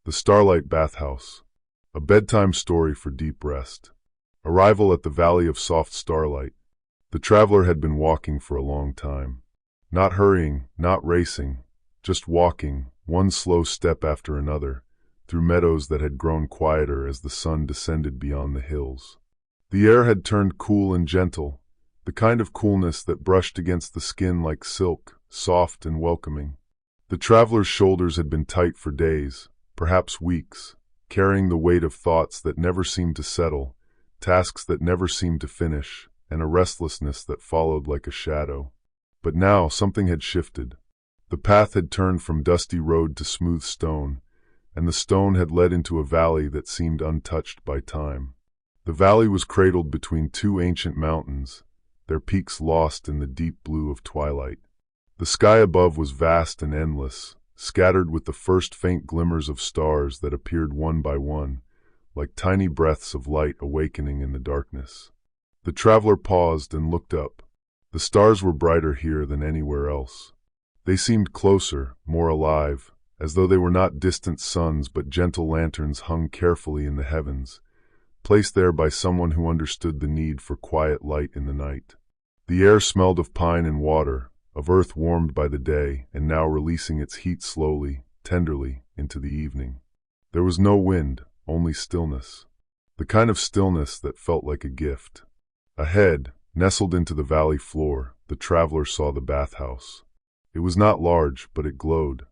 The Starlight Bathhouse, a bedtime story for deep rest. Arrival at the Valley of Soft Starlight. The traveler had been walking for a long time. Not hurrying, not racing, just walking, one slow step after another, through meadows that had grown quieter as the sun descended beyond the hills. The air had turned cool and gentle, the kind of coolness that brushed against the skin like silk, soft and welcoming. The traveler's shoulders had been tight for days, perhaps weeks, carrying the weight of thoughts that never seemed to settle, tasks that never seemed to finish, and a restlessness that followed like a shadow. But now something had shifted. The path had turned from dusty road to smooth stone, and the stone had led into a valley that seemed untouched by time. The valley was cradled between two ancient mountains, their peaks lost in the deep blue of twilight. The sky above was vast and endless, scattered with the first faint glimmers of stars that appeared one by one, like tiny breaths of light awakening in the darkness. The traveler paused and looked up. The stars were brighter here than anywhere else. They seemed closer, more alive, as though they were not distant suns but gentle lanterns hung carefully in the heavens, placed there by someone who understood the need for quiet light in the night. The air smelled of pine and water, of earth warmed by the day and now releasing its heat slowly, tenderly, into the evening. There was no wind, only stillness. The kind of stillness that felt like a gift. Ahead, nestled into the valley floor, the traveler saw the bathhouse. It was not large, but it glowed.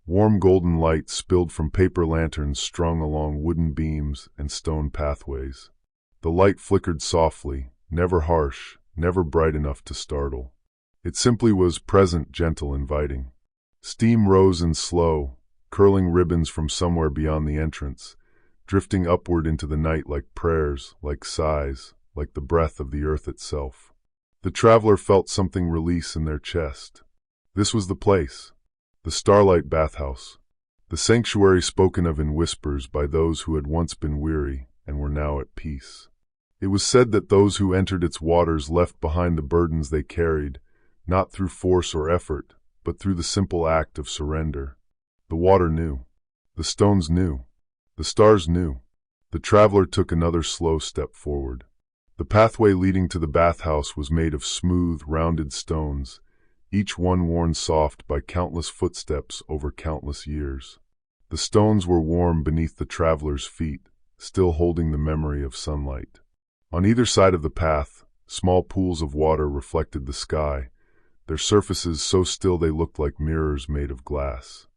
Warm golden light spilled from paper lanterns strung along wooden beams and stone pathways. The light flickered softly, never harsh, never bright enough to startle. It simply was present, gentle, inviting. Steam rose in slow, curling ribbons from somewhere beyond the entrance, drifting upward into the night like prayers, like sighs, like the breath of the earth itself. The traveler felt something release in their chest. This was the place, the Starlight Bathhouse, the sanctuary spoken of in whispers by those who had once been weary and were now at peace. It was said that those who entered its waters left behind the burdens they carried, not through force or effort, but through the simple act of surrender. The water knew. The stones knew. The stars knew. The traveler took another slow step forward. The pathway leading to the bathhouse was made of smooth, rounded stones, each one worn soft by countless footsteps over countless years. The stones were warm beneath the traveler's feet, still holding the memory of sunlight. On either side of the path, small pools of water reflected the sky, their surfaces so still they looked like mirrors made of glass.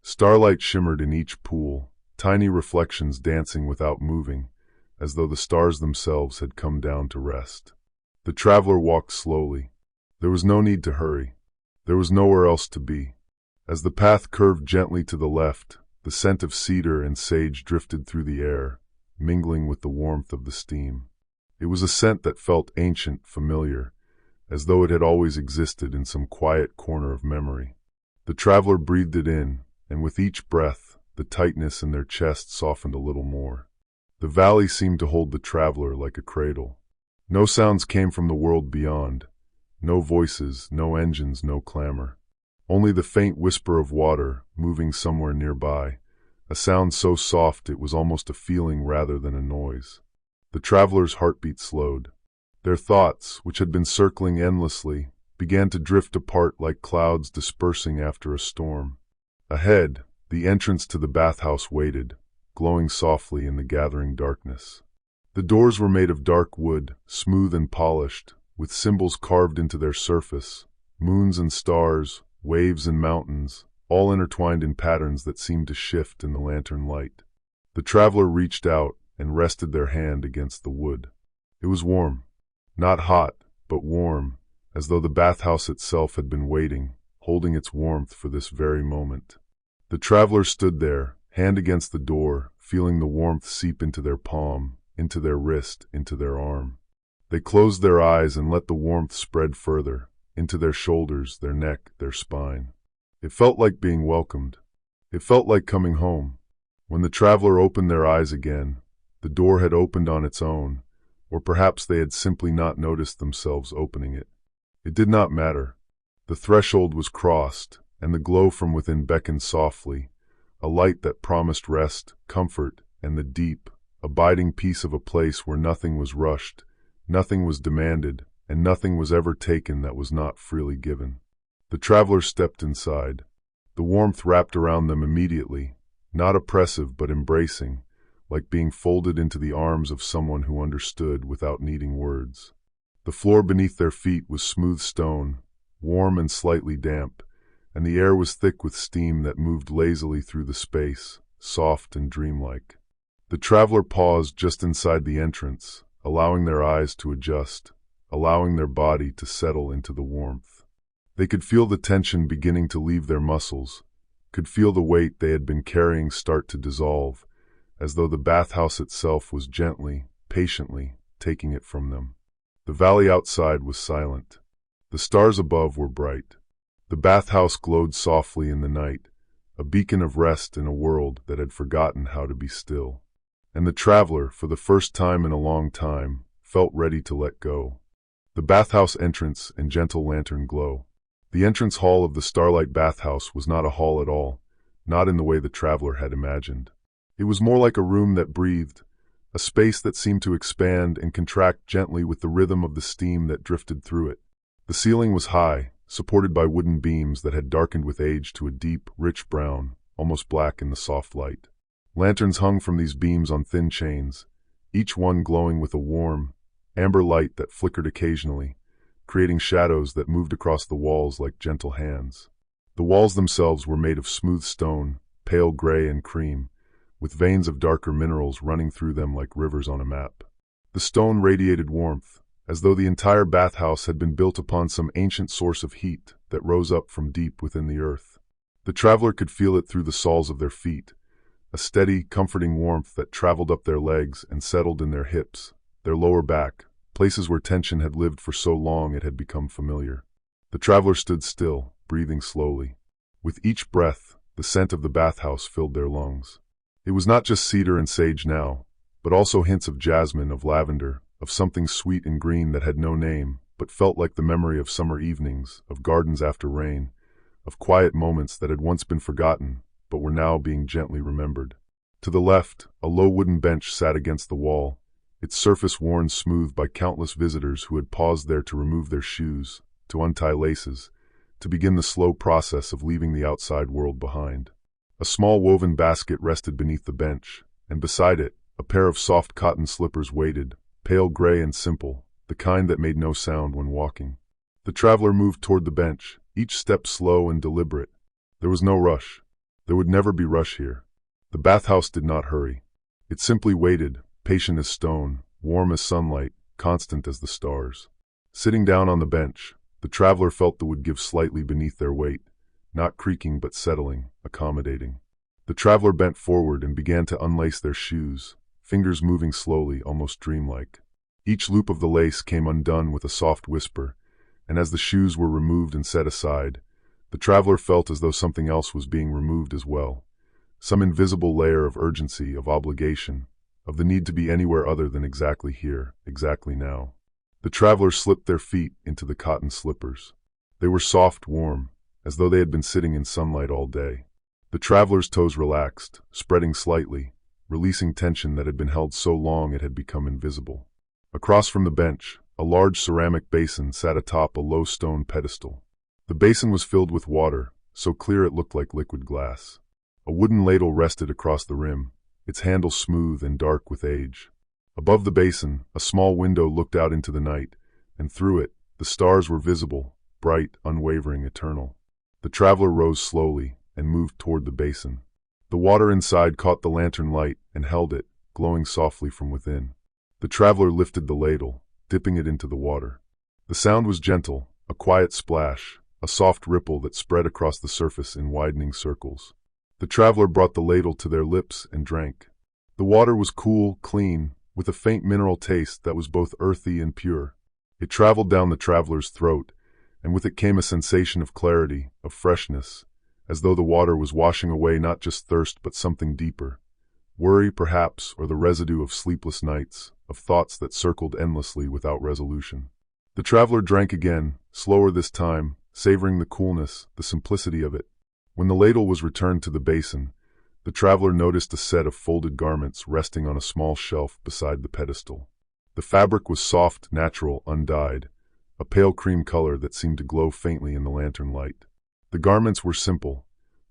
Starlight shimmered in each pool, tiny reflections dancing without moving, as though the stars themselves had come down to rest. The traveler walked slowly. There was no need to hurry. There was nowhere else to be. As the path curved gently to the left, the scent of cedar and sage drifted through the air, mingling with the warmth of the steam. It was a scent that felt ancient, familiar, as though it had always existed in some quiet corner of memory. The traveler breathed it in, and with each breath, the tightness in their chest softened a little more. The valley seemed to hold the traveler like a cradle. No sounds came from the world beyond. No voices, no engines, no clamor. Only the faint whisper of water, moving somewhere nearby, a sound so soft it was almost a feeling rather than a noise. The traveler's heartbeat slowed. Their thoughts, which had been circling endlessly, began to drift apart like clouds dispersing after a storm. Ahead, the entrance to the bathhouse waited, glowing softly in the gathering darkness. The doors were made of dark wood, smooth and polished, with symbols carved into their surface, moons and stars, waves and mountains, all intertwined in patterns that seemed to shift in the lantern light. The traveler reached out and rested their hand against the wood. It was warm. Not hot, but warm, as though the bathhouse itself had been waiting, holding its warmth for this very moment. The traveler stood there, hand against the door, feeling the warmth seep into their palm, into their wrist, into their arm. They closed their eyes and let the warmth spread further, into their shoulders, their neck, their spine. It felt like being welcomed. It felt like coming home. When the traveler opened their eyes again, the door had opened on its own, or perhaps they had simply not noticed themselves opening it. It did not matter. The threshold was crossed, and the glow from within beckoned softly, a light that promised rest, comfort, and the deep, abiding peace of a place where nothing was rushed, nothing was demanded, and nothing was ever taken that was not freely given. The travelers stepped inside. The warmth wrapped around them immediately, not oppressive but embracing, like being folded into the arms of someone who understood without needing words. The floor beneath their feet was smooth stone, warm and slightly damp, and the air was thick with steam that moved lazily through the space, soft and dreamlike. The traveler paused just inside the entrance, allowing their eyes to adjust, allowing their body to settle into the warmth. They could feel the tension beginning to leave their muscles, could feel the weight they had been carrying start to dissolve, as though the bathhouse itself was gently, patiently taking it from them. The valley outside was silent. The stars above were bright. The bathhouse glowed softly in the night, a beacon of rest in a world that had forgotten how to be still. And the traveler, for the first time in a long time, felt ready to let go. The bathhouse entrance and gentle lantern glow. The entrance hall of the Starlight Bathhouse was not a hall at all, not in the way the traveler had imagined. It was more like a room that breathed, a space that seemed to expand and contract gently with the rhythm of the steam that drifted through it. The ceiling was high, supported by wooden beams that had darkened with age to a deep, rich brown, almost black in the soft light. Lanterns hung from these beams on thin chains, each one glowing with a warm, amber light that flickered occasionally, creating shadows that moved across the walls like gentle hands. The walls themselves were made of smooth stone, pale gray and cream, with veins of darker minerals running through them like rivers on a map. The stone radiated warmth, as though the entire bathhouse had been built upon some ancient source of heat that rose up from deep within the earth. The traveler could feel it through the soles of their feet, a steady, comforting warmth that traveled up their legs and settled in their hips, their lower back, places where tension had lived for so long it had become familiar. The traveler stood still, breathing slowly. With each breath, the scent of the bathhouse filled their lungs. It was not just cedar and sage now, but also hints of jasmine, of lavender, of something sweet and green that had no name, but felt like the memory of summer evenings, of gardens after rain, of quiet moments that had once been forgotten, but were now being gently remembered. To the left, a low wooden bench sat against the wall, its surface worn smooth by countless visitors who had paused there to remove their shoes, to untie laces, to begin the slow process of leaving the outside world behind. A small woven basket rested beneath the bench, and beside it, a pair of soft cotton slippers waited, pale gray and simple, the kind that made no sound when walking. The traveler moved toward the bench, each step slow and deliberate. There was no rush. There would never be rush here. The bathhouse did not hurry. It simply waited, patient as stone, warm as sunlight, constant as the stars. Sitting down on the bench, the traveler felt the wood give slightly beneath their weight, not creaking but settling, accommodating. The traveler bent forward and began to unlace their shoes, fingers moving slowly, almost dreamlike. Each loop of the lace came undone with a soft whisper, and as the shoes were removed and set aside, the traveler felt as though something else was being removed as well. Some invisible layer of urgency, of obligation, of the need to be anywhere other than exactly here, exactly now. The travelers slipped their feet into the cotton slippers. They were soft, warm, as though they had been sitting in sunlight all day. The traveler's toes relaxed, spreading slightly, releasing tension that had been held so long it had become invisible. Across from the bench, a large ceramic basin sat atop a low stone pedestal. The basin was filled with water, so clear it looked like liquid glass. A wooden ladle rested across the rim, its handle smooth and dark with age. Above the basin, a small window looked out into the night, and through it, the stars were visible, bright, unwavering, eternal. The traveler rose slowly and moved toward the basin. The water inside caught the lantern light and held it, glowing softly from within. The traveler lifted the ladle, dipping it into the water. The sound was gentle, a quiet splash, a soft ripple that spread across the surface in widening circles. The traveler brought the ladle to their lips and drank. The water was cool, clean, with a faint mineral taste that was both earthy and pure. It traveled down the traveler's throat, and with it came a sensation of clarity, of freshness, as though the water was washing away not just thirst but something deeper. Worry, perhaps, or the residue of sleepless nights, of thoughts that circled endlessly without resolution. The traveler drank again, slower this time, savoring the coolness, the simplicity of it. When the ladle was returned to the basin, The traveler noticed a set of folded garments resting on a small shelf beside the pedestal. The fabric was soft, natural, undyed, a pale cream color that seemed to glow faintly in the lantern light. The garments were simple,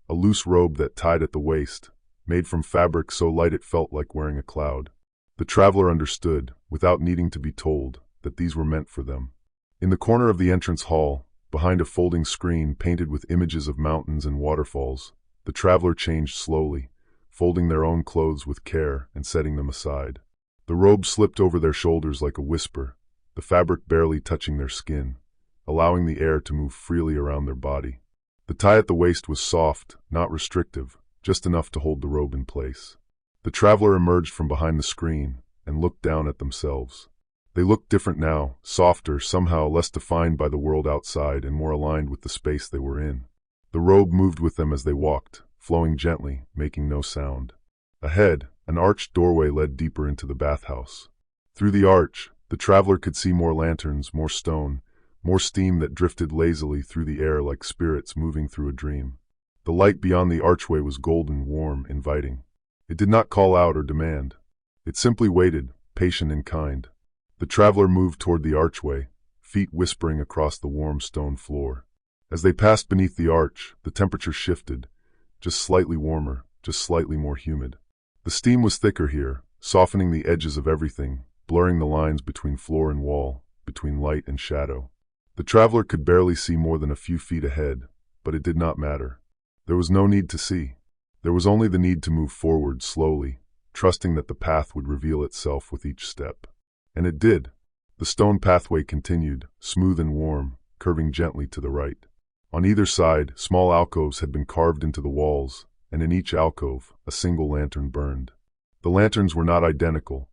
a loose robe that tied at the waist, made from fabric so light it felt like wearing a cloud. The traveler understood, without needing to be told, that these were meant for them. In the corner of the entrance hall, behind a folding screen painted with images of mountains and waterfalls, the traveler changed slowly, folding their own clothes with care and setting them aside. The robe slipped over their shoulders like a whisper, the fabric barely touching their skin, allowing the air to move freely around their body. The tie at the waist was soft, not restrictive, just enough to hold the robe in place. The traveler emerged from behind the screen and looked down at themselves. They looked different now, softer, somehow less defined by the world outside and more aligned with the space they were in. The robe moved with them as they walked, flowing gently, making no sound. Ahead, an arched doorway led deeper into the bathhouse. Through the arch, the traveler could see more lanterns, more stone, more steam that drifted lazily through the air like spirits moving through a dream. The light beyond the archway was golden, warm, inviting. It did not call out or demand. It simply waited, patient and kind. The traveler moved toward the archway, feet whispering across the warm stone floor. As they passed beneath the arch, the temperature shifted, just slightly warmer, just slightly more humid. The steam was thicker here, softening the edges of everything, blurring the lines between floor and wall, between light and shadow. The traveler could barely see more than a few feet ahead, but it did not matter. There was no need to see. There was only the need to move forward slowly, trusting that the path would reveal itself with each step. And it did. The stone pathway continued, smooth and warm, curving gently to the right. On either side, small alcoves had been carved into the walls, and in each alcove, a single lantern burned. The lanterns were not identical.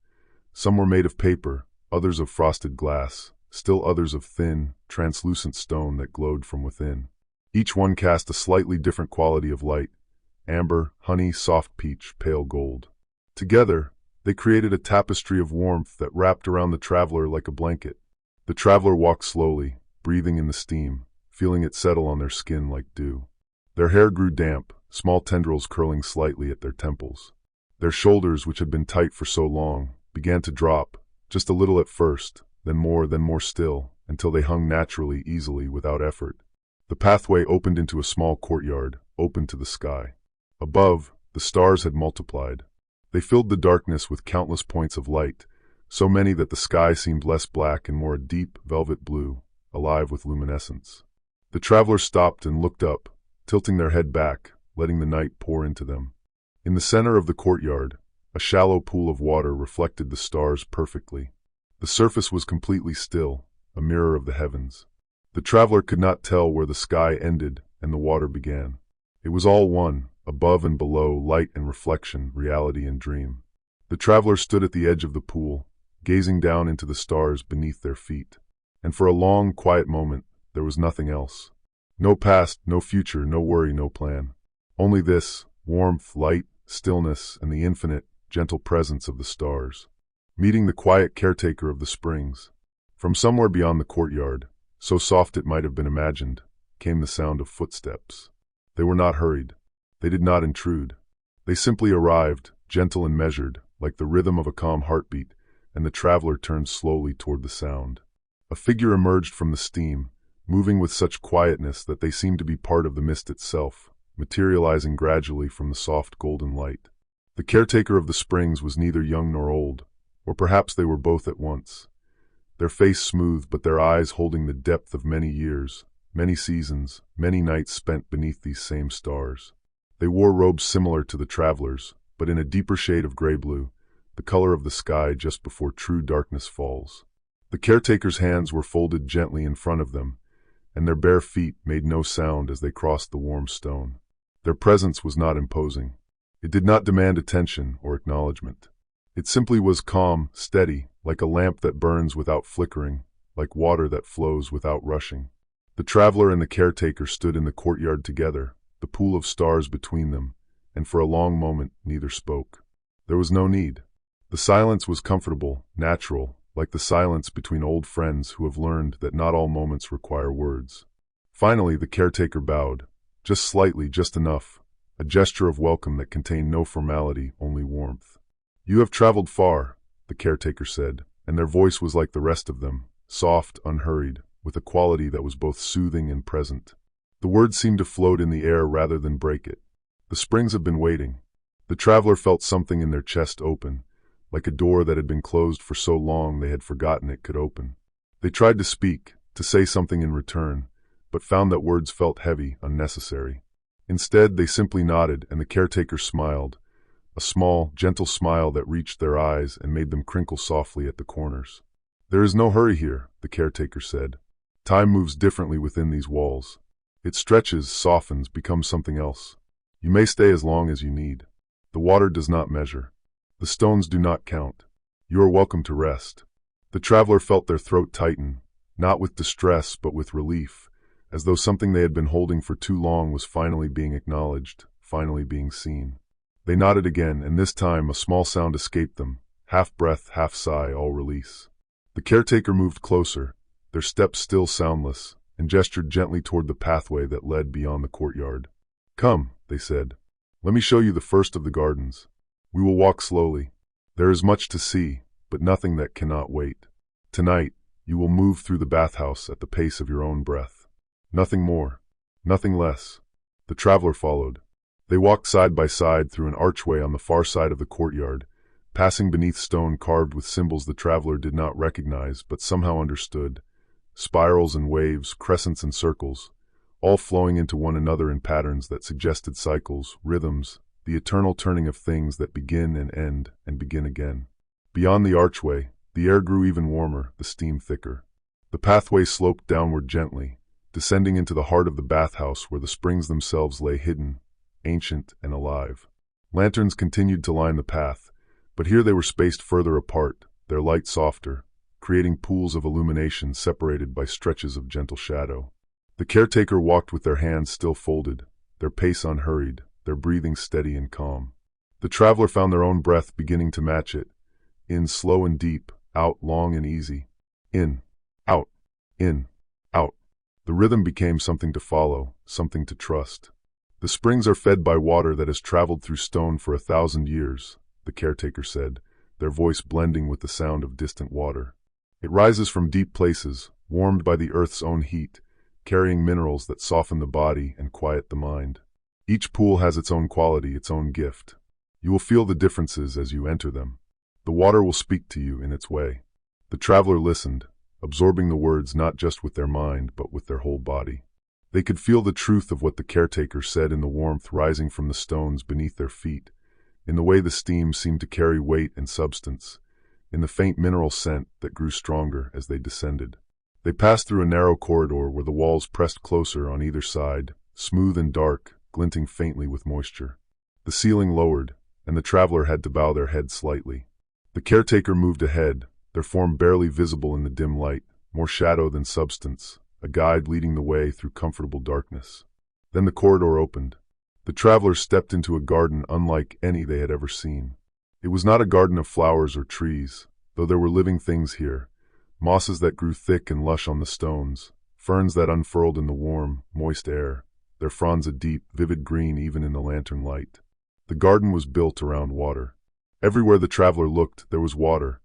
Some were made of paper, others of frosted glass, still others of thin, translucent stone that glowed from within. Each one cast a slightly different quality of light: amber, honey, soft peach, pale gold. Together, they created a tapestry of warmth that wrapped around the traveler like a blanket. The traveler walked slowly, breathing in the steam, feeling it settle on their skin like dew. Their hair grew damp, small tendrils curling slightly at their temples. Their shoulders, which had been tight for so long, began to drop, just a little at first, then more still, until they hung naturally, easily, without effort. The pathway opened into a small courtyard, open to the sky. Above, the stars had multiplied. They filled the darkness with countless points of light, so many that the sky seemed less black and more a deep, velvet blue, alive with luminescence. The travelers stopped and looked up, tilting their head back, letting the night pour into them. In the center of the courtyard, a shallow pool of water reflected the stars perfectly. The surface was completely still, a mirror of the heavens. The traveler could not tell where the sky ended and the water began. It was all one, above and below, light and reflection, reality and dream. The traveler stood at the edge of the pool, gazing down into the stars beneath their feet. And for a long, quiet moment, there was nothing else. No past, no future, no worry, no plan. Only this: warmth, light, stillness, and the infinite, gentle presence of the stars. Meeting the quiet caretaker of the springs. From somewhere beyond the courtyard, so soft it might have been imagined, came the sound of footsteps. They were not hurried. They did not intrude. They simply arrived, gentle and measured, like the rhythm of a calm heartbeat, and the traveler turned slowly toward the sound. A figure emerged from the steam, moving with such quietness that they seemed to be part of the mist itself, materializing gradually from the soft golden light. The caretaker of the springs was neither young nor old, or perhaps they were both at once. Their face smooth, but their eyes holding the depth of many years, many seasons, many nights spent beneath these same stars. They wore robes similar to the travelers, but in a deeper shade of gray-blue, the color of the sky just before true darkness falls. The caretaker's hands were folded gently in front of them, and their bare feet made no sound as they crossed the warm stone. Their presence was not imposing. It did not demand attention or acknowledgement. It simply was calm, steady, like a lamp that burns without flickering, like water that flows without rushing. The traveler and the caretaker stood in the courtyard together, the pool of stars between them, and for a long moment neither spoke. There was no need. The silence was comfortable, natural, like the silence between old friends who have learned that not all moments require words. Finally, the caretaker bowed, just slightly, just enough, a gesture of welcome that contained no formality, only warmth. "You have traveled far," the caretaker said, and their voice was like the rest of them, soft, unhurried, with a quality that was both soothing and present. The words seemed to float in the air rather than break it. "The springs have been waiting." The traveler felt something in their chest open, like a door that had been closed for so long they had forgotten it could open. They tried to speak, to say something in return, but found that words felt heavy, unnecessary. Instead, they simply nodded, and the caretaker smiled, a small, gentle smile that reached their eyes and made them crinkle softly at the corners. "There is no hurry here," the caretaker said. "Time moves differently within these walls. It stretches, softens, becomes something else. You may stay as long as you need. The water does not measure. The stones do not count. You are welcome to rest." The traveler felt their throat tighten, not with distress but with relief, as though something they had been holding for too long was finally being acknowledged, finally being seen. They nodded again, and this time a small sound escaped them, half breath, half sigh, all release. The caretaker moved closer, their steps still soundless, and gestured gently toward the pathway that led beyond the courtyard. "Come," they said. "Let me show you the first of the gardens. We will walk slowly. There is much to see, but nothing that cannot wait. Tonight, you will move through the bathhouse at the pace of your own breath. Nothing more, nothing less." The traveler followed. They walked side by side through an archway on the far side of the courtyard, passing beneath stone carved with symbols the traveler did not recognize but somehow understood. Spirals and waves, crescents and circles, all flowing into one another in patterns that suggested cycles, rhythms, the eternal turning of things that begin and begin again. Beyond the archway, the air grew even warmer, the steam thicker. The pathway sloped downward gently, descending into the heart of the bathhouse where the springs themselves lay hidden, ancient and alive. Lanterns continued to line the path, but here they were spaced further apart, their light softer, creating pools of illumination separated by stretches of gentle shadow. The caretaker walked with their hands still folded, their pace unhurried, their breathing steady and calm. The traveler found their own breath beginning to match it, in slow and deep, out long and easy. In, out, in, out. The rhythm became something to follow, something to trust. "The springs are fed by water that has traveled through stone for 1,000 years, the caretaker said, their voice blending with the sound of distant water. "It rises from deep places, warmed by the earth's own heat, carrying minerals that soften the body and quiet the mind. Each pool has its own quality, its own gift. You will feel the differences as you enter them. The water will speak to you in its way." The traveler listened, absorbing the words not just with their mind but with their whole body. They could feel the truth of what the caretaker said in the warmth rising from the stones beneath their feet, in the way the steam seemed to carry weight and substance, in the faint mineral scent that grew stronger as they descended. They passed through a narrow corridor where the walls pressed closer on either side, smooth and dark, glinting faintly with moisture. The ceiling lowered, and the traveler had to bow their head slightly. The caretaker moved ahead, their form barely visible in the dim light, more shadow than substance, a guide leading the way through comfortable darkness. Then the corridor opened. The travelers stepped into a garden unlike any they had ever seen. It was not a garden of flowers or trees, though there were living things here, mosses that grew thick and lush on the stones, ferns that unfurled in the warm, moist air, their fronds a deep, vivid green even in the lantern light. The garden was built around water. Everywhere the traveler looked, there was water,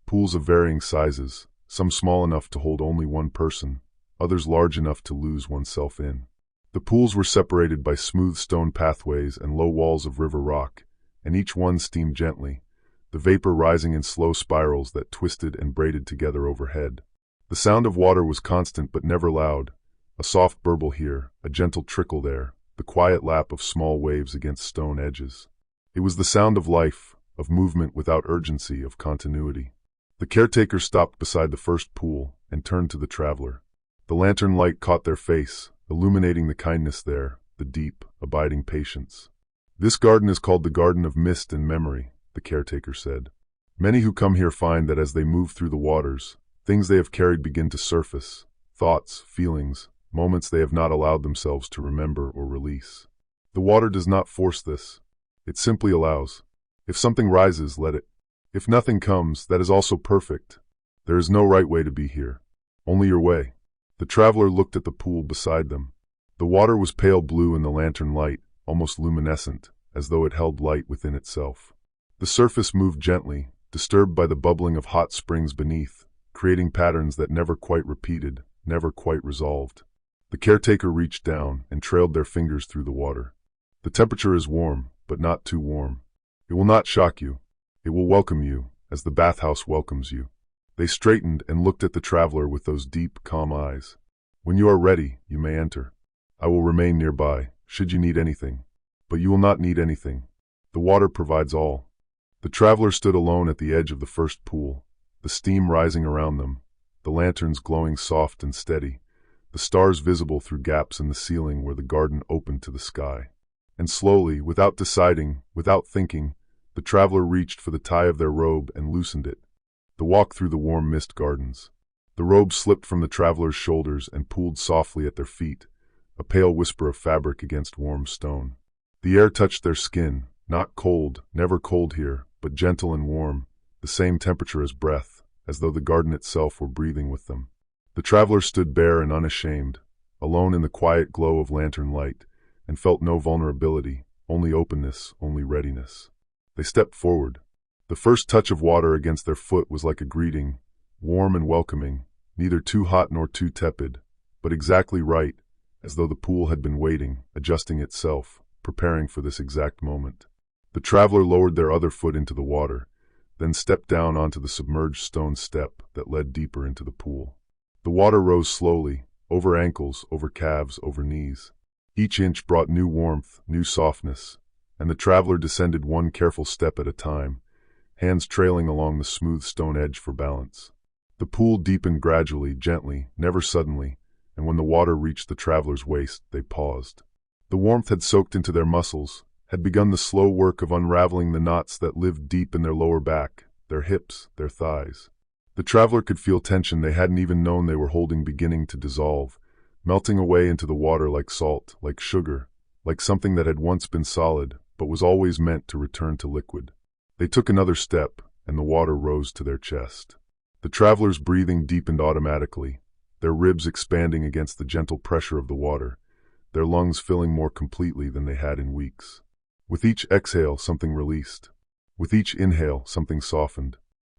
pools of varying sizes, some small enough to hold only one person, others large enough to lose oneself in. The pools were separated by smooth stone pathways and low walls of river rock, and each one steamed gently, the vapor rising in slow spirals that twisted and braided together overhead. The sound of water was constant but never loud, a soft burble here, a gentle trickle there, the quiet lap of small waves against stone edges. It was the sound of life, of movement without urgency, of continuity. The caretaker stopped beside the first pool and turned to the traveler. The lantern light caught their face, illuminating the kindness there, the deep, abiding patience. "This garden is called the Garden of Mist and Memory," the caretaker said. "Many who come here find that as they move through the waters, things they have carried begin to surface, thoughts, feelings, moments they have not allowed themselves to remember or release. The water does not force this. It simply allows. If something rises, let it. If nothing comes, that is also perfect. There is no right way to be here. Only your way." The traveler looked at the pool beside them. The water was pale blue in the lantern light, almost luminescent, as though it held light within itself. The surface moved gently, disturbed by the bubbling of hot springs beneath, creating patterns that never quite repeated, never quite resolved. The caretaker reached down and trailed their fingers through the water. The temperature is warm, but not too warm. It will not shock you. It will welcome you, as the bathhouse welcomes you. They straightened and looked at the traveler with those deep, calm eyes. When you are ready, you may enter. I will remain nearby, should you need anything. But you will not need anything. The water provides all. The traveler stood alone at the edge of the first pool, the steam rising around them, the lanterns glowing soft and steady, the stars visible through gaps in the ceiling where the garden opened to the sky. And slowly, without deciding, without thinking, the traveler reached for the tie of their robe and loosened it. The walk through the warm mist gardens. The robe slipped from the traveler's shoulders and pooled softly at their feet, a pale whisper of fabric against warm stone. The air touched their skin, not cold, never cold here, but gentle and warm, the same temperature as breath, as though the garden itself were breathing with them. The traveler stood bare and unashamed, alone in the quiet glow of lantern light, and felt no vulnerability, only openness, only readiness. They stepped forward. The first touch of water against their foot was like a greeting, warm and welcoming, neither too hot nor too tepid, but exactly right, as though the pool had been waiting, adjusting itself, preparing for this exact moment. The traveler lowered their other foot into the water, then stepped down onto the submerged stone step that led deeper into the pool. The water rose slowly, over ankles, over calves, over knees. Each inch brought new warmth, new softness, and the traveler descended one careful step at a time, hands trailing along the smooth stone edge for balance. The pool deepened gradually, gently, never suddenly, and when the water reached the traveler's waist, they paused. The warmth had soaked into their muscles, had begun the slow work of unraveling the knots that lived deep in their lower back, their hips, their thighs. The traveler could feel tension they hadn't even known they were holding beginning to dissolve, melting away into the water like salt, like sugar, like something that had once been solid, but was always meant to return to liquid. They took another step, and the water rose to their chest. The traveler's breathing deepened automatically, their ribs expanding against the gentle pressure of the water, their lungs filling more completely than they had in weeks. With each exhale, something released. With each inhale, something softened.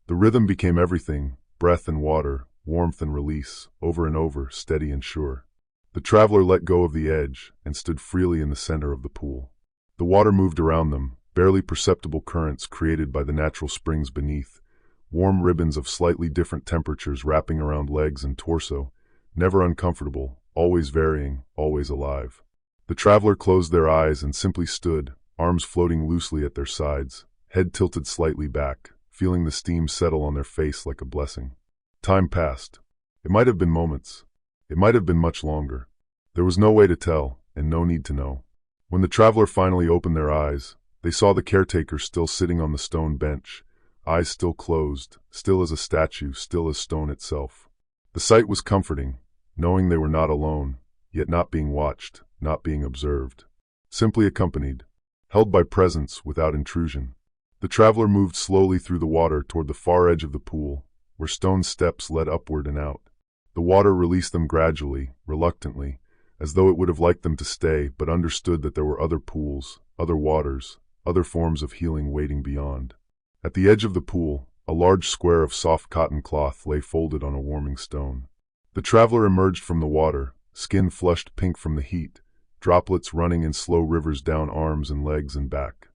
The rhythm became everything, breath and water, warmth and release, over and over, steady and sure. The traveler let go of the edge and stood freely in the center of the pool. The water moved around them, barely perceptible currents created by the natural springs beneath, warm ribbons of slightly different temperatures wrapping around legs and torso, never uncomfortable, always varying, always alive. The traveler closed their eyes and simply stood, arms floating loosely at their sides, head tilted slightly back, feeling the steam settle on their face like a blessing. Time passed. It might have been moments. It might have been much longer. There was no way to tell, and no need to know. When the traveler finally opened their eyes, they saw the caretaker still sitting on the stone bench, eyes still closed, still as a statue, still as stone itself. The sight was comforting, knowing they were not alone, yet not being watched, not being observed. Simply accompanied, held by presence without intrusion. The traveler moved slowly through the water toward the far edge of the pool, where stone steps led upward and out. The water released them gradually, reluctantly, as though it would have liked them to stay, but understood that there were other pools, other waters, other forms of healing waiting beyond. At the edge of the pool, a large square of soft cotton cloth lay folded on a warming stone. The traveler emerged from the water, skin flushed pink from the heat, droplets running in slow rivers down arms and legs and back.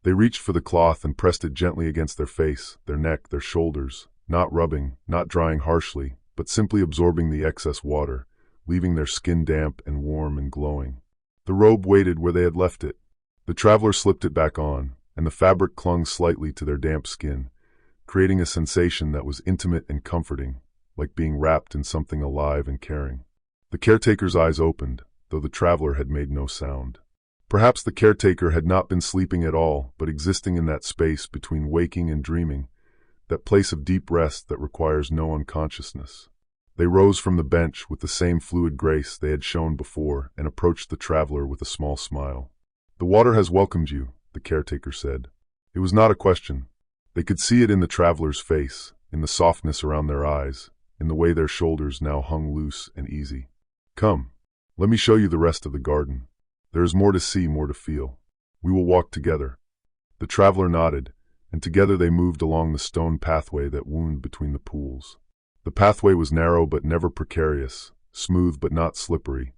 They reached for the cloth and pressed it gently against their face, their neck, their shoulders, not rubbing, not drying harshly, but simply absorbing the excess water, leaving their skin damp and warm and glowing. The robe waited where they had left it. The traveler slipped it back on, and the fabric clung slightly to their damp skin, creating a sensation that was intimate and comforting, like being wrapped in something alive and caring. The caretaker's eyes opened, though the traveler had made no sound. Perhaps the caretaker had not been sleeping at all, but existing in that space between waking and dreaming, that place of deep rest that requires no unconsciousness. They rose from the bench with the same fluid grace they had shown before and approached the traveler with a small smile. "The water has welcomed you," the caretaker said. It was not a question. They could see it in the traveler's face, in the softness around their eyes, in the way their shoulders now hung loose and easy. "Come, let me show you the rest of the garden." There is more to see, more to feel. We will walk together." The traveler nodded, and together they moved along the stone pathway that wound between the pools. The pathway was narrow but never precarious, smooth but not slippery,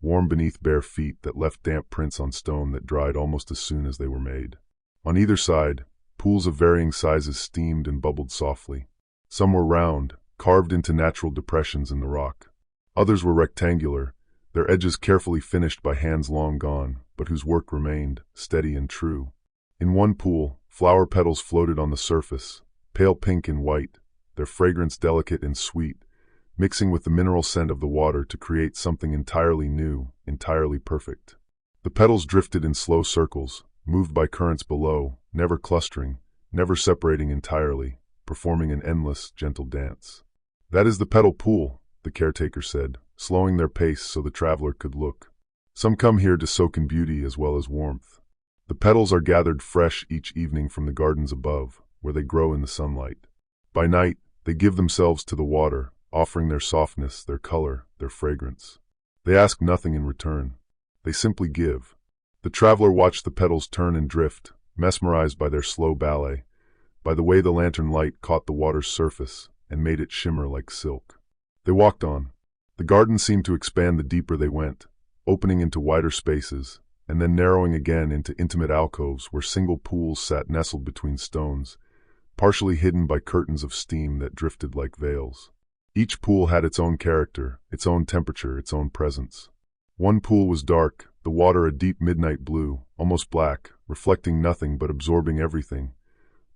warm beneath bare feet that left damp prints on stone that dried almost as soon as they were made. On either side, pools of varying sizes steamed and bubbled softly. Some were round, carved into natural depressions in the rock. Others were rectangular, their edges carefully finished by hands long gone, but whose work remained, steady and true. In one pool, flower petals floated on the surface, pale pink and white, their fragrance delicate and sweet, mixing with the mineral scent of the water to create something entirely new, entirely perfect. The petals drifted in slow circles, moved by currents below, never clustering, never separating entirely, performing an endless, gentle dance. "That is the petal pool," the caretaker said, slowing their pace so the traveler could look. "Some come here to soak in beauty as well as warmth. The petals are gathered fresh each evening from the gardens above, where they grow in the sunlight. By night, they give themselves to the water, offering their softness, their color, their fragrance. They ask nothing in return. They simply give." The traveler watched the petals turn and drift, mesmerized by their slow ballet, by the way the lantern light caught the water's surface and made it shimmer like silk. They walked on. The garden seemed to expand the deeper they went, opening into wider spaces, and then narrowing again into intimate alcoves where single pools sat nestled between stones, partially hidden by curtains of steam that drifted like veils. Each pool had its own character, its own temperature, its own presence. One pool was dark, the water a deep midnight blue, almost black, reflecting nothing but absorbing everything.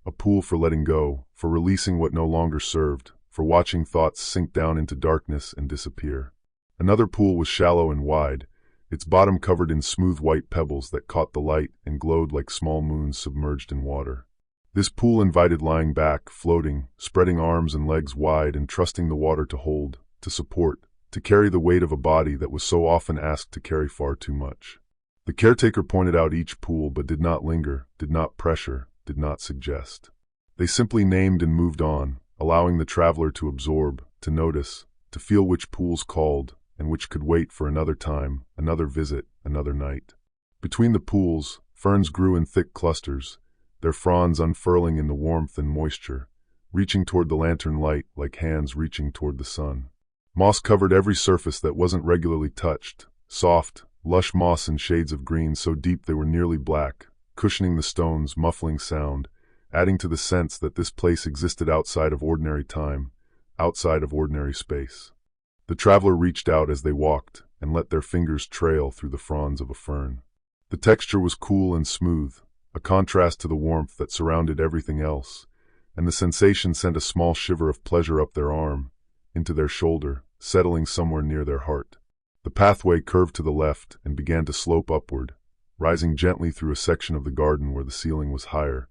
A pool for letting go, for releasing what no longer served, for watching thoughts sink down into darkness and disappear. Another pool was shallow and wide, its bottom covered in smooth white pebbles that caught the light and glowed like small moons submerged in water. This pool invited lying back, floating, spreading arms and legs wide and trusting the water to hold, to support, to carry the weight of a body that was so often asked to carry far too much. The caretaker pointed out each pool but did not linger, did not pressure, did not suggest. They simply named and moved on, allowing the traveler to absorb, to notice, to feel which pools called, and which could wait for another time, another visit, another night. Between the pools, ferns grew in thick clusters, their fronds unfurling in the warmth and moisture, reaching toward the lantern light like hands reaching toward the sun. Moss covered every surface that wasn't regularly touched, soft, lush moss in shades of green so deep they were nearly black, cushioning the stones, muffling sound, adding to the sense that this place existed outside of ordinary time, outside of ordinary space. The traveler reached out as they walked and let their fingers trail through the fronds of a fern. The texture was cool and smooth, a contrast to the warmth that surrounded everything else, and the sensation sent a small shiver of pleasure up their arm, into their shoulder, settling somewhere near their heart. The pathway curved to the left and began to slope upward, rising gently through a section of the garden where the ceiling was higher,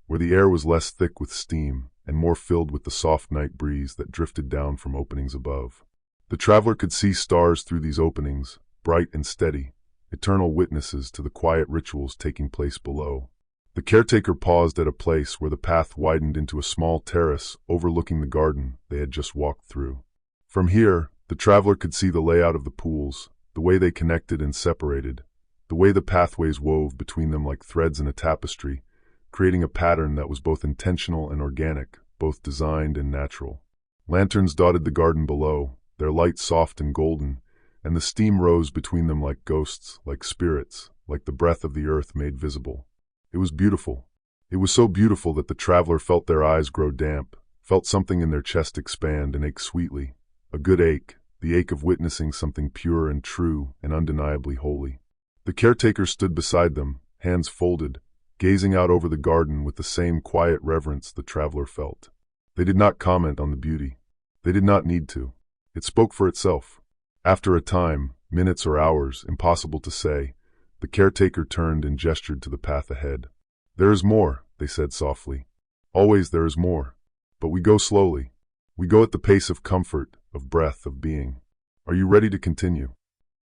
where the air was less thick with steam and more filled with the soft night breeze that drifted down from openings above. The traveler could see stars through these openings, bright and steady, eternal witnesses to the quiet rituals taking place below. The caretaker paused at a place where the path widened into a small terrace overlooking the garden they had just walked through. From here, the traveler could see the layout of the pools, the way they connected and separated, the way the pathways wove between them like threads in a tapestry, creating a pattern that was both intentional and organic, both designed and natural. Lanterns dotted the garden below, their light soft and golden, and the steam rose between them like ghosts, like spirits, like the breath of the earth made visible. It was beautiful. It was so beautiful that the traveler felt their eyes grow damp, felt something in their chest expand and ache sweetly. A good ache, the ache of witnessing something pure and true and undeniably holy. The caretaker stood beside them, hands folded, gazing out over the garden with the same quiet reverence the traveler felt. They did not comment on the beauty. They did not need to. It spoke for itself. After a time, minutes or hours, impossible to say, the caretaker turned and gestured to the path ahead. "There is more," they said softly. "Always there is more. But we go slowly. We go at the pace of comfort, of breath, of being. Are you ready to continue?"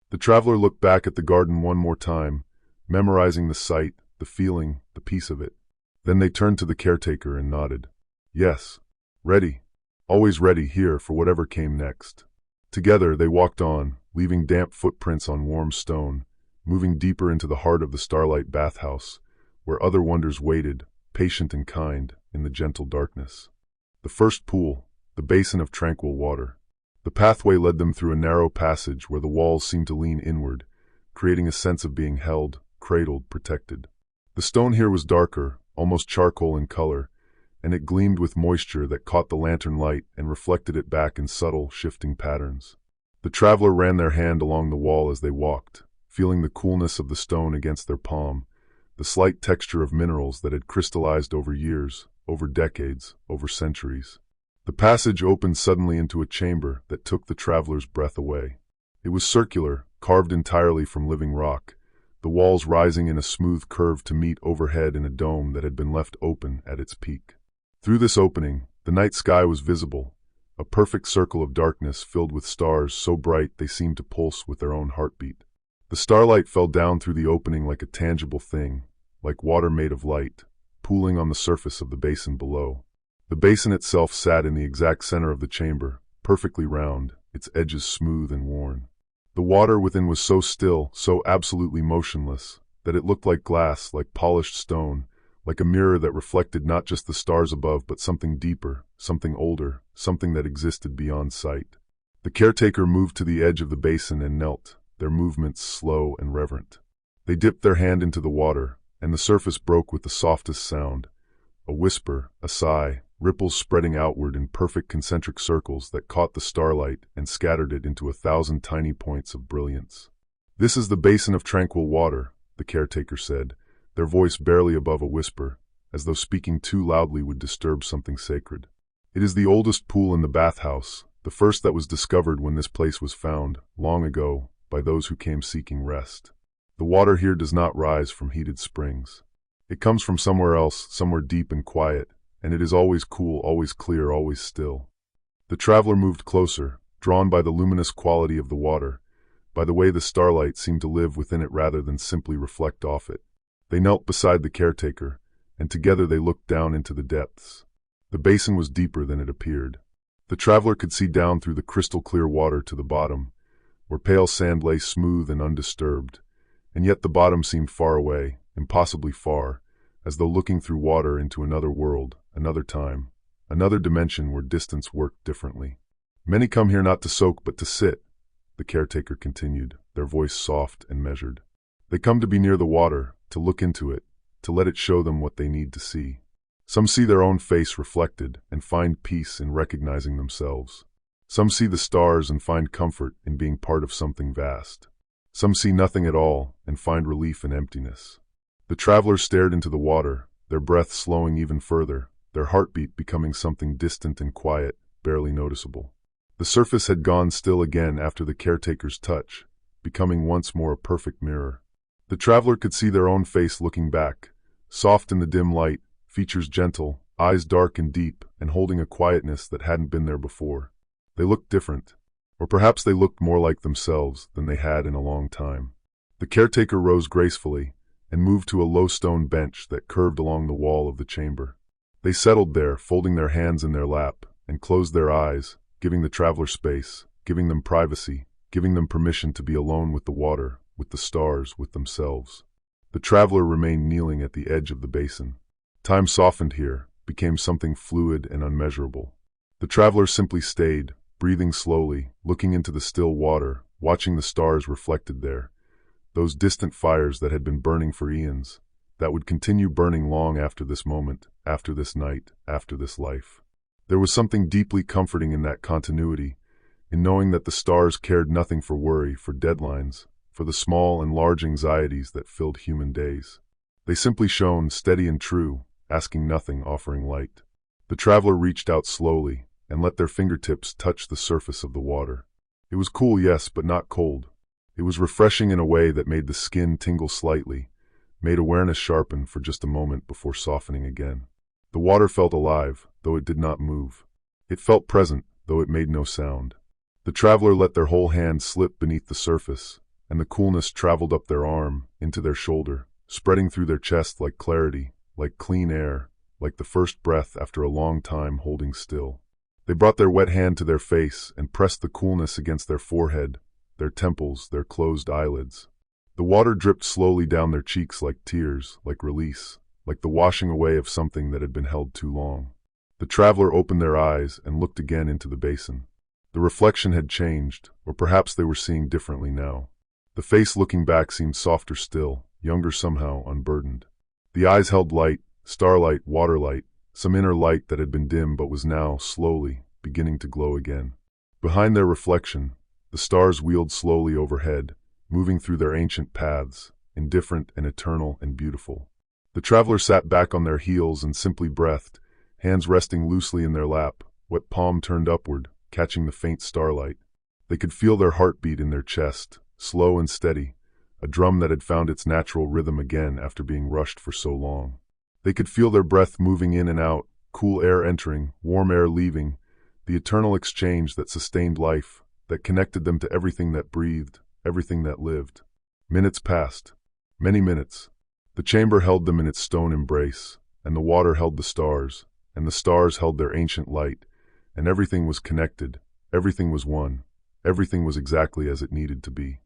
The traveler looked back at the garden one more time, memorizing the sight, the feeling, the peace of it. Then they turned to the caretaker and nodded. "Yes. Ready. Always ready here for whatever came next." Together they walked on, leaving damp footprints on warm stone, moving deeper into the heart of the Starlight Bathhouse, where other wonders waited, patient and kind, in the gentle darkness. The first pool, the basin of tranquil water. The pathway led them through a narrow passage where the walls seemed to lean inward, creating a sense of being held, cradled, protected. The stone here was darker, almost charcoal in color, and it gleamed with moisture that caught the lantern light and reflected it back in subtle, shifting patterns. The traveler ran their hand along the wall as they walked, feeling the coolness of the stone against their palm, the slight texture of minerals that had crystallized over years, over decades, over centuries. The passage opened suddenly into a chamber that took the traveler's breath away. It was circular, carved entirely from living rock, the walls rising in a smooth curve to meet overhead in a dome that had been left open at its peak. Through this opening, the night sky was visible, a perfect circle of darkness filled with stars so bright they seemed to pulse with their own heartbeat. The starlight fell down through the opening like a tangible thing, like water made of light, pooling on the surface of the basin below. The basin itself sat in the exact center of the chamber, perfectly round, its edges smooth and worn. The water within was so still, so absolutely motionless, that it looked like glass, like polished stone, like a mirror that reflected not just the stars above but something deeper, something older, something that existed beyond sight. The caretaker moved to the edge of the basin and knelt, their movements slow and reverent. They dipped their hand into the water, and the surface broke with the softest sound, a whisper, a sigh, ripples spreading outward in perfect concentric circles that caught the starlight and scattered it into 1,000 tiny points of brilliance. "This is the basin of tranquil water," the caretaker said, their voice barely above a whisper, as though speaking too loudly would disturb something sacred. "It is the oldest pool in the bathhouse, the first that was discovered when this place was found, long ago, by those who came seeking rest. The water here does not rise from heated springs. It comes from somewhere else, somewhere deep and quiet, and it is always cool, always clear, always still." The traveler moved closer, drawn by the luminous quality of the water, by the way the starlight seemed to live within it rather than simply reflect off it. They knelt beside the caretaker, and together they looked down into the depths. The basin was deeper than it appeared. The traveler could see down through the crystal-clear water to the bottom, where pale sand lay smooth and undisturbed, and yet the bottom seemed far away, impossibly far, as though looking through water into another world, another time, another dimension where distance worked differently. "Many come here not to soak but to sit," the caretaker continued, their voice soft and measured. "They come to be near the water, to look into it, to let it show them what they need to see. Some see their own face reflected and find peace in recognizing themselves. Some see the stars and find comfort in being part of something vast. Some see nothing at all and find relief in emptiness." The travelers stared into the water, their breath slowing even further, their heartbeat becoming something distant and quiet, barely noticeable. The surface had gone still again after the caretaker's touch, becoming once more a perfect mirror. The traveler could see their own face looking back, soft in the dim light, features gentle, eyes dark and deep, and holding a quietness that hadn't been there before. They looked different, or perhaps they looked more like themselves than they had in a long time. The caretaker rose gracefully and moved to a low stone bench that curved along the wall of the chamber. They settled there, folding their hands in their lap, and closed their eyes, giving the traveler space, giving them privacy, giving them permission to be alone with the water, with the stars, with themselves. The traveler remained kneeling at the edge of the basin. Time softened here, became something fluid and unmeasurable. The traveler simply stayed, breathing slowly, looking into the still water, watching the stars reflected there, those distant fires that had been burning for eons, that would continue burning long after this moment, after this night, after this life. There was something deeply comforting in that continuity, in knowing that the stars cared nothing for worry, for deadlines, for the small and large anxieties that filled human days. They simply shone, steady and true, asking nothing, offering light. The traveler reached out slowly and let their fingertips touch the surface of the water. It was cool, yes, but not cold. It was refreshing in a way that made the skin tingle slightly, made awareness sharpen for just a moment before softening again. The water felt alive, though it did not move. It felt present, though it made no sound. The traveler let their whole hand slip beneath the surface, and the coolness traveled up their arm, into their shoulder, spreading through their chest like clarity, like clean air, like the first breath after a long time holding still. They brought their wet hand to their face and pressed the coolness against their forehead, their temples, their closed eyelids. The water dripped slowly down their cheeks like tears, like release, like the washing away of something that had been held too long. The traveler opened their eyes and looked again into the basin. The reflection had changed, or perhaps they were seeing differently now. The face looking back seemed softer still, younger somehow, unburdened. The eyes held light, starlight, waterlight, some inner light that had been dim but was now, slowly, beginning to glow again. Behind their reflection, the stars wheeled slowly overhead, moving through their ancient paths, indifferent and eternal and beautiful. The traveler sat back on their heels and simply breathed, hands resting loosely in their lap, wet palm turned upward, catching the faint starlight. They could feel their heartbeat in their chest, slow and steady, a drum that had found its natural rhythm again after being rushed for so long. They could feel their breath moving in and out, cool air entering, warm air leaving, the eternal exchange that sustained life, that connected them to everything that breathed, everything that lived. Minutes passed. Many minutes. The chamber held them in its stone embrace, and the water held the stars, and the stars held their ancient light, and everything was connected, everything was one, everything was exactly as it needed to be.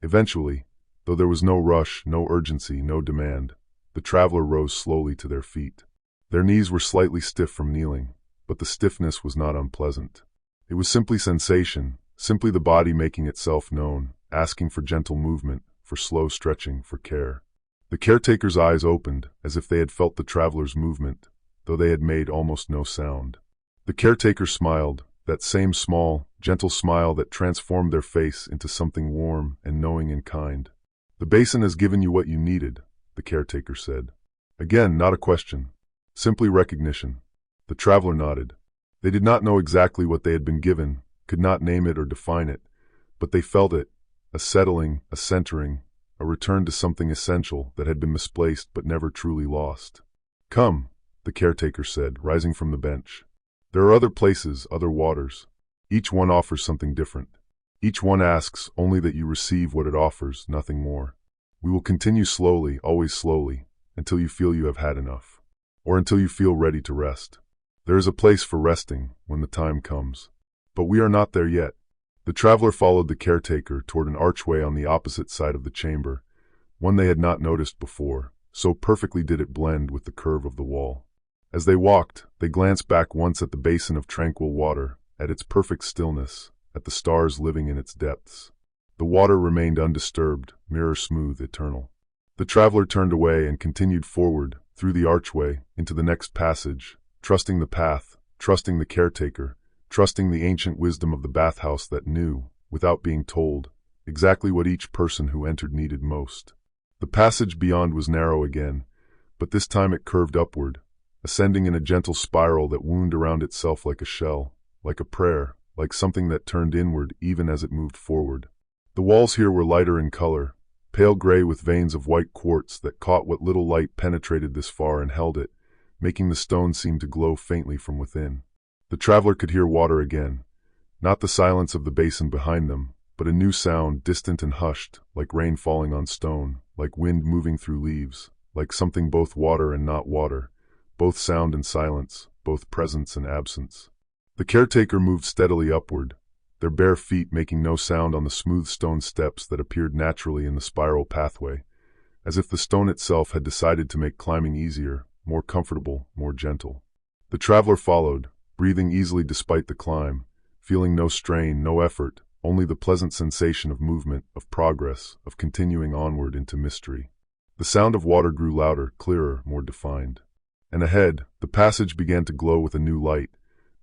Eventually, though there was no rush, no urgency, no demand, the traveler rose slowly to their feet. Their knees were slightly stiff from kneeling, but the stiffness was not unpleasant. It was simply sensation, simply the body making itself known, asking for gentle movement, for slow stretching, for care. The caretaker's eyes opened, as if they had felt the traveler's movement, though they had made almost no sound. The caretaker smiled, that same small, gentle smile that transformed their face into something warm and knowing and kind. "The basin has given you what you needed," the caretaker said. Again, not a question, simply recognition. The traveler nodded. They did not know exactly what they had been given, could not name it or define it, but they felt it, a settling, a centering, a return to something essential that had been misplaced but never truly lost. "Come," the caretaker said, rising from the bench. "There are other places, other waters. Each one offers something different. Each one asks only that you receive what it offers, nothing more. We will continue slowly, always slowly, until you feel you have had enough, or until you feel ready to rest. There is a place for resting when the time comes. But we are not there yet." The traveler followed the caretaker toward an archway on the opposite side of the chamber, one they had not noticed before, so perfectly did it blend with the curve of the wall. As they walked, they glanced back once at the basin of tranquil water, at its perfect stillness, at the stars living in its depths. The water remained undisturbed, mirror-smooth, eternal. The traveler turned away and continued forward, through the archway, into the next passage, trusting the path, trusting the caretaker, trusting the ancient wisdom of the bathhouse that knew, without being told, exactly what each person who entered needed most. The passage beyond was narrow again, but this time it curved upward, ascending in a gentle spiral that wound around itself like a shell, like a prayer, like something that turned inward even as it moved forward. The walls here were lighter in color, pale gray with veins of white quartz that caught what little light penetrated this far and held it, making the stone seem to glow faintly from within. The traveler could hear water again, not the silence of the basin behind them, but a new sound, distant and hushed, like rain falling on stone, like wind moving through leaves, like something both water and not water, both sound and silence, both presence and absence. The caretaker moved steadily upward, their bare feet making no sound on the smooth stone steps that appeared naturally in the spiral pathway, as if the stone itself had decided to make climbing easier, more comfortable, more gentle. The traveler followed, breathing easily despite the climb, feeling no strain, no effort, only the pleasant sensation of movement, of progress, of continuing onward into mystery. The sound of water grew louder, clearer, more defined. And ahead, the passage began to glow with a new light,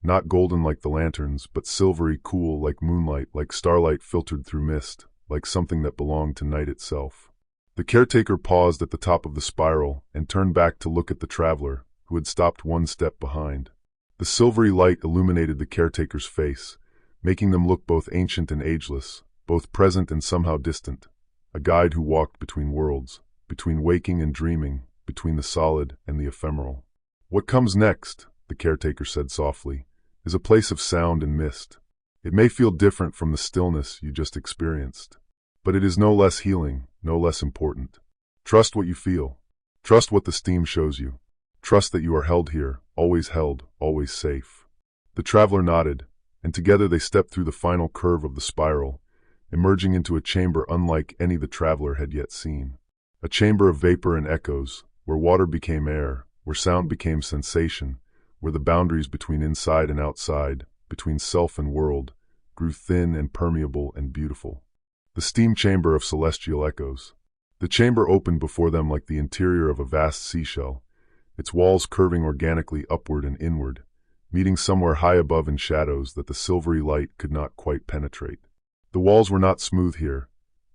not golden like the lanterns, but silvery, cool like moonlight, like starlight filtered through mist, like something that belonged to night itself. The caretaker paused at the top of the spiral and turned back to look at the traveler, who had stopped one step behind. The silvery light illuminated the caretaker's face, making them look both ancient and ageless, both present and somehow distant, a guide who walked between worlds, between waking and dreaming, between the solid and the ephemeral. "What comes next," the caretaker said softly, "is a place of sound and mist. It may feel different from the stillness you just experienced, but it is no less healing, no less important. Trust what you feel. Trust what the steam shows you. Trust that you are held here, always held, always safe." The traveler nodded, and together they stepped through the final curve of the spiral, emerging into a chamber unlike any the traveler had yet seen. A chamber of vapor and echoes, where water became air, where sound became sensation, where the boundaries between inside and outside, between self and world, grew thin and permeable and beautiful. The steam chamber of celestial echoes. The chamber opened before them like the interior of a vast seashell, its walls curving organically upward and inward, meeting somewhere high above in shadows that the silvery light could not quite penetrate. The walls were not smooth here.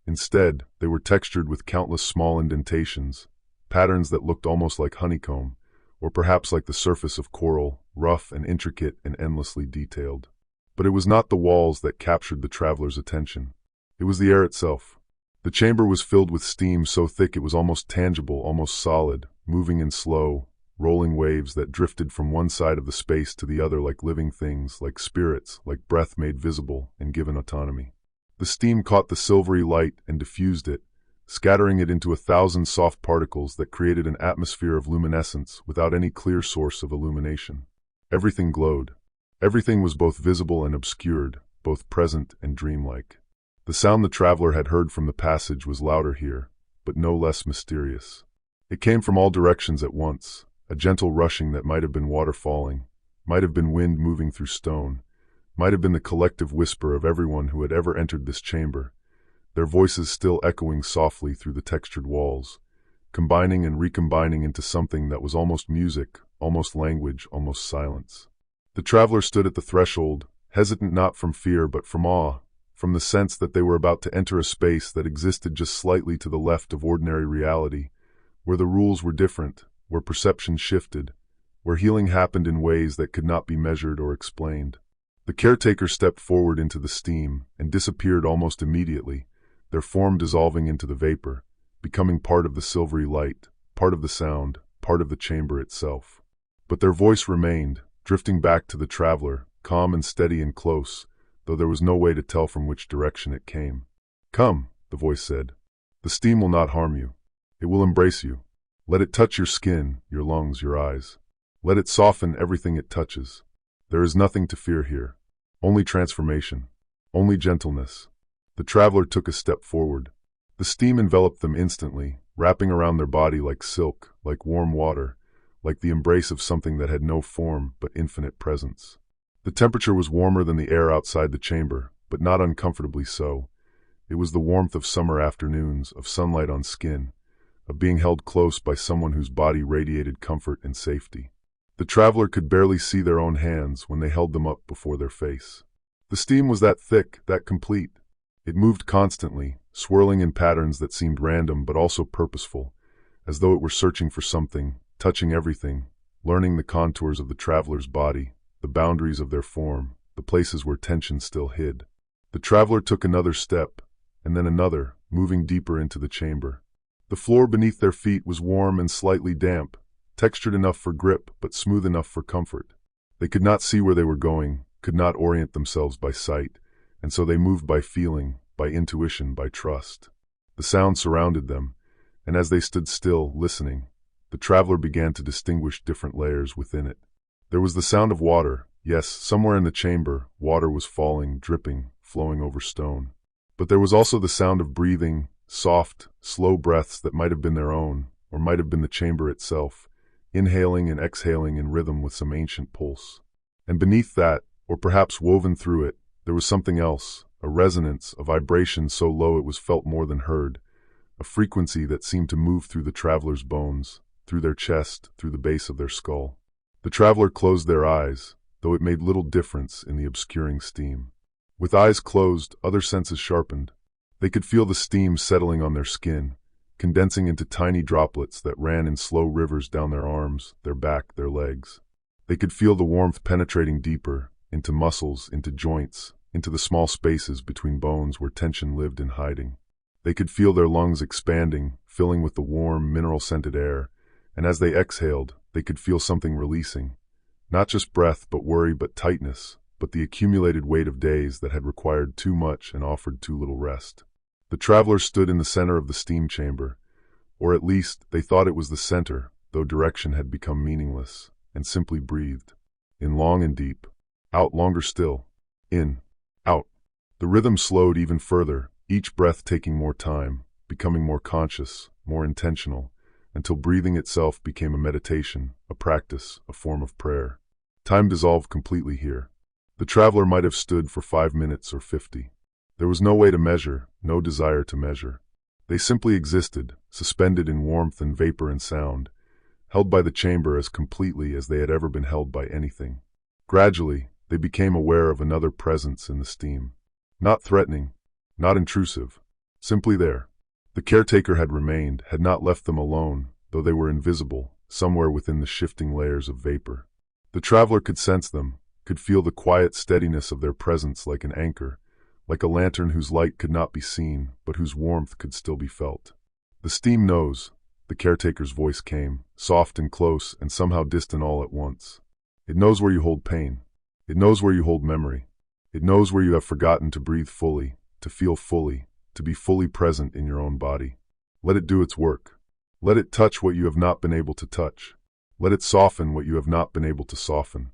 Instead, they were textured with countless small indentations, patterns that looked almost like honeycomb, or perhaps like the surface of coral, rough and intricate and endlessly detailed. But it was not the walls that captured the traveler's attention. It was the air itself. The chamber was filled with steam so thick it was almost tangible, almost solid, moving in slow, rolling waves that drifted from one side of the space to the other like living things, like spirits, like breath made visible and given autonomy. The steam caught the silvery light and diffused it, scattering it into 1,000 soft particles that created an atmosphere of luminescence without any clear source of illumination. Everything glowed. Everything was both visible and obscured, both present and dreamlike. The sound the traveler had heard from the passage was louder here, but no less mysterious. It came from all directions at once, a gentle rushing that might have been water falling, might have been wind moving through stone, might have been the collective whisper of everyone who had ever entered this chamber, their voices still echoing softly through the textured walls, combining and recombining into something that was almost music, almost language, almost silence. The traveler stood at the threshold, hesitant not from fear but from awe, from the sense that they were about to enter a space that existed just slightly to the left of ordinary reality, where the rules were different, where perception shifted, where healing happened in ways that could not be measured or explained. The caretaker stepped forward into the steam and disappeared almost immediately, their form dissolving into the vapor, becoming part of the silvery light, part of the sound, part of the chamber itself. But their voice remained, drifting back to the traveler, calm and steady and close, though there was no way to tell from which direction it came. "Come," the voice said. "The steam will not harm you. It will embrace you. Let it touch your skin, your lungs, your eyes. Let it soften everything it touches. There is nothing to fear here. Only transformation. Only gentleness." The traveler took a step forward. The steam enveloped them instantly, wrapping around their body like silk, like warm water, like the embrace of something that had no form but infinite presence. The temperature was warmer than the air outside the chamber, but not uncomfortably so. It was the warmth of summer afternoons, of sunlight on skin, of being held close by someone whose body radiated comfort and safety. The traveler could barely see their own hands when they held them up before their face. The steam was that thick, that complete. It moved constantly, swirling in patterns that seemed random but also purposeful, as though it were searching for something, touching everything, learning the contours of the traveler's body, the boundaries of their form, the places where tension still hid. The traveler took another step, and then another, moving deeper into the chamber. The floor beneath their feet was warm and slightly damp, textured enough for grip but smooth enough for comfort. They could not see where they were going, could not orient themselves by sight, and so they moved by feeling, by intuition, by trust. The sound surrounded them, and as they stood still, listening, the traveler began to distinguish different layers within it. There was the sound of water. Yes, somewhere in the chamber, water was falling, dripping, flowing over stone. But there was also the sound of breathing, soft, slow breaths that might have been their own, or might have been the chamber itself, inhaling and exhaling in rhythm with some ancient pulse. And beneath that, or perhaps woven through it, there was something else, a resonance, a vibration so low it was felt more than heard, a frequency that seemed to move through the traveler's bones, through their chest, through the base of their skull. The traveler closed their eyes, though it made little difference in the obscuring steam. With eyes closed, other senses sharpened. They could feel the steam settling on their skin, condensing into tiny droplets that ran in slow rivers down their arms, their back, their legs. They could feel the warmth penetrating deeper, into muscles, into joints, into the small spaces between bones where tension lived in hiding. They could feel their lungs expanding, filling with the warm, mineral-scented air, and as they exhaled, they could feel something releasing. Not just breath, but worry, but tightness, but the accumulated weight of days that had required too much and offered too little rest. The travelers stood in the center of the steam chamber, or at least they thought it was the center, though direction had become meaningless, and simply breathed. In long and deep. Out longer still. In. Out. The rhythm slowed even further, each breath taking more time, becoming more conscious, more intentional, until breathing itself became a meditation, a practice, a form of prayer. Time dissolved completely here. The traveler might have stood for 5 minutes or 50. There was no way to measure, no desire to measure. They simply existed, suspended in warmth and vapor and sound, held by the chamber as completely as they had ever been held by anything. Gradually, they became aware of another presence in the steam. Not threatening, not intrusive, simply there. The caretaker had remained, had not left them alone, though they were invisible, somewhere within the shifting layers of vapor. The traveler could sense them, could feel the quiet steadiness of their presence like an anchor, like a lantern whose light could not be seen, but whose warmth could still be felt. The steam knows, the caretaker's voice came, soft and close and somehow distant all at once. It knows where you hold pain. It knows where you hold memory. It knows where you have forgotten to breathe fully, to feel fully, to be fully present in your own body. Let it do its work. Let it touch what you have not been able to touch. Let it soften what you have not been able to soften.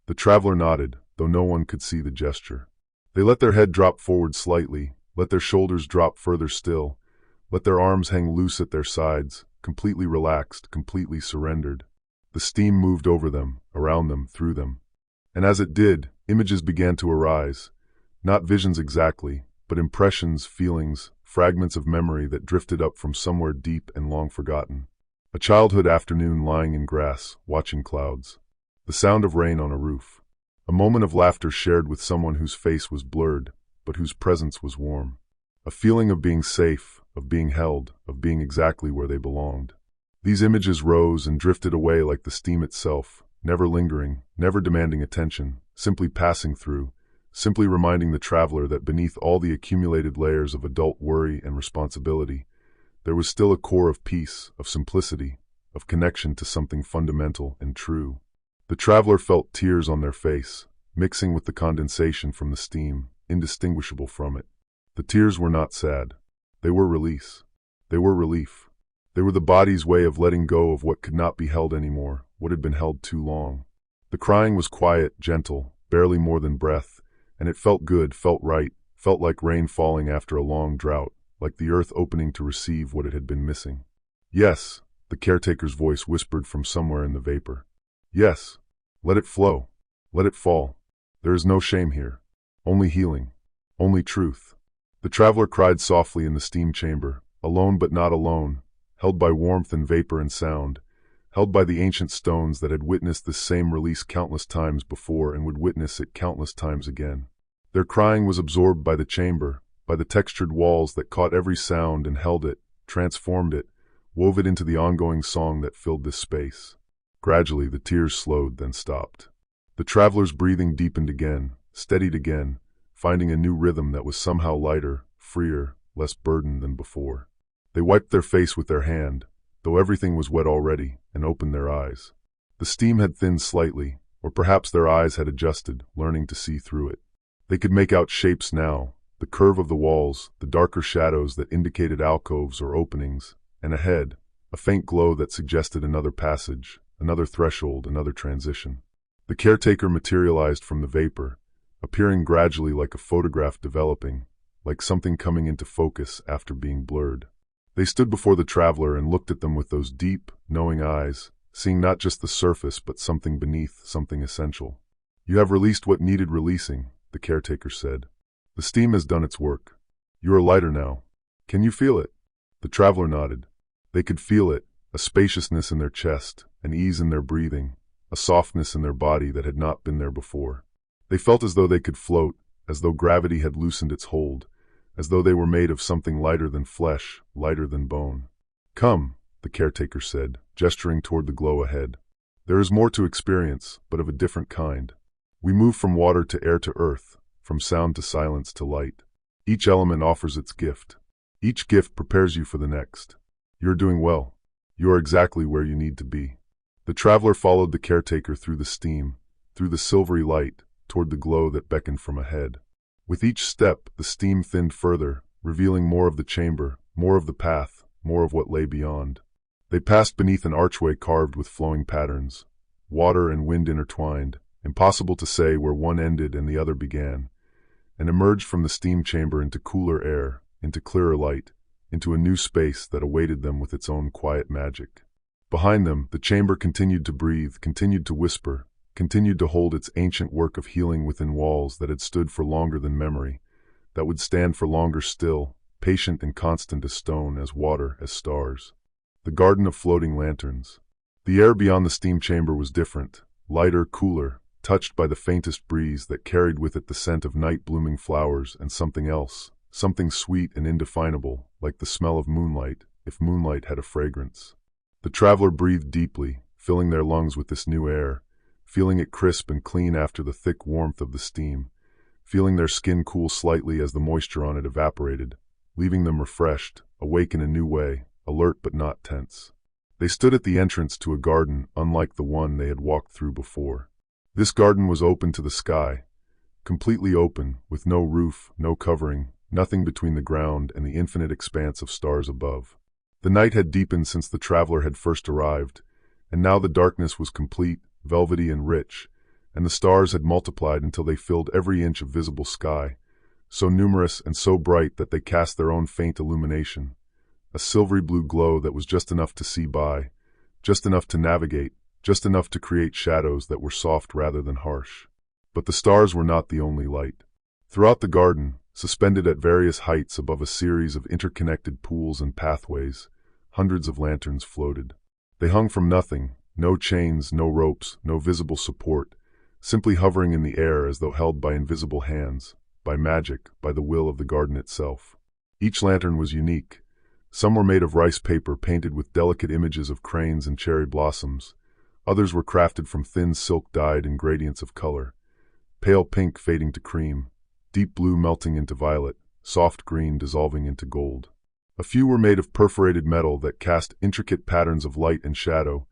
The traveler nodded, though no one could see the gesture. They let their head drop forward slightly, let their shoulders drop further still, let their arms hang loose at their sides, completely relaxed, completely surrendered. The steam moved over them, around them, through them. And as it did, images began to arise. Not visions exactly, but impressions, feelings, fragments of memory that drifted up from somewhere deep and long forgotten. A childhood afternoon lying in grass, watching clouds. The sound of rain on a roof. A moment of laughter shared with someone whose face was blurred, but whose presence was warm. A feeling of being safe, of being held, of being exactly where they belonged. These images rose and drifted away like the steam itself, never lingering, never demanding attention, simply passing through, simply reminding the traveler that beneath all the accumulated layers of adult worry and responsibility, there was still a core of peace, of simplicity, of connection to something fundamental and true. The traveler felt tears on their face, mixing with the condensation from the steam, indistinguishable from it. The tears were not sad. They were release. They were relief. They were the body's way of letting go of what could not be held anymore, what had been held too long. The crying was quiet, gentle, barely more than breath, and it felt good, felt right, felt like rain falling after a long drought, like the earth opening to receive what it had been missing. Yes, the caretaker's voice whispered from somewhere in the vapor. Yes, let it flow. Let it fall. There is no shame here. Only healing. Only truth. The traveler cried softly in the steam chamber, alone but not alone, held by warmth and vapor and sound, held by the ancient stones that had witnessed this same release countless times before and would witness it countless times again. Their crying was absorbed by the chamber, by the textured walls that caught every sound and held it, transformed it, wove it into the ongoing song that filled this space. Gradually, the tears slowed, then stopped. The traveler's breathing deepened again, steadied again, finding a new rhythm that was somehow lighter, freer, less burdened than before. They wiped their face with their hand, though everything was wet already, and opened their eyes. The steam had thinned slightly, or perhaps their eyes had adjusted, learning to see through it. They could make out shapes now, the curve of the walls, the darker shadows that indicated alcoves or openings, and ahead, a faint glow that suggested another passage, another threshold, another transition. The caretaker materialized from the vapor, appearing gradually like a photograph developing, like something coming into focus after being blurred. They stood before the traveler and looked at them with those deep, knowing eyes, seeing not just the surface but something beneath, something essential. You have released what needed releasing, the caretaker said. The steam has done its work. You are lighter now. Can you feel it? The traveler nodded. They could feel it, a spaciousness in their chest, an ease in their breathing, a softness in their body that had not been there before. They felt as though they could float, as though gravity had loosened its hold, as though they were made of something lighter than flesh, lighter than bone. Come, the caretaker said, gesturing toward the glow ahead. There is more to experience, but of a different kind. We move from water to air to earth, from sound to silence to light. Each element offers its gift. Each gift prepares you for the next. You're doing well. You are exactly where you need to be. The traveler followed the caretaker through the steam, through the silvery light, toward the glow that beckoned from ahead. With each step, the steam thinned further, revealing more of the chamber, more of the path, more of what lay beyond. They passed beneath an archway carved with flowing patterns. Water and wind intertwined, impossible to say where one ended and the other began. and emerged from the steam chamber into cooler air, into clearer light, into a new space that awaited them with its own quiet magic. Behind them, the chamber continued to breathe, continued to whisper, continued to hold its ancient work of healing within walls that had stood for longer than memory, that would stand for longer still, patient and constant as stone, as water, as stars. The garden of floating lanterns. The air beyond the steam chamber was different, lighter, cooler, touched by the faintest breeze that carried with it the scent of night-blooming flowers and something else, something sweet and indefinable, like the smell of moonlight, if moonlight had a fragrance. The traveler breathed deeply, filling their lungs with this new air, feeling it crisp and clean after the thick warmth of the steam, feeling their skin cool slightly as the moisture on it evaporated, leaving them refreshed, awake in a new way, alert but not tense. They stood at the entrance to a garden unlike the one they had walked through before. This garden was open to the sky, completely open, with no roof, no covering, nothing between the ground and the infinite expanse of stars above. The night had deepened since the traveler had first arrived, and now the darkness was complete, velvety and rich, and the stars had multiplied until they filled every inch of visible sky, so numerous and so bright that they cast their own faint illumination, a silvery blue glow that was just enough to see by, just enough to navigate, just enough to create shadows that were soft rather than harsh. But the stars were not the only light. Throughout the garden, suspended at various heights above a series of interconnected pools and pathways, hundreds of lanterns floated. They hung from nothing, no chains, no ropes, no visible support, simply hovering in the air as though held by invisible hands, by magic, by the will of the garden itself. Each lantern was unique. Some were made of rice paper painted with delicate images of cranes and cherry blossoms. Others were crafted from thin silk dyed in gradients of color, pale pink fading to cream, deep blue melting into violet, soft green dissolving into gold. A few were made of perforated metal that cast intricate patterns of light and shadow,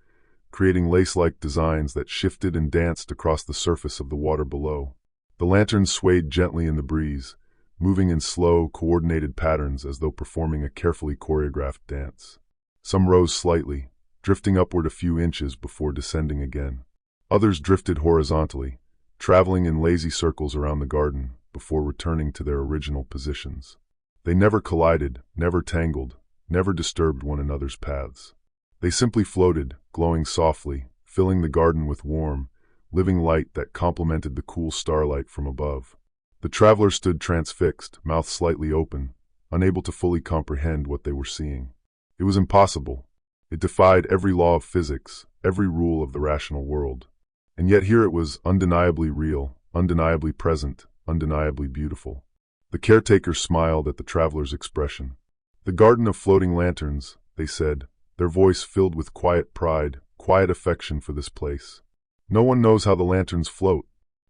creating lace-like designs that shifted and danced across the surface of the water below. The lanterns swayed gently in the breeze, moving in slow, coordinated patterns as though performing a carefully choreographed dance. Some rose slightly, drifting upward a few inches before descending again. Others drifted horizontally, traveling in lazy circles around the garden before returning to their original positions. They never collided, never tangled, never disturbed one another's paths. They simply floated, glowing softly, filling the garden with warm, living light that complemented the cool starlight from above. The traveler stood transfixed, mouth slightly open, unable to fully comprehend what they were seeing. It was impossible. It defied every law of physics, every rule of the rational world. And yet here it was, undeniably real, undeniably present, undeniably beautiful. The caretakers smiled at the traveler's expression. "The garden of floating lanterns," they said, their voice filled with quiet pride, quiet affection for this place. "No one knows how the lanterns float.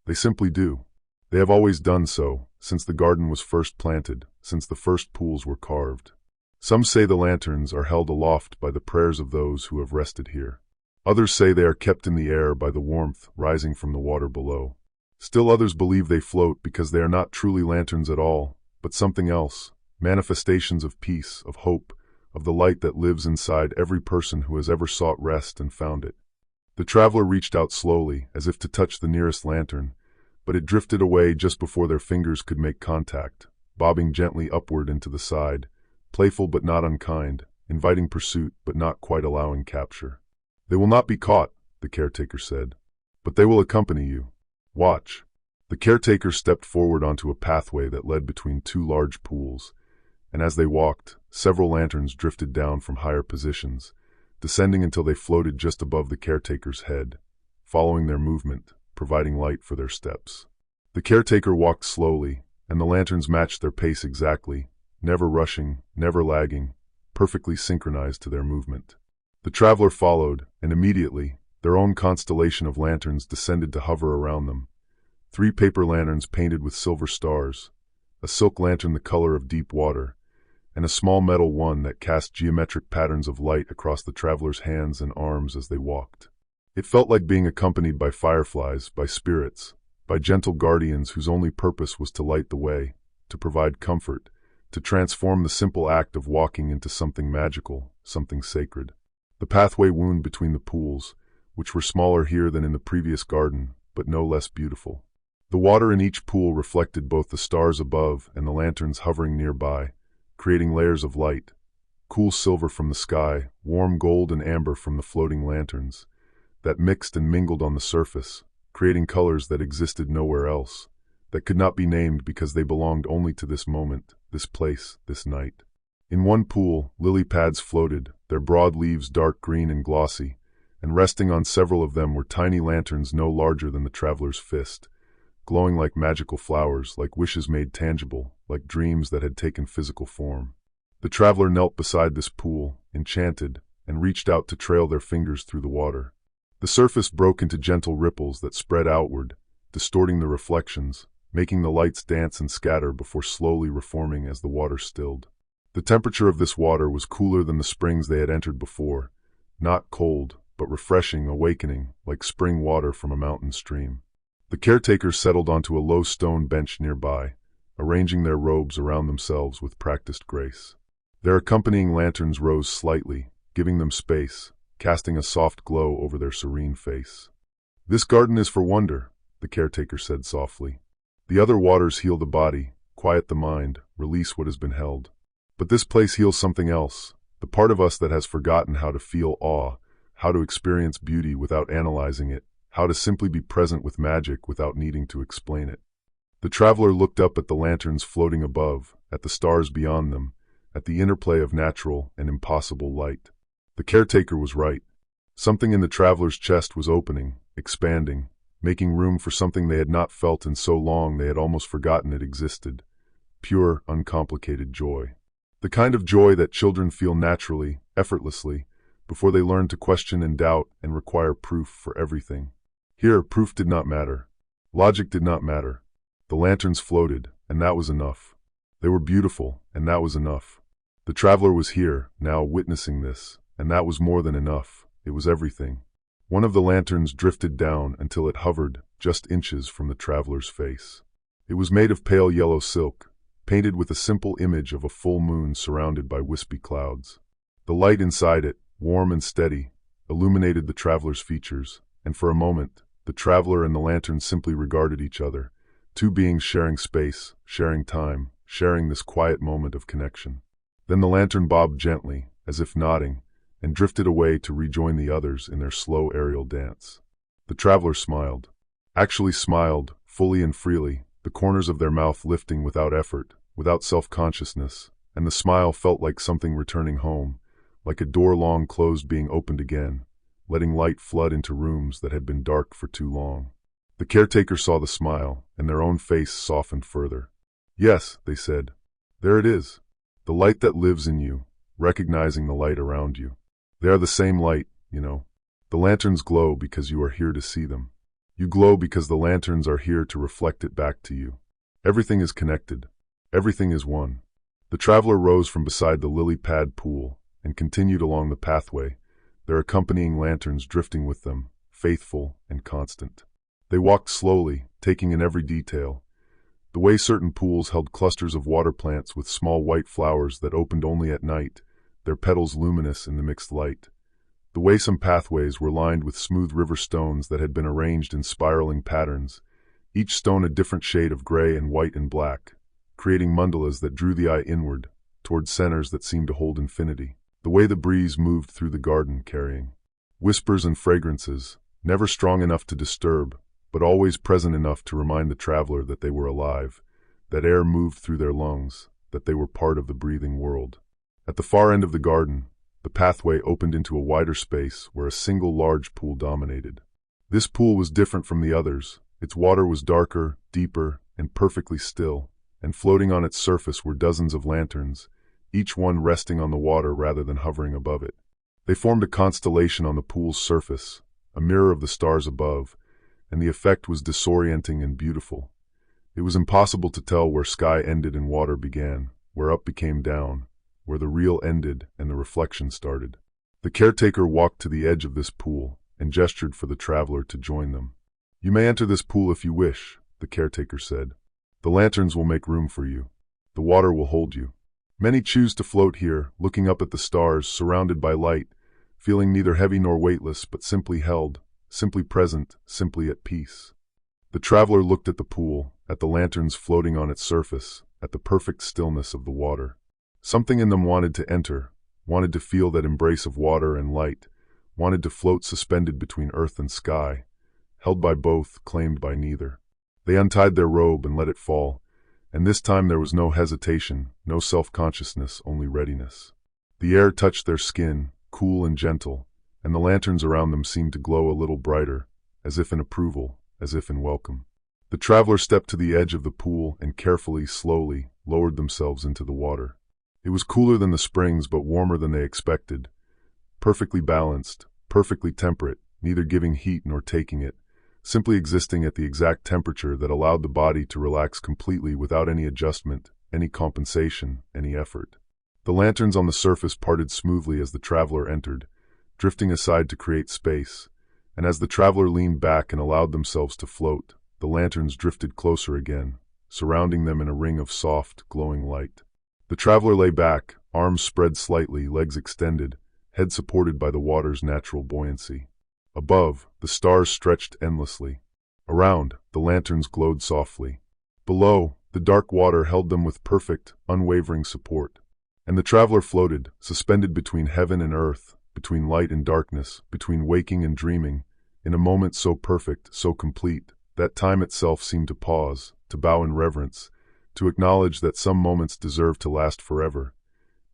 They simply do. They have always done so, since the garden was first planted, since the first pools were carved. Some say the lanterns are held aloft by the prayers of those who have rested here. Others say they are kept in the air by the warmth rising from the water below. Still others believe they float because they are not truly lanterns at all, but something else, manifestations of peace, of hope, of the light that lives inside every person who has ever sought rest and found it." The traveler reached out slowly, as if to touch the nearest lantern, but it drifted away just before their fingers could make contact, bobbing gently upward and to the side, playful but not unkind, inviting pursuit but not quite allowing capture. "They will not be caught," the caretaker said, "but they will accompany you. Watch." The caretaker stepped forward onto a pathway that led between two large pools, and as they walked, several lanterns drifted down from higher positions, descending until they floated just above the caretaker's head, following their movement, providing light for their steps. The caretaker walked slowly, and the lanterns matched their pace exactly, never rushing, never lagging, perfectly synchronized to their movement. The traveler followed, and immediately, their own constellation of lanterns descended to hover around them. 3 paper lanterns painted with silver stars, a silk lantern the color of deep water, and a small metal one that cast geometric patterns of light across the traveler's hands and arms as they walked. It felt like being accompanied by fireflies, by spirits, by gentle guardians whose only purpose was to light the way, to provide comfort, to transform the simple act of walking into something magical, something sacred. The pathway wound between the pools, which were smaller here than in the previous garden, but no less beautiful. The water in each pool reflected both the stars above and the lanterns hovering nearby, creating layers of light, cool silver from the sky, warm gold and amber from the floating lanterns, that mixed and mingled on the surface, creating colors that existed nowhere else, that could not be named because they belonged only to this moment, this place, this night. In one pool, lily pads floated, their broad leaves dark green and glossy, and resting on several of them were tiny lanterns no larger than the traveler's fist, glowing like magical flowers, like wishes made tangible, like dreams that had taken physical form. The traveler knelt beside this pool, enchanted, and reached out to trail their fingers through the water. The surface broke into gentle ripples that spread outward, distorting the reflections, making the lights dance and scatter before slowly reforming as the water stilled. The temperature of this water was cooler than the springs they had entered before, not cold, but refreshing, awakening, like spring water from a mountain stream. The caretakers settled onto a low stone bench nearby, arranging their robes around themselves with practiced grace. Their accompanying lanterns rose slightly, giving them space, casting a soft glow over their serene face. "This garden is for wonder," the caretaker said softly. "The other waters heal the body, quiet the mind, release what has been held. But this place heals something else, the part of us that has forgotten how to feel awe, how to experience beauty without analyzing it, how to simply be present with magic without needing to explain it." The traveler looked up at the lanterns floating above, at the stars beyond them, at the interplay of natural and impossible light. The caretaker was right. Something in the traveler's chest was opening, expanding, making room for something they had not felt in so long they had almost forgotten it existed. Pure, uncomplicated joy. The kind of joy that children feel naturally, effortlessly, before they learn to question and doubt and require proof for everything. Here, proof did not matter. Logic did not matter. The lanterns floated, and that was enough. They were beautiful, and that was enough. The traveler was here, now witnessing this, and that was more than enough. It was everything. One of the lanterns drifted down until it hovered just inches from the traveler's face. It was made of pale yellow silk, painted with a simple image of a full moon surrounded by wispy clouds. The light inside it, warm and steady, illuminated the traveler's features, and for a moment, the traveler and the lantern simply regarded each other, two beings sharing space, sharing time, sharing this quiet moment of connection. Then the lantern bobbed gently, as if nodding, and drifted away to rejoin the others in their slow aerial dance. The traveler smiled. Actually smiled, fully and freely, the corners of their mouth lifting without effort, without self-consciousness, and the smile felt like something returning home, like a door long closed being opened again, letting light flood into rooms that had been dark for too long. The caretaker saw the smile, and their own face softened further. "Yes," they said, "there it is. The light that lives in you, recognizing the light around you. They are the same light, you know. The lanterns glow because you are here to see them. You glow because the lanterns are here to reflect it back to you. Everything is connected. Everything is one." The traveler rose from beside the lily pad pool and continued along the pathway, their accompanying lanterns drifting with them, faithful and constant. They walked slowly, taking in every detail. The way certain pools held clusters of water plants with small white flowers that opened only at night, their petals luminous in the mixed light. The way some pathways were lined with smooth river stones that had been arranged in spiraling patterns, each stone a different shade of gray and white and black, creating mandalas that drew the eye inward, toward centers that seemed to hold infinity. The way the breeze moved through the garden carrying whispers and fragrances, never strong enough to disturb, but always present enough to remind the traveler that they were alive, that air moved through their lungs, that they were part of the breathing world. At the far end of the garden, the pathway opened into a wider space where a single large pool dominated. This pool was different from the others. Its water was darker, deeper, and perfectly still, and floating on its surface were dozens of lanterns, each one resting on the water rather than hovering above it. They formed a constellation on the pool's surface, a mirror of the stars above, and the effect was disorienting and beautiful. It was impossible to tell where sky ended and water began, where up became down, where the real ended and the reflection started. The caretaker walked to the edge of this pool and gestured for the traveler to join them. "You may enter this pool if you wish," the caretaker said. "The lanterns will make room for you. The water will hold you. Many choose to float here, looking up at the stars, surrounded by light, feeling neither heavy nor weightless, but simply held, simply present, simply at peace." The traveler looked at the pool, at the lanterns floating on its surface, at the perfect stillness of the water. Something in them wanted to enter, wanted to feel that embrace of water and light, wanted to float suspended between earth and sky, held by both, claimed by neither. They untied their robe and let it fall, and this time there was no hesitation, no self-consciousness, only readiness. The air touched their skin, cool and gentle, and the lanterns around them seemed to glow a little brighter, as if in approval, as if in welcome. The traveler stepped to the edge of the pool and carefully, slowly, lowered themselves into the water. It was cooler than the springs but warmer than they expected, perfectly balanced, perfectly temperate, neither giving heat nor taking it, simply existing at the exact temperature that allowed the body to relax completely without any adjustment, any compensation, any effort. The lanterns on the surface parted smoothly as the traveler entered, drifting aside to create space, and as the traveler leaned back and allowed themselves to float, the lanterns drifted closer again, surrounding them in a ring of soft, glowing light. The traveler lay back, arms spread slightly, legs extended, head supported by the water's natural buoyancy. Above, the stars stretched endlessly. Around, the lanterns glowed softly. Below, the dark water held them with perfect, unwavering support. And the traveler floated, suspended between heaven and earth, between light and darkness, between waking and dreaming, in a moment so perfect, so complete, that time itself seemed to pause, to bow in reverence, to acknowledge that some moments deserve to last forever,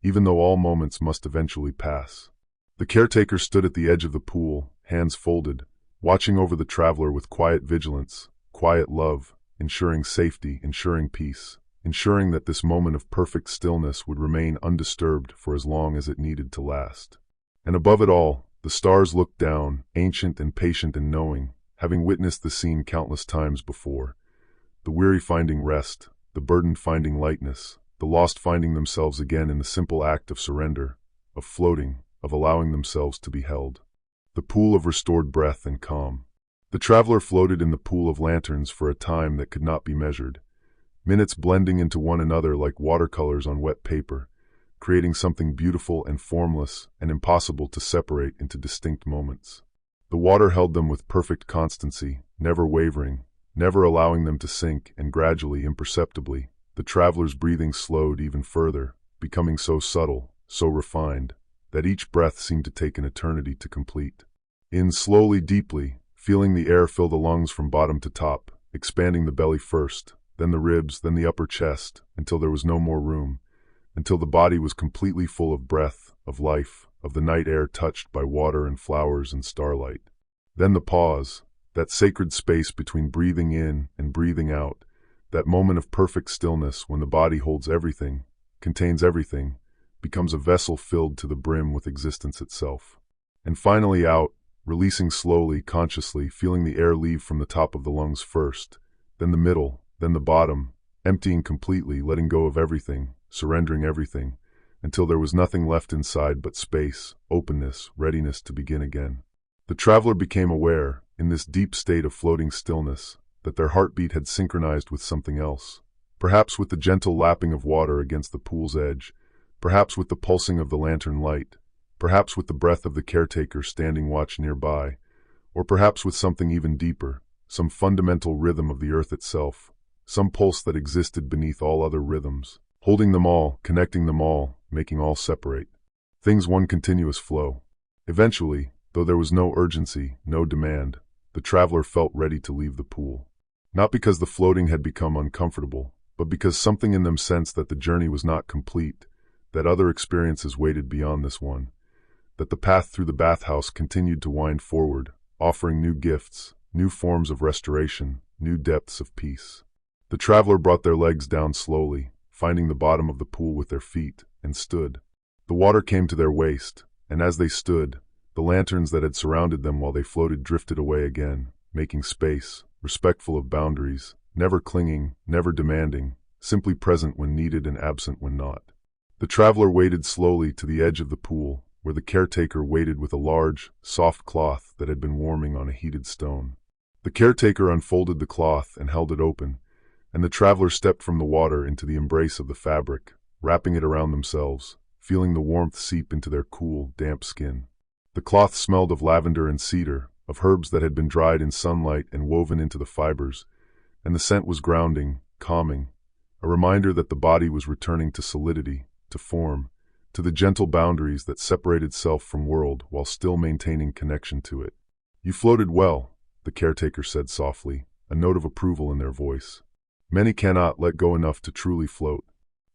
even though all moments must eventually pass. The caretaker stood at the edge of the pool, hands folded, watching over the traveler with quiet vigilance, quiet love, ensuring safety, ensuring peace, ensuring that this moment of perfect stillness would remain undisturbed for as long as it needed to last. And above it all, the stars looked down, ancient and patient and knowing, having witnessed the scene countless times before, the weary finding rest, the burdened finding lightness, the lost finding themselves again in the simple act of surrender, of floating, of allowing themselves to be held. The pool of restored breath and calm. The traveler floated in the pool of lanterns for a time that could not be measured, minutes blending into one another like watercolors on wet paper, creating something beautiful and formless and impossible to separate into distinct moments. The water held them with perfect constancy, never wavering, never allowing them to sink, and gradually, imperceptibly, the traveler's breathing slowed even further, becoming so subtle, so refined, that each breath seemed to take an eternity to complete. In slowly, deeply, feeling the air fill the lungs from bottom to top, expanding the belly first, then the ribs, then the upper chest, until there was no more room, until the body was completely full of breath, of life, of the night air touched by water and flowers and starlight. Then the pause, that sacred space between breathing in and breathing out, that moment of perfect stillness when the body holds everything, contains everything, becomes a vessel filled to the brim with existence itself. And finally out, releasing slowly, consciously, feeling the air leave from the top of the lungs first, then the middle, then the bottom, emptying completely, letting go of everything, surrendering everything, until there was nothing left inside but space, openness, readiness to begin again. The traveler became aware, in this deep state of floating stillness, that their heartbeat had synchronized with something else, perhaps with the gentle lapping of water against the pool's edge, perhaps with the pulsing of the lantern light, perhaps with the breath of the caretaker standing watch nearby, or perhaps with something even deeper, some fundamental rhythm of the earth itself, some pulse that existed beneath all other rhythms, holding them all, connecting them all, making all separate. Things one continuous flow. Eventually, though there was no urgency, no demand, the traveler felt ready to leave the pool. Not because the floating had become uncomfortable, but because something in them sensed that the journey was not complete, that other experiences waited beyond this one, that the path through the bathhouse continued to wind forward, offering new gifts, new forms of restoration, new depths of peace. The traveler brought their legs down slowly, finding the bottom of the pool with their feet, and stood. The water came to their waist, and as they stood, the lanterns that had surrounded them while they floated drifted away again, making space, respectful of boundaries, never clinging, never demanding, simply present when needed and absent when not. The traveler waded slowly to the edge of the pool, where the caretaker waited with a large, soft cloth that had been warming on a heated stone. The caretaker unfolded the cloth and held it open, and the traveler stepped from the water into the embrace of the fabric, wrapping it around themselves, feeling the warmth seep into their cool, damp skin. The cloth smelled of lavender and cedar, of herbs that had been dried in sunlight and woven into the fibers, and the scent was grounding, calming, a reminder that the body was returning to solidity, to form, to the gentle boundaries that separated self from world while still maintaining connection to it. "You floated well," the caretaker said softly, a note of approval in their voice. "Many cannot let go enough to truly float.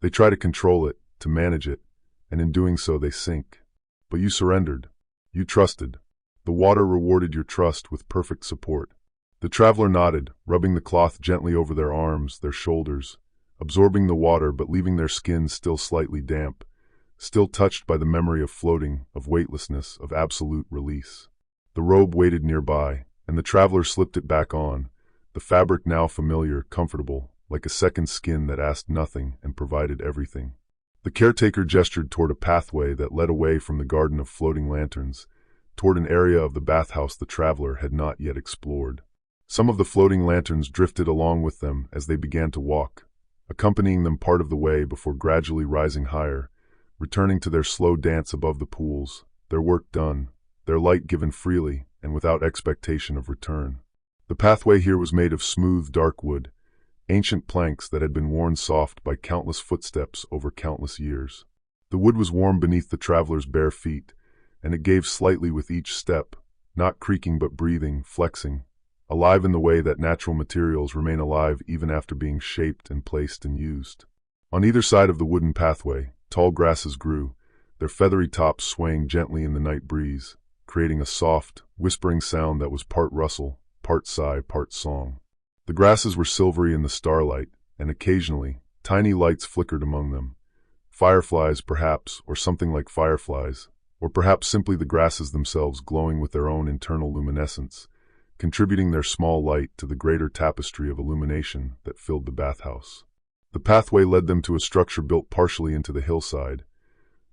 They try to control it, to manage it, and in doing so they sink. But you surrendered. You trusted. The water rewarded your trust with perfect support." The traveler nodded, rubbing the cloth gently over their arms, their shoulders, absorbing the water but leaving their skin still slightly damp, still touched by the memory of floating, of weightlessness, of absolute release. The robe waited nearby, and the traveler slipped it back on, the fabric now familiar, comfortable, like a second skin that asked nothing and provided everything. The caretaker gestured toward a pathway that led away from the garden of floating lanterns, toward an area of the bathhouse the traveler had not yet explored. Some of the floating lanterns drifted along with them as they began to walk, accompanying them part of the way before gradually rising higher, returning to their slow dance above the pools, their work done, their light given freely and without expectation of return. The pathway here was made of smooth, dark wood, ancient planks that had been worn soft by countless footsteps over countless years. The wood was warm beneath the traveler's bare feet, and it gave slightly with each step, not creaking but breathing, flexing, alive in the way that natural materials remain alive even after being shaped and placed and used. On either side of the wooden pathway, tall grasses grew, their feathery tops swaying gently in the night breeze, creating a soft, whispering sound that was part rustle, part sigh, part song. The grasses were silvery in the starlight, and occasionally, tiny lights flickered among them. Fireflies, perhaps, or something like fireflies, or perhaps simply the grasses themselves glowing with their own internal luminescence, contributing their small light to the greater tapestry of illumination that filled the bathhouse. The pathway led them to a structure built partially into the hillside,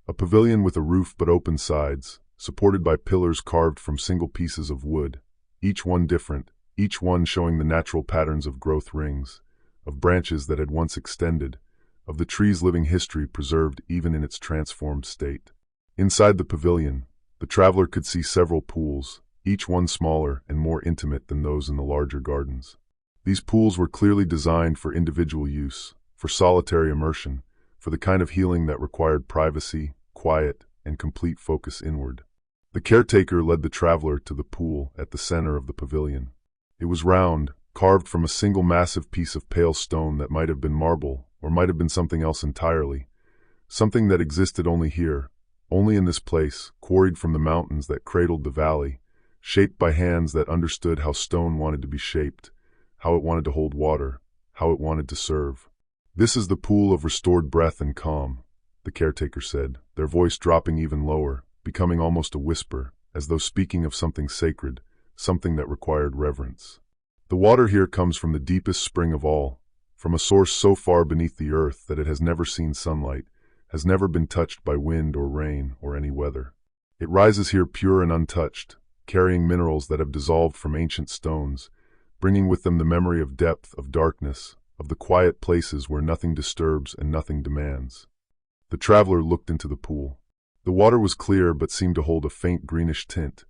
a pavilion with a roof but open sides, supported by pillars carved from single pieces of wood, each one different, each one showing the natural patterns of growth rings, of branches that had once extended, of the tree's living history preserved even in its transformed state. Inside the pavilion, the traveler could see several pools, each one smaller and more intimate than those in the larger gardens. These pools were clearly designed for individual use, for solitary immersion, for the kind of healing that required privacy, quiet, and complete focus inward. The caretaker led the traveler to the pool at the center of the pavilion. It was round, carved from a single massive piece of pale stone that might have been marble or might have been something else entirely, something that existed only here, only in this place, quarried from the mountains that cradled the valley, shaped by hands that understood how stone wanted to be shaped, how it wanted to hold water, how it wanted to serve. "This is the pool of restored breath and calm," the caretaker said, their voice dropping even lower, becoming almost a whisper, as though speaking of something sacred, something that required reverence. "The water here comes from the deepest spring of all, from a source so far beneath the earth that it has never seen sunlight, has never been touched by wind or rain or any weather. It rises here pure and untouched, carrying minerals that have dissolved from ancient stones, bringing with them the memory of depth, of darkness, of the quiet places where nothing disturbs and nothing demands." The traveler looked into the pool. The water was clear but seemed to hold a faint greenish tint,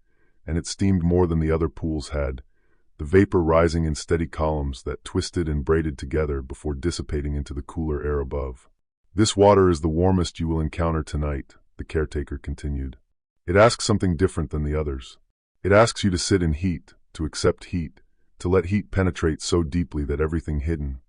and it steamed more than the other pools had, the vapor rising in steady columns that twisted and braided together before dissipating into the cooler air above. "This water is the warmest you will encounter tonight," the caretaker continued. "It asks something different than the others. It asks you to sit in heat, to accept heat, to let heat penetrate so deeply that everything hidden,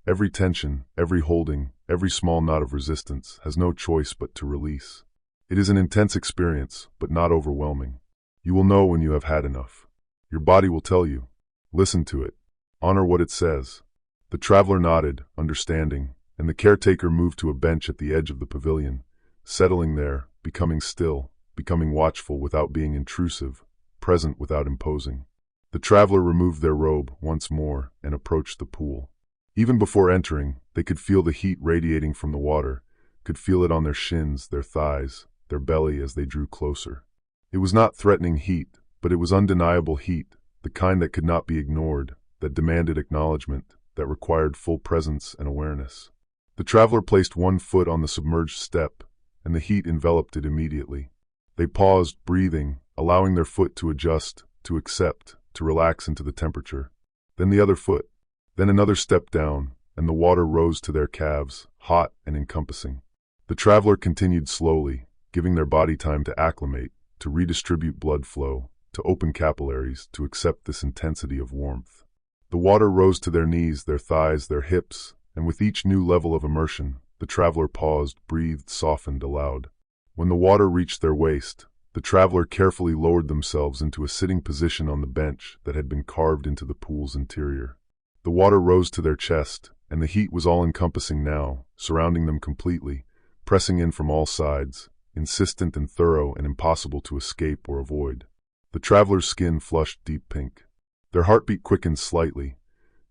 every tension, every holding, every small knot of resistance has no choice but to release. It is an intense experience, but not overwhelming. You will know when you have had enough. Your body will tell you. Listen to it. Honor what it says." The traveler nodded, understanding, and the caretaker moved to a bench at the edge of the pavilion, settling there, becoming still, becoming watchful without being intrusive, present without imposing. The traveler removed their robe once more and approached the pool. Even before entering, they could feel the heat radiating from the water, could feel it on their shins, their thighs, their belly as they drew closer. It was not threatening heat, but it was undeniable heat, the kind that could not be ignored, that demanded acknowledgement, that required full presence and awareness. The traveler placed one foot on the submerged step, and the heat enveloped it immediately. They paused, breathing, allowing their foot to adjust, to accept, to relax into the temperature. Then the other foot. Then another step down, and the water rose to their calves, hot and encompassing. The traveler continued slowly, giving their body time to acclimate, to redistribute blood flow, to open capillaries, to accept this intensity of warmth. The water rose to their knees, their thighs, their hips, and with each new level of immersion, the traveler paused, breathed, softened aloud. When the water reached their waist, the traveler carefully lowered themselves into a sitting position on the bench that had been carved into the pool's interior. The water rose to their chest, and the heat was all-encompassing now, surrounding them completely, pressing in from all sides, insistent and thorough and impossible to escape or avoid. The traveler's skin flushed deep pink. Their heartbeat quickened slightly,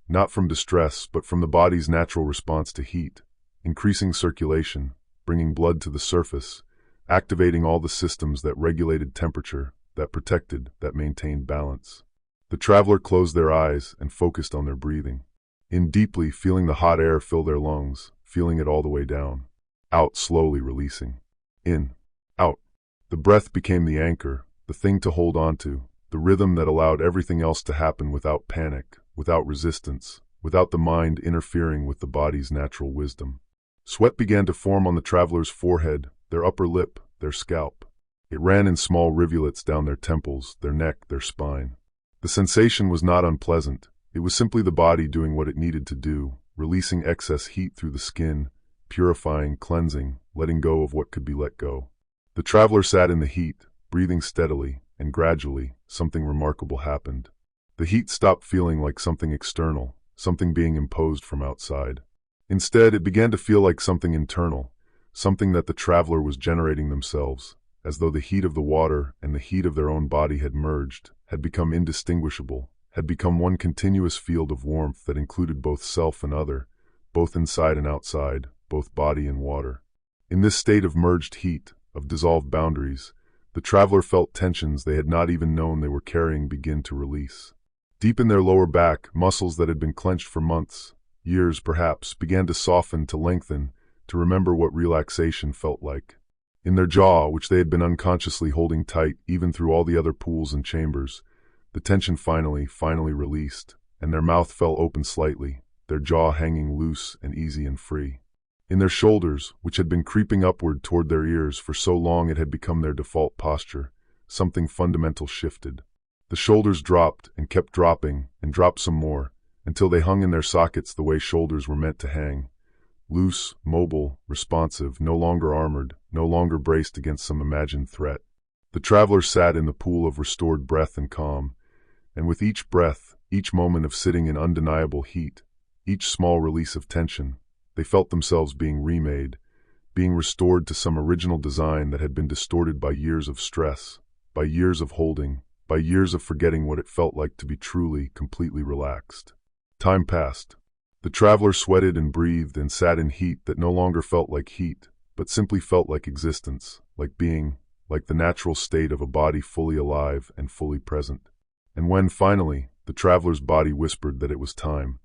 not from distress but from the body's natural response to heat, increasing circulation, bringing blood to the surface, activating all the systems that regulated temperature, that protected, that maintained balance. The traveler closed their eyes and focused on their breathing. In deeply, feeling the hot air fill their lungs, feeling it all the way down. Out, slowly releasing. In. Out. The breath became the anchor, the thing to hold on to, the rhythm that allowed everything else to happen without panic, without resistance, without the mind interfering with the body's natural wisdom. Sweat began to form on the traveler's forehead, their upper lip, their scalp. It ran in small rivulets down their temples, their neck, their spine. The sensation was not unpleasant. It was simply the body doing what it needed to do, releasing excess heat through the skin, purifying, cleansing, letting go of what could be let go. The traveler sat in the heat, breathing steadily, and gradually, something remarkable happened. The heat stopped feeling like something external, something being imposed from outside. Instead, it began to feel like something internal, something that the traveler was generating themselves, as though the heat of the water and the heat of their own body had merged, had become indistinguishable, had become one continuous field of warmth that included both self and other, both inside and outside, both body and water. In this state of merged heat, of dissolved boundaries, the traveler felt tensions they had not even known they were carrying begin to release. Deep in their lower back, muscles that had been clenched for months, years perhaps, began to soften, to lengthen, to remember what relaxation felt like. In their jaw, which they had been unconsciously holding tight even through all the other pools and chambers, the tension finally released, and their mouth fell open slightly, their jaw hanging loose and easy and free. In their shoulders, which had been creeping upward toward their ears for so long it had become their default posture, something fundamental shifted. The shoulders dropped and kept dropping and dropped some more, until they hung in their sockets the way shoulders were meant to hang. Loose, mobile, responsive, no longer armored, no longer braced against some imagined threat. The traveler sat in the pool of restored breath and calm, and with each breath, each moment of sitting in undeniable heat, each small release of tension, they felt themselves being remade, being restored to some original design that had been distorted by years of stress, by years of holding, by years of forgetting what it felt like to be truly, completely relaxed. Time passed. The traveler sweated and breathed and sat in heat that no longer felt like heat, but simply felt like existence, like being, like the natural state of a body fully alive and fully present. And when, finally, the traveler's body whispered that it was time,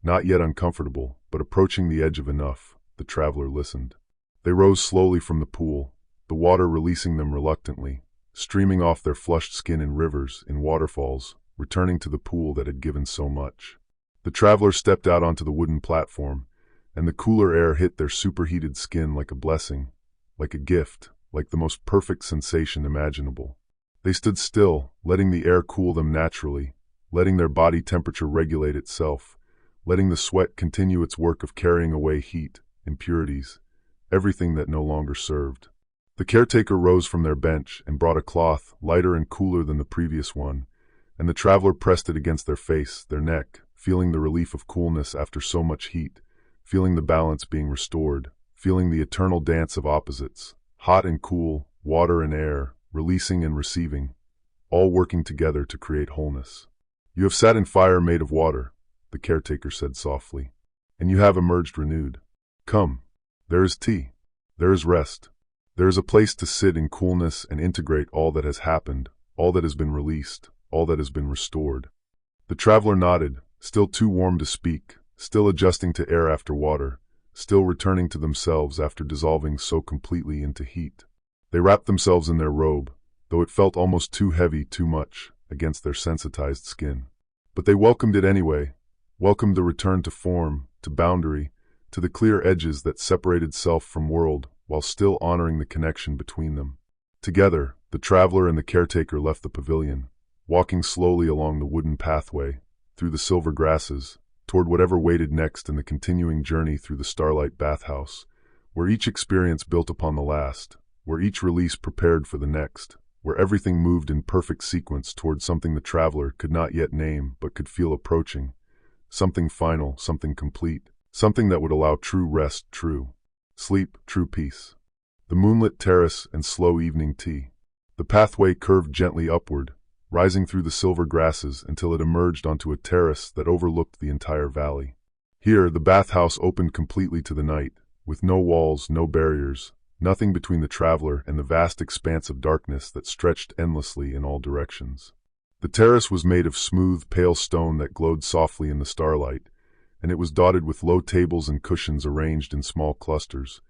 not yet uncomfortable, but approaching the edge of enough, the traveler listened. They rose slowly from the pool, the water releasing them reluctantly, streaming off their flushed skin in rivers, in waterfalls, returning to the pool that had given so much. The traveler stepped out onto the wooden platform, and the cooler air hit their superheated skin like a blessing, like a gift, like the most perfect sensation imaginable. They stood still, letting the air cool them naturally, letting their body temperature regulate itself, letting the sweat continue its work of carrying away heat, impurities, everything that no longer served. The caretaker rose from their bench and brought a cloth, lighter and cooler than the previous one, and the traveler pressed it against their face, their neck, feeling the relief of coolness after so much heat, feeling the balance being restored, feeling the eternal dance of opposites, hot and cool, water and air, releasing and receiving, all working together to create wholeness. "You have sat in fire made of water," the caretaker said softly, "and you have emerged renewed. Come, there is tea, there is rest, there is a place to sit in coolness and integrate all that has happened, all that has been released, all that has been restored." The traveler nodded, still too warm to speak, still adjusting to air after water, still returning to themselves after dissolving so completely into heat. They wrapped themselves in their robe, though it felt almost too heavy, too much, against their sensitized skin. But they welcomed it anyway, welcomed the return to form, to boundary, to the clear edges that separated self from world, while still honoring the connection between them. Together, the traveler and the caretaker left the pavilion, walking slowly along the wooden pathway, through the silver grasses, toward whatever waited next in the continuing journey through the Starlight Bathhouse, where each experience built upon the last, where each release prepared for the next, where everything moved in perfect sequence toward something the traveler could not yet name but could feel approaching, something final, something complete, something that would allow true rest, true sleep, true peace. The moonlit terrace and slow evening tea. The pathway curved gently upward, rising through the silver grasses until it emerged onto a terrace that overlooked the entire valley. Here, the bathhouse opened completely to the night, with no walls, no barriers, nothing between the traveler and the vast expanse of darkness that stretched endlessly in all directions. The terrace was made of smooth, pale stone that glowed softly in the starlight, and it was dotted with low tables and cushions arranged in small clusters,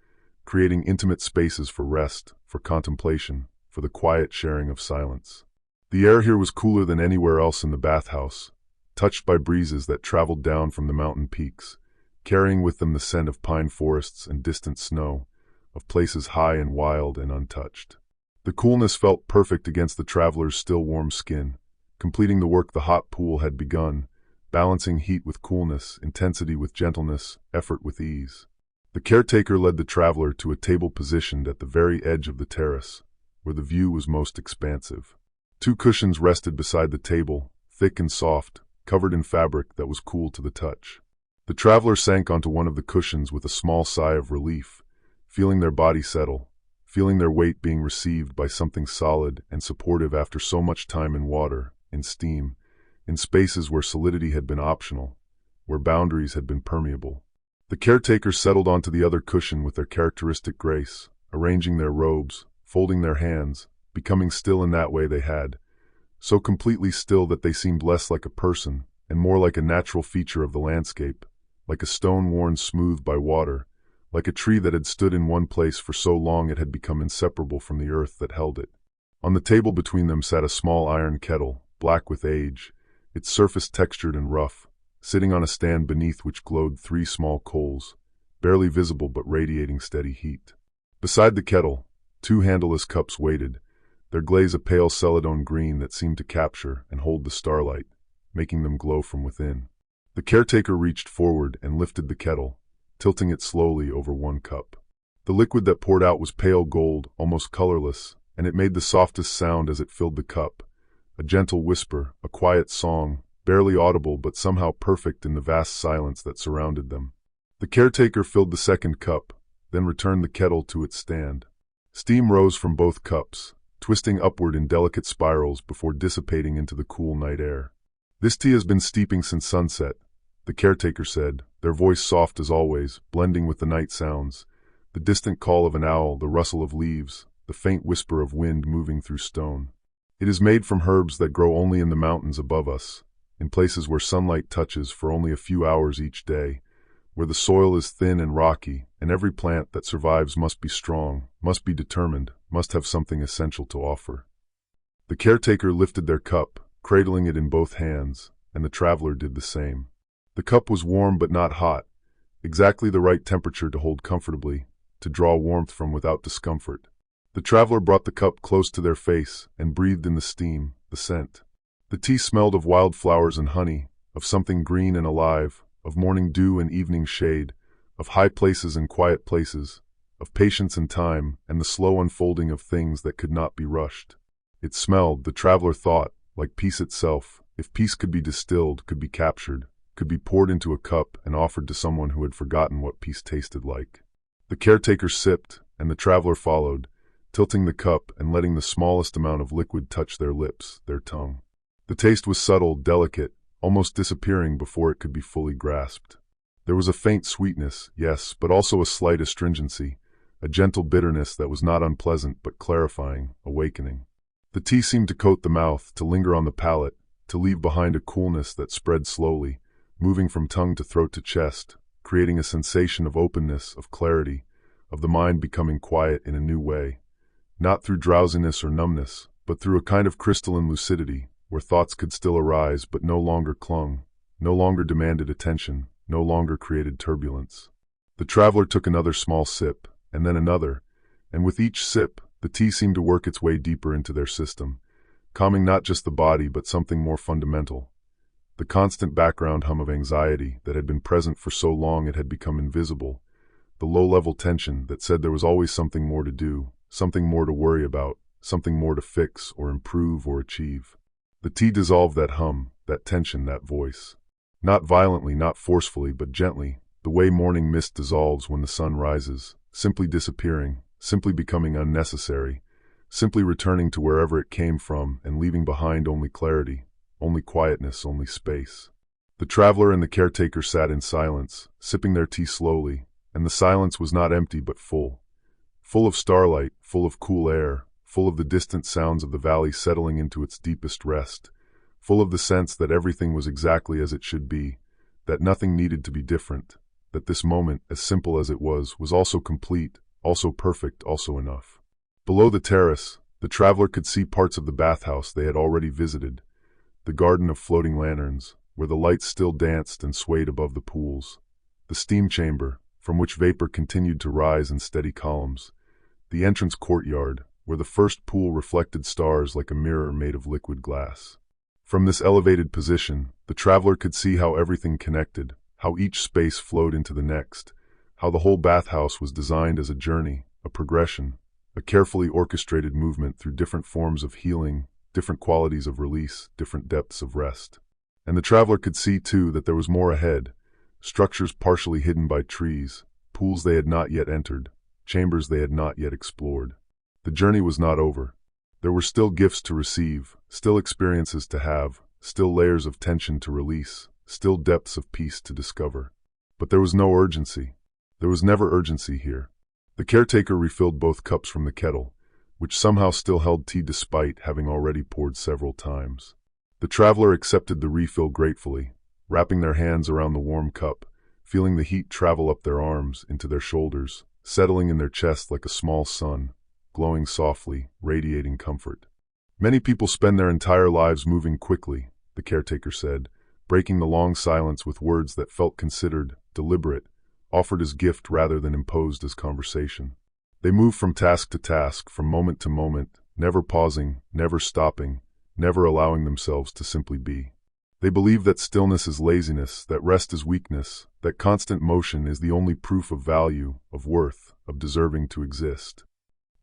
creating intimate spaces for rest, for contemplation, for the quiet sharing of silence. The air here was cooler than anywhere else in the bathhouse, touched by breezes that traveled down from the mountain peaks, carrying with them the scent of pine forests and distant snow, of places high and wild and untouched. The coolness felt perfect against the traveler's still warm skin, completing the work the hot pool had begun, balancing heat with coolness, intensity with gentleness, effort with ease. The caretaker led the traveler to a table positioned at the very edge of the terrace, where the view was most expansive. 2 cushions rested beside the table, thick and soft, covered in fabric that was cool to the touch. The traveler sank onto one of the cushions with a small sigh of relief, feeling their body settle, feeling their weight being received by something solid and supportive after so much time in water, in steam, in spaces where solidity had been optional, where boundaries had been permeable. The caretakers settled onto the other cushion with their characteristic grace, arranging their robes, folding their hands, becoming still in that way they had, so completely still that they seemed less like a person and more like a natural feature of the landscape, like a stone worn smooth by water, like a tree that had stood in one place for so long it had become inseparable from the earth that held it. On the table between them sat a small iron kettle, black with age, its surface textured and rough, sitting on a stand beneath which glowed 3 small coals, barely visible but radiating steady heat. Beside the kettle, 2 handleless cups waited, their glaze a pale celadon green that seemed to capture and hold the starlight, making them glow from within. The caretaker reached forward and lifted the kettle, tilting it slowly over 1 cup. The liquid that poured out was pale gold, almost colorless, and it made the softest sound as it filled the cup, a gentle whisper, a quiet song, barely audible but somehow perfect in the vast silence that surrounded them. The caretaker filled the 2nd cup, then returned the kettle to its stand. Steam rose from both cups, twisting upward in delicate spirals before dissipating into the cool night air. "This tea has been steeping since sunset," the caretaker said, their voice soft as always, blending with the night sounds, the distant call of an owl, the rustle of leaves, the faint whisper of wind moving through stone. "It is made from herbs that grow only in the mountains above us, in places where sunlight touches for only a few hours each day, where the soil is thin and rocky, and every plant that survives must be strong, must be determined, must have something essential to offer." The caretaker lifted their cup, cradling it in both hands, and the traveler did the same. The cup was warm but not hot, exactly the right temperature to hold comfortably, to draw warmth from without discomfort. The traveler brought the cup close to their face and breathed in the steam, the scent. The tea smelled of wildflowers and honey, of something green and alive, of morning dew and evening shade, of high places and quiet places, of patience and time, and the slow unfolding of things that could not be rushed. It smelled, the traveler thought, like peace itself, if peace could be distilled, could be captured, could be poured into a cup and offered to someone who had forgotten what peace tasted like. The caretaker sipped, and the traveler followed, tilting the cup and letting the smallest amount of liquid touch their lips, their tongue. The taste was subtle, delicate, almost disappearing before it could be fully grasped. There was a faint sweetness, yes, but also a slight astringency, a gentle bitterness that was not unpleasant but clarifying, awakening. The tea seemed to coat the mouth, to linger on the palate, to leave behind a coolness that spread slowly, moving from tongue to throat to chest, creating a sensation of openness, of clarity, of the mind becoming quiet in a new way, not through drowsiness or numbness, but through a kind of crystalline lucidity, where thoughts could still arise but no longer clung, no longer demanded attention, no longer created turbulence. The traveler took another small sip, and then another, and with each sip, the tea seemed to work its way deeper into their system, calming not just the body but something more fundamental. The constant background hum of anxiety that had been present for so long it had become invisible, the low-level tension that said there was always something more to do, something more to worry about, something more to fix or improve or achieve. The tea dissolved that hum, that tension, that voice. Not violently, not forcefully, but gently, the way morning mist dissolves when the sun rises, simply disappearing, simply becoming unnecessary, simply returning to wherever it came from and leaving behind only clarity, only quietness, only space. The traveler and the caretaker sat in silence, sipping their tea slowly, and the silence was not empty but full. Full of starlight, full of cool air, full of the distant sounds of the valley settling into its deepest rest, full of the sense that everything was exactly as it should be, that nothing needed to be different, that this moment, as simple as it was also complete, also perfect, also enough. Below the terrace, the traveler could see parts of the bathhouse they had already visited, the garden of floating lanterns, where the lights still danced and swayed above the pools, the steam chamber, from which vapor continued to rise in steady columns, the entrance courtyard, where the first pool reflected stars like a mirror made of liquid glass. From this elevated position, the traveler could see how everything connected, how each space flowed into the next, how the whole bathhouse was designed as a journey, a progression, a carefully orchestrated movement through different forms of healing, different qualities of release, different depths of rest. And the traveler could see, too, that there was more ahead, structures partially hidden by trees, pools they had not yet entered, chambers they had not yet explored. The journey was not over. There were still gifts to receive, still experiences to have, still layers of tension to release, still depths of peace to discover. But there was no urgency. There was never urgency here. The caretaker refilled both cups from the kettle, which somehow still held tea despite having already poured several times. The traveler accepted the refill gratefully, wrapping their hands around the warm cup, feeling the heat travel up their arms, into their shoulders, settling in their chest like a small sun, glowing softly, radiating comfort. Many people spend their entire lives moving quickly, the caretaker said, breaking the long silence with words that felt considered, deliberate, offered as gift rather than imposed as conversation. They move from task to task, from moment to moment, never pausing, never stopping, never allowing themselves to simply be. They believe that stillness is laziness, that rest is weakness, that constant motion is the only proof of value, of worth, of deserving to exist.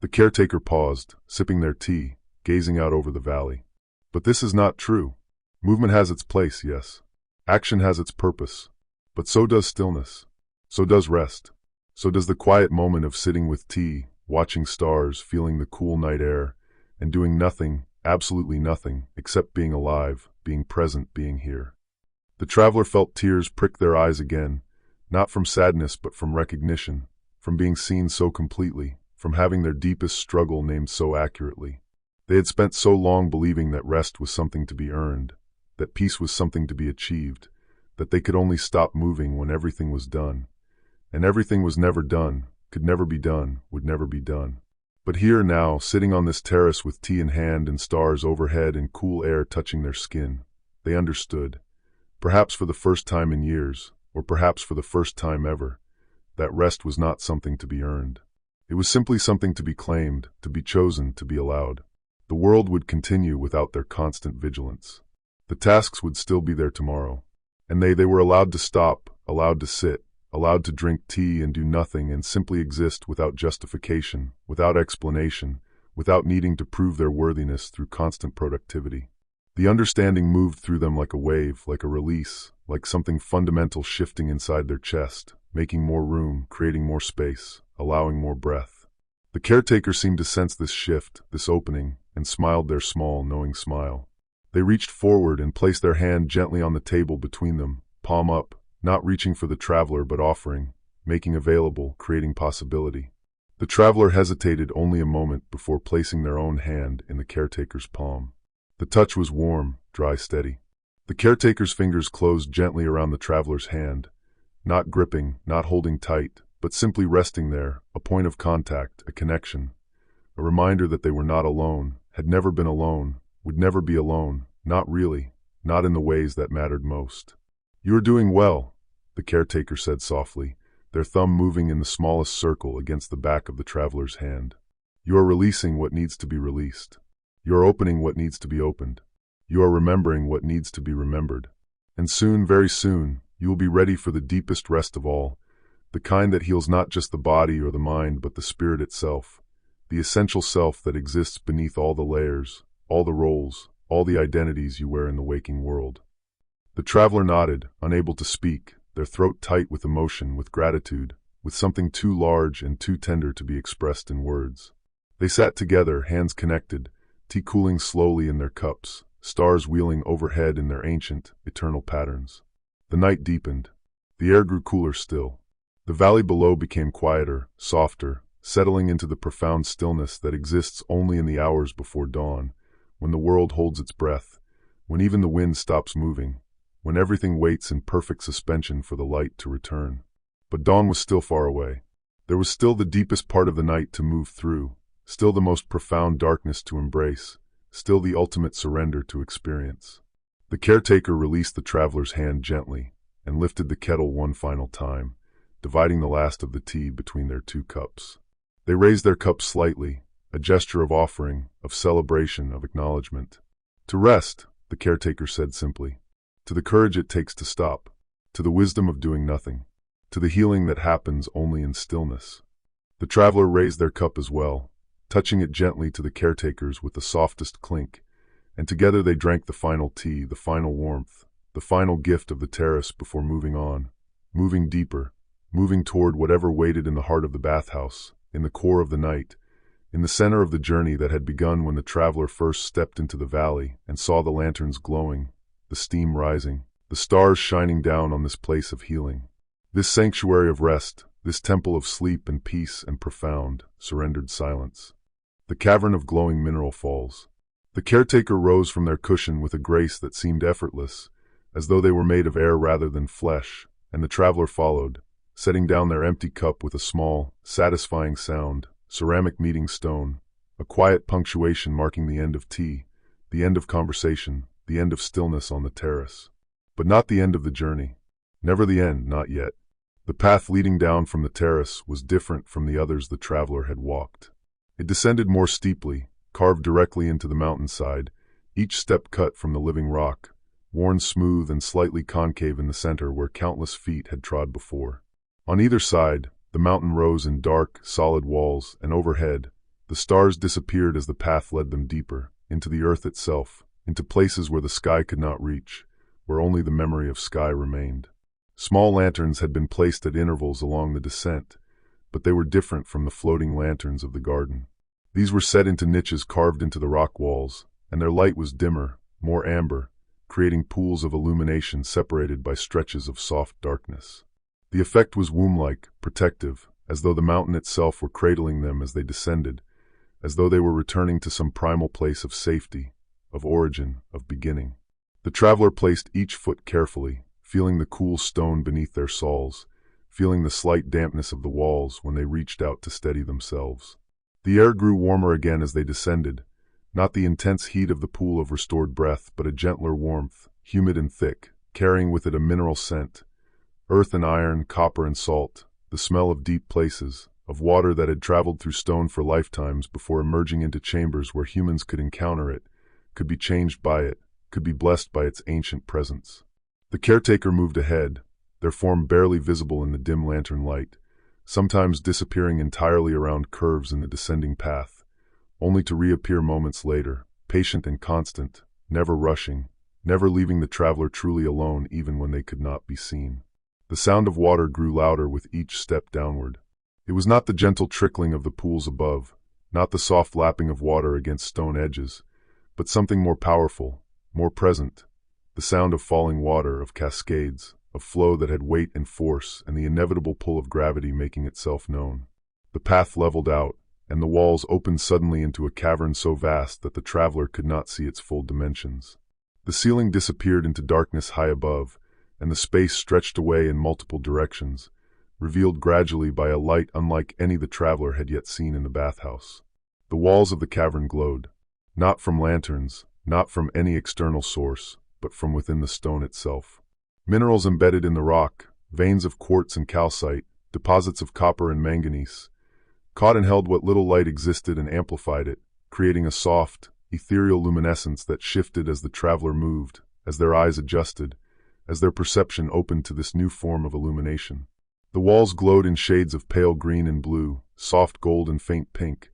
The caretaker paused, sipping their tea, gazing out over the valley. But this is not true. Movement has its place, yes. Action has its purpose. But so does stillness. So does rest. So does the quiet moment of sitting with tea, watching stars, feeling the cool night air, and doing nothing, absolutely nothing, except being alive, being present, being here. The traveler felt tears prick their eyes again, not from sadness but from recognition, from being seen so completely, from having their deepest struggle named so accurately. They had spent so long believing that rest was something to be earned, that peace was something to be achieved, that they could only stop moving when everything was done. And everything was never done, could never be done, would never be done. But here now, sitting on this terrace with tea in hand and stars overhead and cool air touching their skin, they understood, perhaps for the first time in years, or perhaps for the first time ever, that rest was not something to be earned. It was simply something to be claimed, to be chosen, to be allowed. The world would continue without their constant vigilance. The tasks would still be there tomorrow. And they were allowed to stop, allowed to sit, allowed to drink tea and do nothing and simply exist without justification, without explanation, without needing to prove their worthiness through constant productivity. The understanding moved through them like a wave, like a release, like something fundamental shifting inside their chest, making more room, creating more space, allowing more breath. The caretaker seemed to sense this shift, this opening, and smiled their small, knowing smile. They reached forward and placed their hand gently on the table between them, palm up, not reaching for the traveler but offering, making available, creating possibility. The traveler hesitated only a moment before placing their own hand in the caretaker's palm. The touch was warm, dry, steady. The caretaker's fingers closed gently around the traveler's hand, not gripping, not holding tight, but simply resting there, a point of contact, a connection, a reminder that they were not alone, had never been alone, would never be alone, Not really, not in the ways that mattered most. "You are doing well," the caretaker said softly, their thumb moving in the smallest circle against the back of the traveler's hand. "You are releasing what needs to be released. You are opening what needs to be opened. You are remembering what needs to be remembered. And soon, very soon, you will be ready for the deepest rest of all, the kind that heals not just the body or the mind but the spirit itself, the essential self that exists beneath all the layers, all the roles, all the identities you wear in the waking world." The traveler nodded, unable to speak, their throat tight with emotion, with gratitude, with something too large and too tender to be expressed in words. They sat together, hands connected, tea cooling slowly in their cups, stars wheeling overhead in their ancient, eternal patterns. The night deepened. The air grew cooler still. The valley below became quieter, softer, settling into the profound stillness that exists only in the hours before dawn, when the world holds its breath, when even the wind stops moving, when everything waits in perfect suspension for the light to return. But dawn was still far away. There was still the deepest part of the night to move through, still the most profound darkness to embrace, still the ultimate surrender to experience. The caretaker released the traveler's hand gently and lifted the kettle one final time, dividing the last of the tea between their two cups. They raised their cups slightly, a gesture of offering, of celebration, of acknowledgement. "To rest," the caretaker said simply. "To the courage it takes to stop. To the wisdom of doing nothing. To the healing that happens only in stillness." The traveler raised their cup as well, touching it gently to the caretaker's with the softest clink, and together they drank the final tea, the final warmth, the final gift of the terrace before moving on, moving deeper, moving toward whatever waited in the heart of the bathhouse, in the core of the night, in the center of the journey that had begun when the traveler first stepped into the valley and saw the lanterns glowing, the steam rising, the stars shining down on this place of healing. This sanctuary of rest, this temple of sleep and peace and profound, surrendered silence. The cavern of glowing mineral falls. The caretaker rose from their cushion with a grace that seemed effortless, as though they were made of air rather than flesh, and the traveler followed, setting down their empty cup with a small, satisfying sound, ceramic meeting stone, a quiet punctuation marking the end of tea, the end of conversation, the end of stillness on the terrace. But not the end of the journey. Never the end, not yet. The path leading down from the terrace was different from the others the traveler had walked. It descended more steeply, carved directly into the mountainside, each step cut from the living rock, worn smooth and slightly concave in the center where countless feet had trod before. On either side, the mountain rose in dark, solid walls, and overhead, the stars disappeared as the path led them deeper, into the earth itself, into places where the sky could not reach, where only the memory of sky remained. Small lanterns had been placed at intervals along the descent, but they were different from the floating lanterns of the garden. These were set into niches carved into the rock walls, and their light was dimmer, more amber, creating pools of illumination separated by stretches of soft darkness. The effect was womb-like, protective, as though the mountain itself were cradling them as they descended, as though they were returning to some primal place of safety, of origin, of beginning. The traveler placed each foot carefully, feeling the cool stone beneath their soles, feeling the slight dampness of the walls when they reached out to steady themselves. The air grew warmer again as they descended, not the intense heat of the pool of restored breath, but a gentler warmth, humid and thick, carrying with it a mineral scent, earth and iron, copper and salt, the smell of deep places, of water that had traveled through stone for lifetimes before emerging into chambers where humans could encounter it, could be changed by it, could be blessed by its ancient presence. The caretaker moved ahead, their form barely visible in the dim lantern light, sometimes disappearing entirely around curves in the descending path, only to reappear moments later, patient and constant, never rushing, never leaving the traveler truly alone even when they could not be seen. The sound of water grew louder with each step downward. It was not the gentle trickling of the pools above, not the soft lapping of water against stone edges, but something more powerful, more present, the sound of falling water, of cascades, of flow that had weight and force and the inevitable pull of gravity making itself known. The path leveled out, and the walls opened suddenly into a cavern so vast that the traveler could not see its full dimensions. The ceiling disappeared into darkness high above, and the space stretched away in multiple directions, revealed gradually by a light unlike any the traveler had yet seen in the bathhouse. The walls of the cavern glowed, not from lanterns, not from any external source, but from within the stone itself. Minerals embedded in the rock, veins of quartz and calcite, deposits of copper and manganese, caught and held what little light existed and amplified it, creating a soft, ethereal luminescence that shifted as the traveler moved, as their eyes adjusted, as their perception opened to this new form of illumination. The walls glowed in shades of pale green and blue, soft gold and faint pink,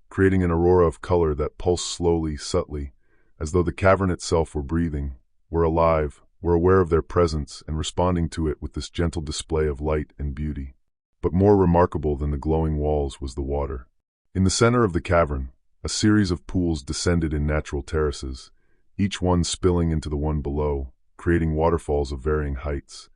creating an aurora of color that pulsed slowly, subtly, as though the cavern itself were breathing, were alive, were aware of their presence and responding to it with this gentle display of light and beauty. But more remarkable than the glowing walls was the water. In the center of the cavern, a series of pools descended in natural terraces, each one spilling into the one below, creating waterfalls of varying heights.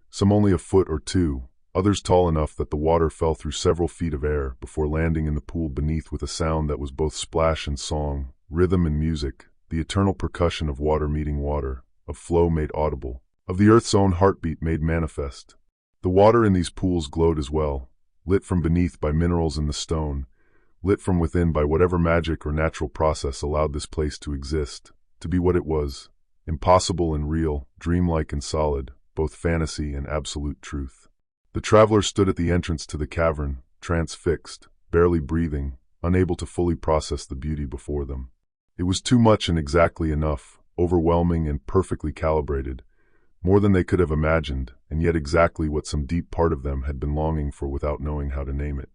Some only a foot or two, others tall enough that the water fell through several feet of air before landing in the pool beneath with a sound that was both splash and song, rhythm and music, the eternal percussion of water meeting water, of flow made audible, of the earth's own heartbeat made manifest. The water in these pools glowed as well, lit from beneath by minerals in the stone, lit from within by whatever magic or natural process allowed this place to exist, to be what it was, impossible and real, dreamlike and solid, both fantasy and absolute truth. The traveler stood at the entrance to the cavern, transfixed, barely breathing, unable to fully process the beauty before them. It was too much and exactly enough, overwhelming and perfectly calibrated, more than they could have imagined, and yet exactly what some deep part of them had been longing for without knowing how to name it.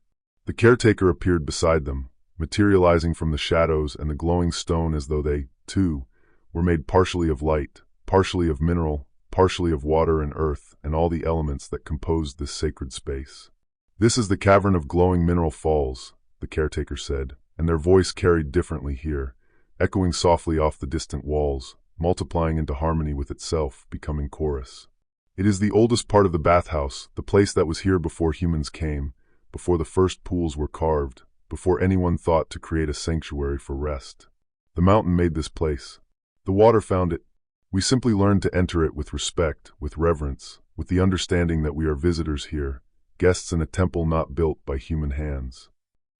The caretaker appeared beside them, materializing from the shadows and the glowing stone as though they, too, were made partially of light, partially of mineral, partially of water and earth and all the elements that composed this sacred space. "This is the cavern of glowing mineral falls," the caretaker said, and their voice carried differently here, echoing softly off the distant walls, multiplying into harmony with itself, becoming chorus. "It is the oldest part of the bathhouse, the place that was here before humans came, before the first pools were carved, before anyone thought to create a sanctuary for rest. The mountain made this place. The water found it. We simply learned to enter it with respect, with reverence, with the understanding that we are visitors here, guests in a temple not built by human hands."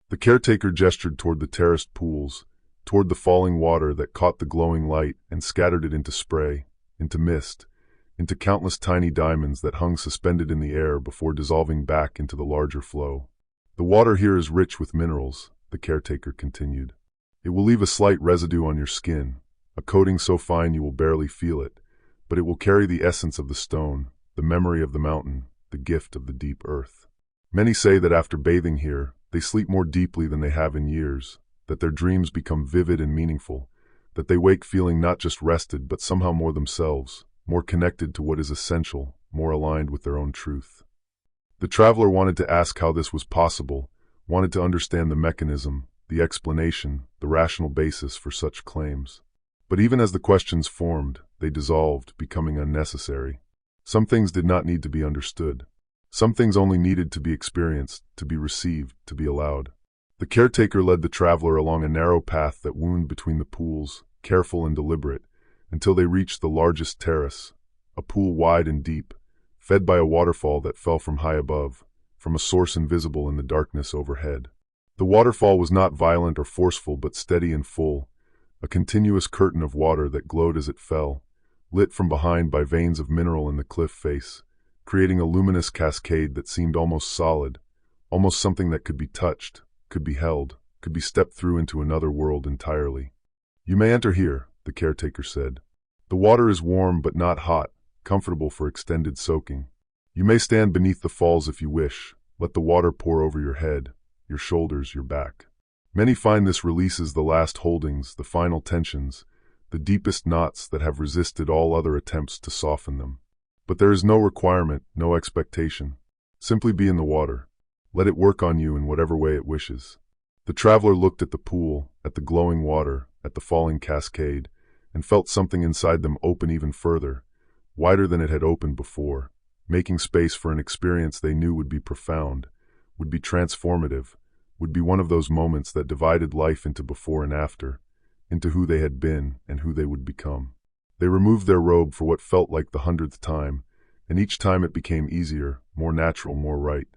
The caretaker gestured toward the terraced pools, toward the falling water that caught the glowing light and scattered it into spray, into mist, into countless tiny diamonds that hung suspended in the air before dissolving back into the larger flow. "The water here is rich with minerals," the caretaker continued. "It will leave a slight residue on your skin, a coating so fine you will barely feel it, but it will carry the essence of the stone, the memory of the mountain, the gift of the deep earth. Many say that after bathing here, they sleep more deeply than they have in years, that their dreams become vivid and meaningful, that they wake feeling not just rested but somehow more themselves, more connected to what is essential, more aligned with their own truth." The traveler wanted to ask how this was possible, wanted to understand the mechanism, the explanation, the rational basis for such claims. But even as the questions formed, they dissolved, becoming unnecessary. Some things did not need to be understood. Some things only needed to be experienced, to be received, to be allowed. The caretaker led the traveler along a narrow path that wound between the pools, careful and deliberate, until they reached the largest terrace, a pool wide and deep, fed by a waterfall that fell from high above, from a source invisible in the darkness overhead. The waterfall was not violent or forceful but steady and full, a continuous curtain of water that glowed as it fell, lit from behind by veins of mineral in the cliff face, creating a luminous cascade that seemed almost solid, almost something that could be touched, could be held, could be stepped through into another world entirely. "You may enter here," the caretaker said. "The water is warm but not hot, comfortable for extended soaking. You may stand beneath the falls if you wish, let the water pour over your head, your shoulders, your back. Many find this releases the last holdings, the final tensions, the deepest knots that have resisted all other attempts to soften them. But there is no requirement, no expectation. Simply be in the water. Let it work on you in whatever way it wishes." The traveler looked at the pool, at the glowing water, at the falling cascade, and felt something inside them open even further, wider than it had opened before, making space for an experience they knew would be profound, would be transformative, would be one of those moments that divided life into before and after, into who they had been and who they would become. They removed their robe for what felt like the 100th time, and each time it became easier, more natural, more right.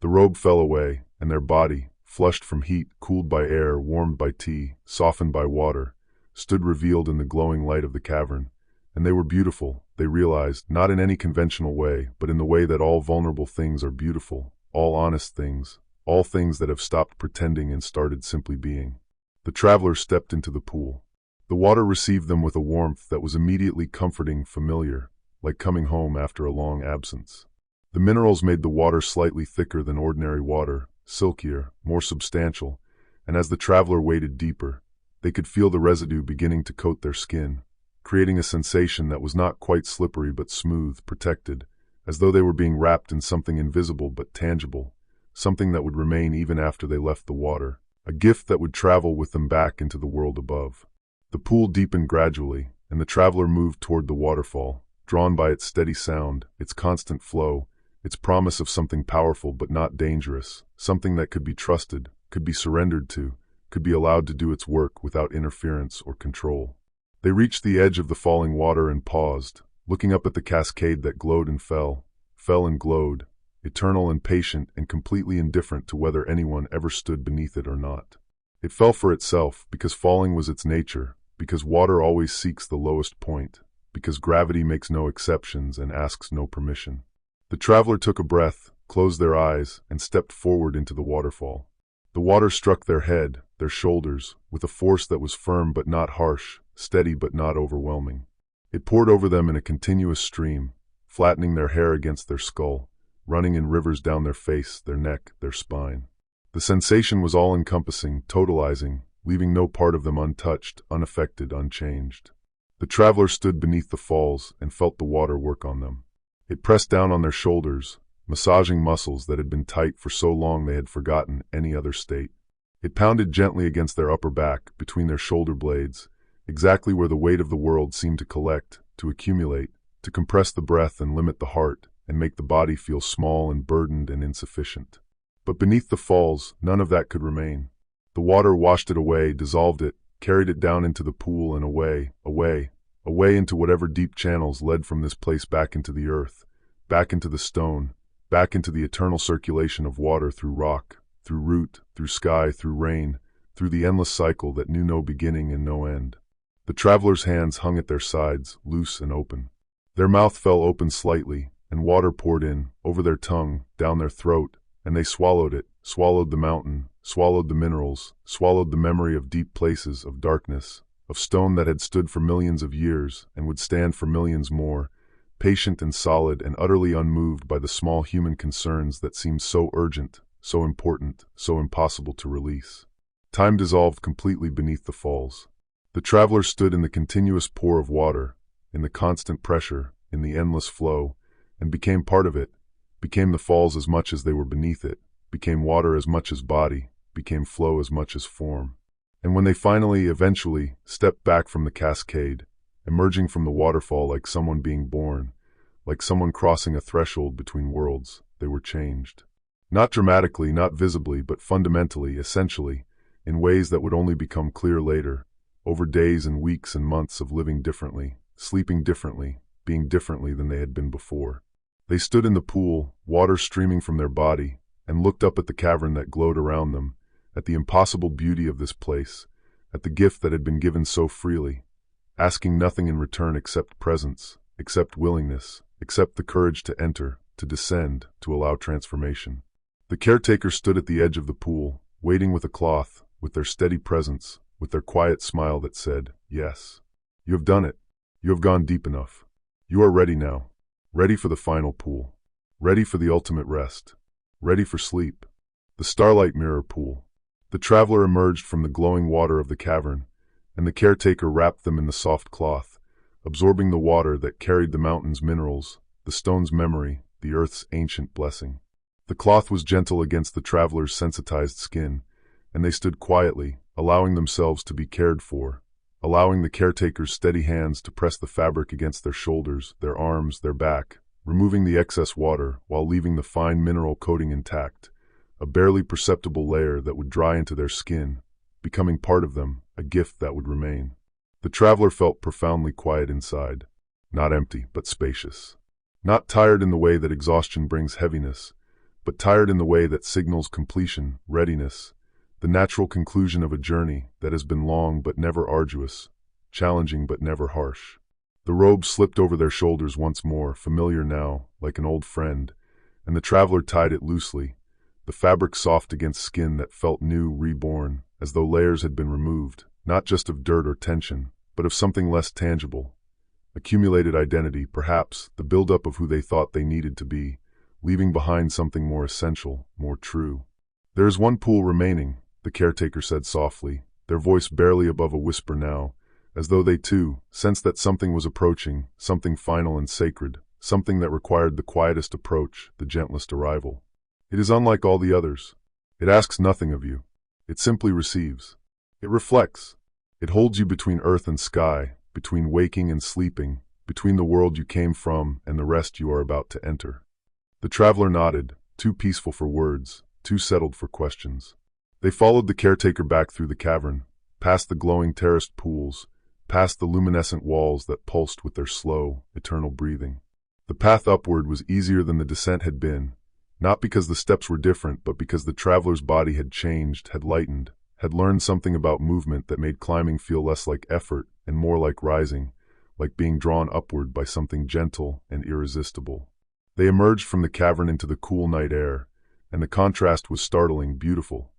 The robe fell away, and their body, flushed from heat, cooled by air, warmed by tea, softened by water, stood revealed in the glowing light of the cavern. And they were beautiful, they realized, not in any conventional way, but in the way that all vulnerable things are beautiful, all honest things, all things that have stopped pretending and started simply being. The travelers stepped into the pool. The water received them with a warmth that was immediately comforting, familiar, like coming home after a long absence. The minerals made the water slightly thicker than ordinary water, silkier, more substantial, and as the traveler waded deeper, they could feel the residue beginning to coat their skin, creating a sensation that was not quite slippery but smooth, protected, as though they were being wrapped in something invisible but tangible, something that would remain even after they left the water, a gift that would travel with them back into the world above. The pool deepened gradually, and the traveler moved toward the waterfall, drawn by its steady sound, its constant flow, its promise of something powerful but not dangerous, something that could be trusted, could be surrendered to, could be allowed to do its work without interference or control. They reached the edge of the falling water and paused, looking up at the cascade that glowed and fell and glowed, eternal and patient and completely indifferent to whether anyone ever stood beneath it or not. It fell for itself, because falling was its nature, because water always seeks the lowest point, because gravity makes no exceptions and asks no permission. The traveler took a breath, closed their eyes, and stepped forward into the waterfall. The water struck their head, their shoulders, with a force that was firm but not harsh, steady but not overwhelming. It poured over them in a continuous stream, flattening their hair against their skull, running in rivers down their face, their neck, their spine. The sensation was all-encompassing, totalizing, leaving no part of them untouched, unaffected, unchanged. The traveler stood beneath the falls and felt the water work on them. It pressed down on their shoulders, massaging muscles that had been tight for so long they had forgotten any other state. It pounded gently against their upper back, between their shoulder blades, exactly where the weight of the world seemed to collect, to accumulate, to compress the breath and limit the heart, and make the body feel small and burdened and insufficient. But beneath the falls, none of that could remain. The water washed it away, dissolved it, carried it down into the pool and away into whatever deep channels led from this place back into the earth, back into the stone, back into the eternal circulation of water through rock, through root, through sky, through rain, through the endless cycle that knew no beginning and no end. The traveler's hands hung at their sides, loose and open. Their mouth fell open slightly, and water poured in, over their tongue, down their throat, and they swallowed it, swallowed the mountain, swallowed the minerals, swallowed the memory of deep places, of darkness, of stone that had stood for millions of years and would stand for millions more, patient and solid and utterly unmoved by the small human concerns that seemed so urgent, so important, so impossible to release. Time dissolved completely beneath the falls. The traveler stood in the continuous pour of water, in the constant pressure, in the endless flow, and became part of it, became the falls as much as they were beneath it, became water as much as body, became flow as much as form. And when they finally, eventually, stepped back from the cascade, emerging from the waterfall like someone being born, like someone crossing a threshold between worlds, they were changed. Not dramatically, not visibly, but fundamentally, essentially, in ways that would only become clear later, over days and weeks and months of living differently, sleeping differently, being differently than they had been before. They stood in the pool, water streaming from their body, and looked up at the cavern that glowed around them, at the impossible beauty of this place, at the gift that had been given so freely, asking nothing in return except presence, except willingness, except the courage to enter, to descend, to allow transformation. The caretakers stood at the edge of the pool, waiting with a cloth, with their steady presence, with their quiet smile that said, "Yes. You have done it. You have gone deep enough. You are ready now. Ready for the final pool. Ready for the ultimate rest. Ready for sleep." The Starlight Mirror Pool. The traveler emerged from the glowing water of the cavern, and the caretaker wrapped them in the soft cloth, absorbing the water that carried the mountain's minerals, the stone's memory, the earth's ancient blessing. The cloth was gentle against the traveler's sensitized skin, and they stood quietly, allowing themselves to be cared for, allowing the caretaker's steady hands to press the fabric against their shoulders, their arms, their back, removing the excess water while leaving the fine mineral coating intact, a barely perceptible layer that would dry into their skin, becoming part of them, a gift that would remain. The traveler felt profoundly quiet inside, not empty, but spacious. Not tired in the way that exhaustion brings heaviness, but tired in the way that signals completion, readiness, the natural conclusion of a journey that has been long but never arduous, challenging but never harsh. The robe slipped over their shoulders once more, familiar now, like an old friend, and the traveler tied it loosely, the fabric soft against skin that felt new, reborn, as though layers had been removed, not just of dirt or tension, but of something less tangible. Accumulated identity, perhaps, the buildup of who they thought they needed to be, leaving behind something more essential, more true. "There is one pool remaining," the caretaker said softly, their voice barely above a whisper now, as though they too sensed that something was approaching, something final and sacred, something that required the quietest approach, the gentlest arrival. "It is unlike all the others. It asks nothing of you. It simply receives. It reflects. It holds you between earth and sky, between waking and sleeping, between the world you came from and the rest you are about to enter." The traveler nodded, too peaceful for words, too settled for questions. They followed the caretaker back through the cavern, past the glowing terraced pools, past the luminescent walls that pulsed with their slow, eternal breathing. The path upward was easier than the descent had been, not because the steps were different, but because the traveler's body had changed, had lightened, had learned something about movement that made climbing feel less like effort and more like rising, like being drawn upward by something gentle and irresistible. They emerged from the cavern into the cool night air, and the contrast was startling, beautiful.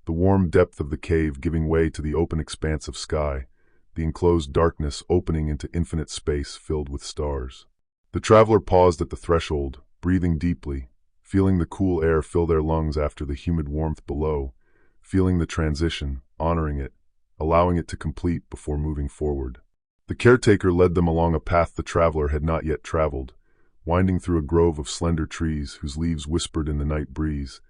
The warm depth of the cave giving way to the open expanse of sky, the enclosed darkness opening into infinite space filled with stars. The traveler paused at the threshold, breathing deeply, feeling the cool air fill their lungs after the humid warmth below, feeling the transition, honoring it, allowing it to complete before moving forward. The caretaker led them along a path the traveler had not yet traveled, winding through a grove of slender trees whose leaves whispered in the night breeze,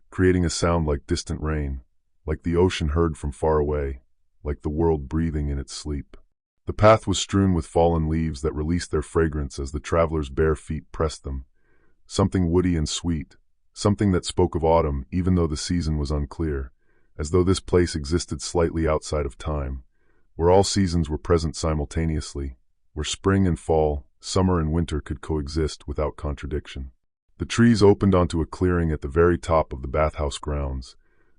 creating a sound like distant rain, like the ocean heard from far away, like the world breathing in its sleep. The path was strewn with fallen leaves that released their fragrance as the traveler's bare feet pressed them, something woody and sweet, something that spoke of autumn even though the season was unclear, as though this place existed slightly outside of time, where all seasons were present simultaneously, where spring and fall, summer and winter could coexist without contradiction. The trees opened onto a clearing at the very top of the bathhouse grounds,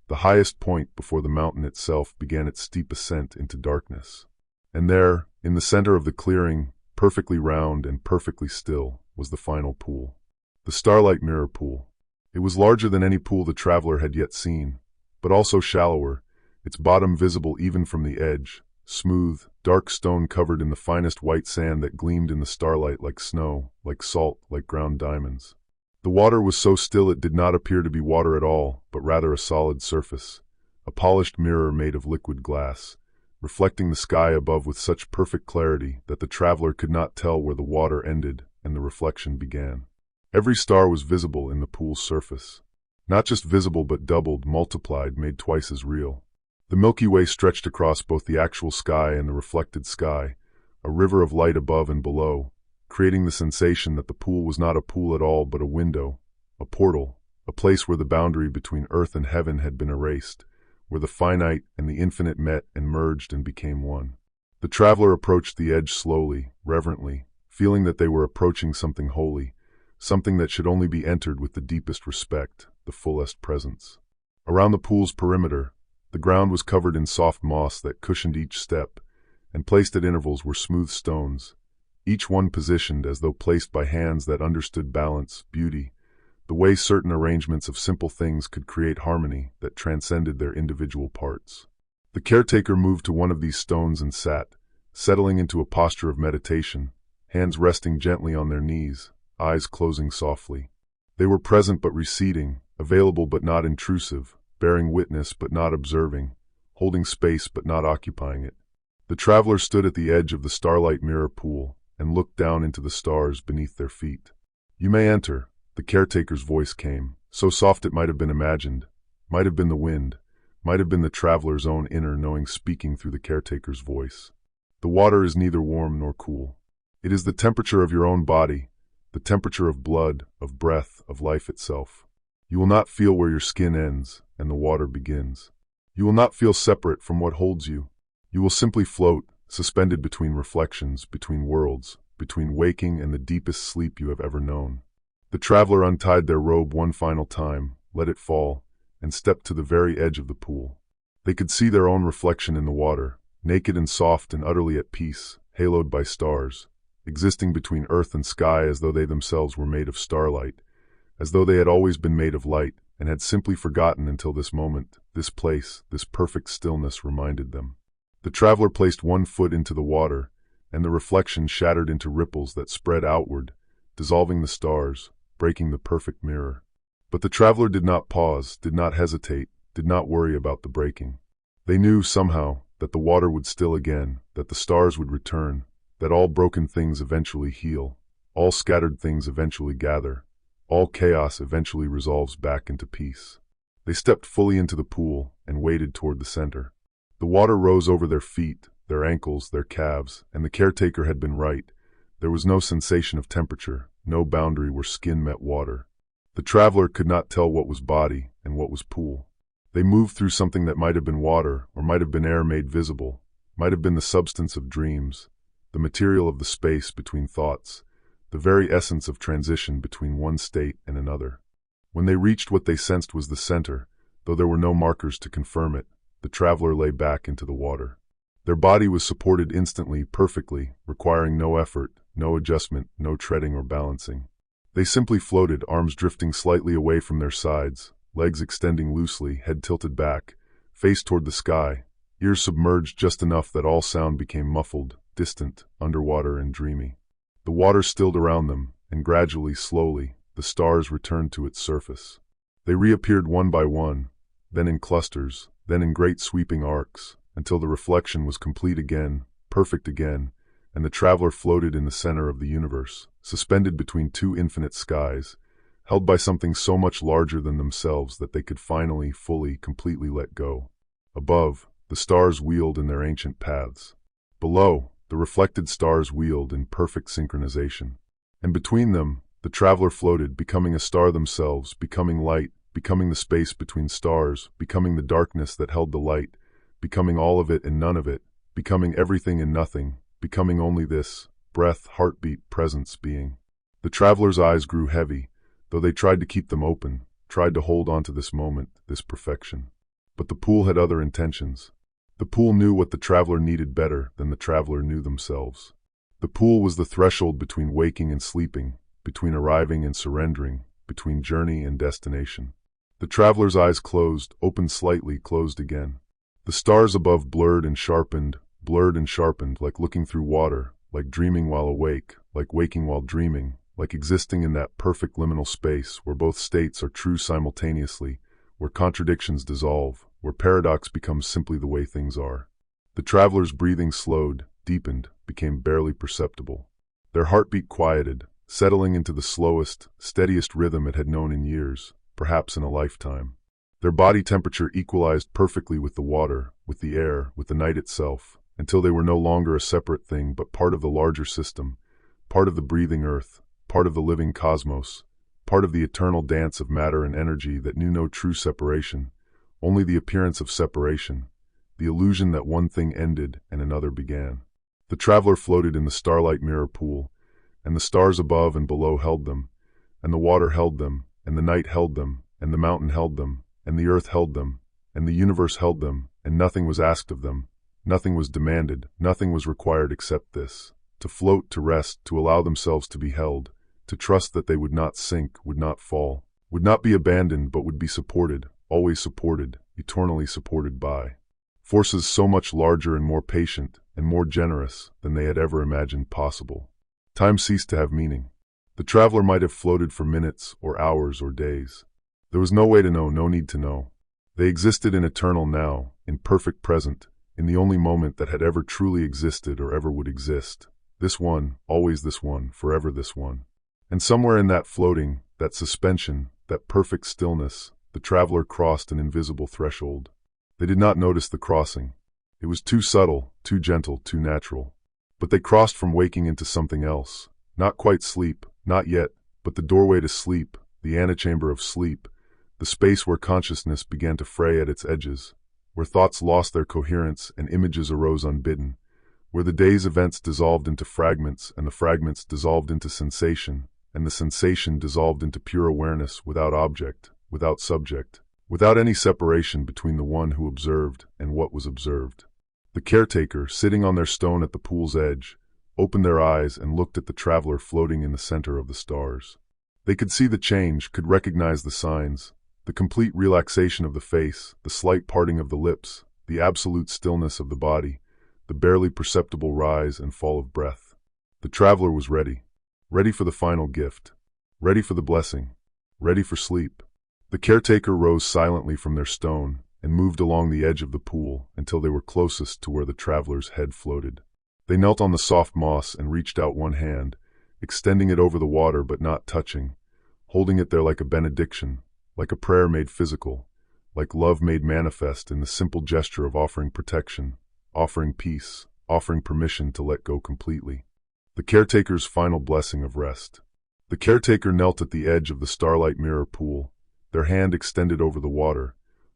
the highest point before the mountain itself began its steep ascent into darkness. And there, in the center of the clearing, perfectly round and perfectly still, was the final pool. The Starlight Mirror Pool. It was larger than any pool the traveler had yet seen, but also shallower, its bottom visible even from the edge, smooth, dark stone covered in the finest white sand that gleamed in the starlight like snow, like salt, like ground diamonds. The water was so still it did not appear to be water at all, but rather a solid surface, a polished mirror made of liquid glass, reflecting the sky above with such perfect clarity that the traveler could not tell where the water ended and the reflection began. Every star was visible in the pool's surface. Not just visible but doubled, multiplied, made twice as real. The Milky Way stretched across both the actual sky and the reflected sky, a river of light above and below, creating the sensation that the pool was not a pool at all but a window, a portal, a place where the boundary between earth and heaven had been erased, where the finite and the infinite met and merged and became one. The traveler approached the edge slowly, reverently, feeling that they were approaching something holy, something that should only be entered with the deepest respect, the fullest presence. Around the pool's perimeter, the ground was covered in soft moss that cushioned each step, and placed at intervals were smooth stones, each one positioned as though placed by hands that understood balance, beauty, the way certain arrangements of simple things could create harmony that transcended their individual parts. The caretaker moved to one of these stones and sat, settling into a posture of meditation, hands resting gently on their knees, eyes closing softly. They were present but receding, available but not intrusive, bearing witness but not observing, holding space but not occupying it. The traveler stood at the edge of the Starlight Mirror Pool and looked down into the stars beneath their feet. "You may enter," the caretaker's voice came, so soft it might have been imagined, might have been the wind, might have been the traveler's own inner knowing speaking through the caretaker's voice. "The water is neither warm nor cool. It is the temperature of your own body, the temperature of blood, of breath, of life itself. You will not feel where your skin ends and the water begins. You will not feel separate from what holds you. You will simply float, suspended between reflections, between worlds, between waking and the deepest sleep you have ever known." The traveler untied their robe one final time, let it fall, and stepped to the very edge of the pool. They could see their own reflection in the water, naked and soft and utterly at peace, haloed by stars, existing between earth and sky as though they themselves were made of starlight, as though they had always been made of light and had simply forgotten until this moment, this place, this perfect stillness reminded them. The traveler placed one foot into the water, and the reflection shattered into ripples that spread outward, dissolving the stars, breaking the perfect mirror. But the traveler did not pause, did not hesitate, did not worry about the breaking. They knew, somehow, that the water would still again, that the stars would return, that all broken things eventually heal, all scattered things eventually gather, all chaos eventually resolves back into peace. They stepped fully into the pool and waded toward the center. The water rose over their feet, their ankles, their calves, and the caretaker had been right. There was no sensation of temperature, no boundary where skin met water. The traveler could not tell what was body and what was pool. They moved through something that might have been water or might have been air made visible, might have been the substance of dreams, the material of the space between thoughts, the very essence of transition between one state and another. When they reached what they sensed was the center, though there were no markers to confirm it, the traveler lay back into the water. Their body was supported instantly, perfectly, requiring no effort, no adjustment, no treading or balancing. They simply floated, arms drifting slightly away from their sides, legs extending loosely, head tilted back, face toward the sky, ears submerged just enough that all sound became muffled, distant, underwater and dreamy. The water stilled around them, and gradually, slowly, the stars returned to its surface. They reappeared one by one, then in clusters, then in great sweeping arcs, until the reflection was complete again, perfect again, and the traveler floated in the center of the universe, suspended between two infinite skies, held by something so much larger than themselves that they could finally, fully, completely let go. Above, the stars wheeled in their ancient paths. Below, the reflected stars wheeled in perfect synchronization. And between them, the traveler floated, becoming a star themselves, becoming light, becoming the space between stars, becoming the darkness that held the light, becoming all of it and none of it, becoming everything and nothing, becoming only this, breath, heartbeat, presence, being. The traveler's eyes grew heavy, though they tried to keep them open, tried to hold on to this moment, this perfection. But the pool had other intentions. The pool knew what the traveler needed better than the traveler knew themselves. The pool was the threshold between waking and sleeping, between arriving and surrendering, between journey and destination. The traveler's eyes closed, opened slightly, closed again. The stars above blurred and sharpened, like looking through water, like dreaming while awake, like waking while dreaming, like existing in that perfect liminal space where both states are true simultaneously, where contradictions dissolve, where paradox becomes simply the way things are. The traveler's breathing slowed, deepened, became barely perceptible. Their heartbeat quieted, settling into the slowest, steadiest rhythm it had known in years, perhaps in a lifetime. Their body temperature equalized perfectly with the water, with the air, with the night itself, until they were no longer a separate thing but part of the larger system, part of the breathing earth, part of the living cosmos, part of the eternal dance of matter and energy that knew no true separation, only the appearance of separation, the illusion that one thing ended and another began. The traveler floated in the starlight mirror pool, and the stars above and below held them, and the water held them, and the night held them, and the mountain held them, and the earth held them, and the universe held them, and nothing was asked of them, nothing was demanded, nothing was required except this: to float, to rest, to allow themselves to be held, to trust that they would not sink, would not fall, would not be abandoned but would be supported, always supported, eternally supported by forces so much larger and more patient and more generous than they had ever imagined possible. Time ceased to have meaning. The traveler might have floated for minutes or hours or days. There was no way to know, no need to know. They existed in eternal now, in perfect present, in the only moment that had ever truly existed or ever would exist. This one, always this one, forever this one. And somewhere in that floating, that suspension, that perfect stillness, the traveler crossed an invisible threshold. They did not notice the crossing. It was too subtle, too gentle, too natural. But they crossed from waking into something else. Not quite sleep, not yet, but the doorway to sleep, the antechamber of sleep, the space where consciousness began to fray at its edges, where thoughts lost their coherence and images arose unbidden, where the day's events dissolved into fragments and the fragments dissolved into sensation, and the sensation dissolved into pure awareness without object, without subject, without any separation between the one who observed and what was observed. The caretaker, sitting on their stone at the pool's edge, opened their eyes and looked at the traveler floating in the center of the stars. They could see the change, could recognize the signs, the complete relaxation of the face, the slight parting of the lips, the absolute stillness of the body, the barely perceptible rise and fall of breath. The traveler was ready. Ready for the final gift. Ready for the blessing. Ready for sleep. The caretaker rose silently from their stone and moved along the edge of the pool until they were closest to where the traveler's head floated. They knelt on the soft moss and reached out one hand, extending it over the water but not touching, holding it there like a benediction, like a prayer made physical, like love made manifest in the simple gesture of offering protection, offering peace, offering permission to let go completely. The caretaker's final blessing of rest. The caretaker knelt at the edge of the starlight mirror pool, their hand extended over the water,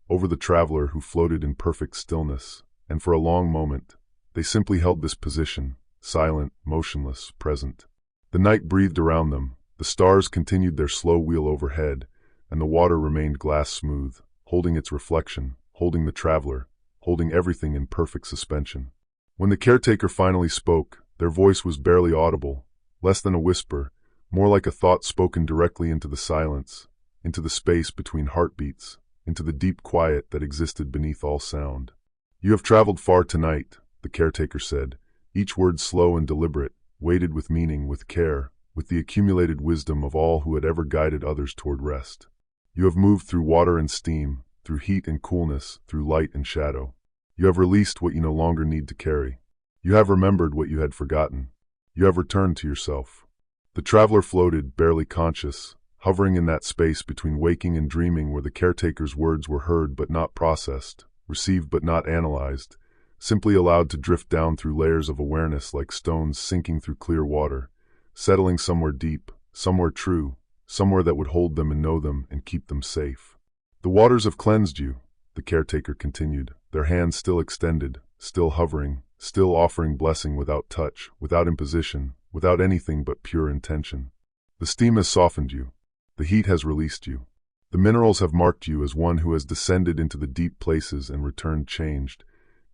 over the traveler who floated in perfect stillness, and for a long moment, they simply held this position, silent, motionless, present. The night breathed around them, the stars continued their slow wheel overhead, and the water remained glass smooth, holding its reflection, holding the traveler, holding everything in perfect suspension. When the caretaker finally spoke, their voice was barely audible, less than a whisper, more like a thought spoken directly into the silence, into the space between heartbeats, into the deep quiet that existed beneath all sound. "You have traveled far tonight," the caretaker said, each word slow and deliberate, weighted with meaning, with care, with the accumulated wisdom of all who had ever guided others toward rest. "You have moved through water and steam, through heat and coolness, through light and shadow. You have released what you no longer need to carry. You have remembered what you had forgotten. You have returned to yourself." The traveler floated, barely conscious, hovering in that space between waking and dreaming where the caretaker's words were heard but not processed, received but not analyzed, simply allowed to drift down through layers of awareness like stones sinking through clear water, settling somewhere deep, somewhere true, somewhere that would hold them and know them and keep them safe. "The waters have cleansed you," the caretaker continued, their hands still extended, still hovering, still offering blessing without touch, without imposition, without anything but pure intention. "The steam has softened you. The heat has released you. The minerals have marked you as one who has descended into the deep places and returned changed,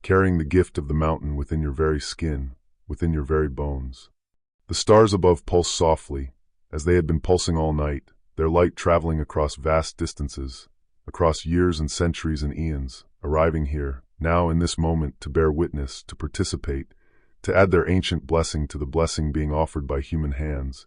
carrying the gift of the mountain within your very skin, within your very bones." The stars above pulsed softly, as they had been pulsing all night, their light traveling across vast distances, across years and centuries and eons, arriving here, now in this moment, to bear witness, to participate, to add their ancient blessing to the blessing being offered by human hands,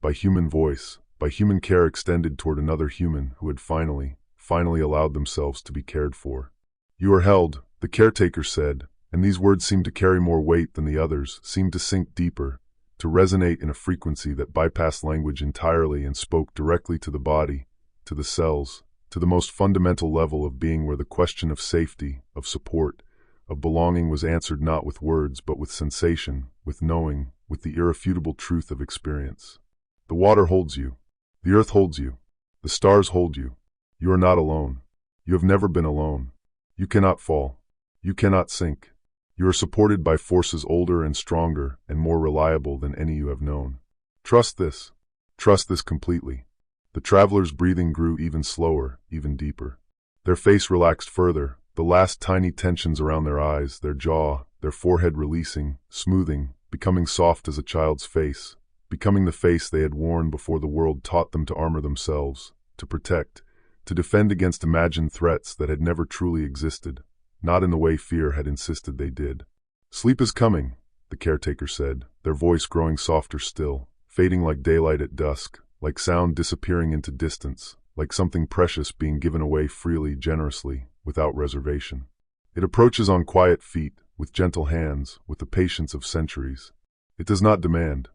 by human voice, by human care extended toward another human who had finally allowed themselves to be cared for. "You are held," the caretaker said, and these words seemed to carry more weight than the others, seemed to sink deeper, to resonate in a frequency that bypassed language entirely and spoke directly to the body, to the cells, to the most fundamental level of being, where the question of safety, of support, of belonging was answered not with words but with sensation, with knowing, with the irrefutable truth of experience. "The water holds you. The earth holds you. The stars hold you. You are not alone. You have never been alone. You cannot fall. You cannot sink. You are supported by forces older and stronger and more reliable than any you have known. Trust this. Trust this completely." The traveler's breathing grew even slower, even deeper. Their face relaxed further, the last tiny tensions around their eyes, their jaw, their forehead releasing, smoothing, becoming soft as a child's face, becoming the face they had worn before the world taught them to armor themselves, to protect, to defend against imagined threats that had never truly existed, not in the way fear had insisted they did. "Sleep is coming," the caretaker said, their voice growing softer still, fading like daylight at dusk, like sound disappearing into distance, like something precious being given away freely, generously, without reservation. "It approaches on quiet feet, with gentle hands, with the patience of centuries. It does not demand.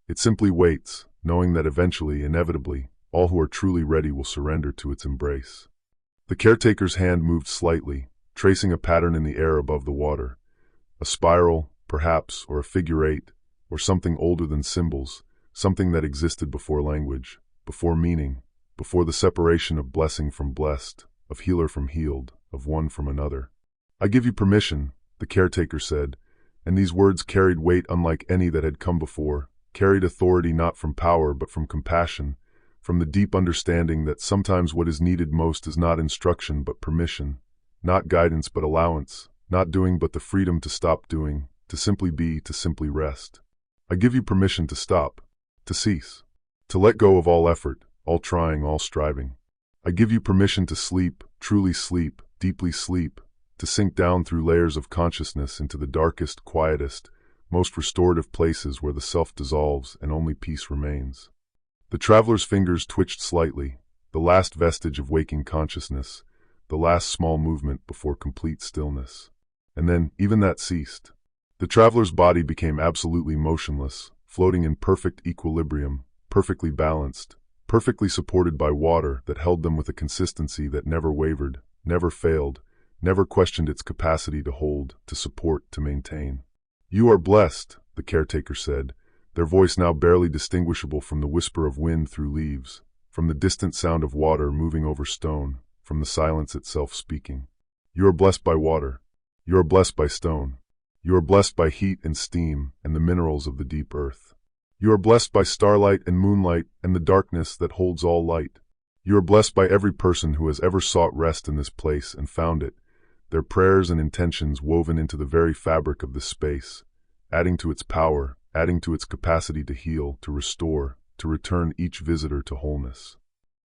It simply waits, knowing that eventually, inevitably, all who are truly ready will surrender to its embrace." The caretaker's hand moved slightly, tracing a pattern in the air above the water. A spiral, perhaps, or a figure eight, or something older than symbols, something that existed before language, before meaning, before the separation of blessing from blessed, of healer from healed, of one from another. "I give you permission," the caretaker said, and these words carried weight unlike any that had come before, carried authority not from power but from compassion, from the deep understanding that sometimes what is needed most is not instruction but permission, not guidance but allowance, not doing but the freedom to stop doing, to simply be, to simply rest. I give you permission to stop, to cease, to let go of all effort, all trying, all striving. I give you permission to sleep, truly sleep, deeply sleep, to sink down through layers of consciousness into the darkest, quietest, most restorative places where the self dissolves and only peace remains. The traveler's fingers twitched slightly, the last vestige of waking consciousness, the last small movement before complete stillness. And then, even that ceased. The traveler's body became absolutely motionless, floating in perfect equilibrium, perfectly balanced, perfectly supported by water that held them with a consistency that never wavered, never failed, never questioned its capacity to hold, to support, to maintain. "You are blessed," the caretaker said, their voice now barely distinguishable from the whisper of wind through leaves, from the distant sound of water moving over stone, from the silence itself speaking. "You are blessed by water. You are blessed by stone. You are blessed by heat and steam and the minerals of the deep earth. You are blessed by starlight and moonlight and the darkness that holds all light. You are blessed by every person who has ever sought rest in this place and found it, their prayers and intentions woven into the very fabric of this space, adding to its power, adding to its capacity to heal, to restore, to return each visitor to wholeness."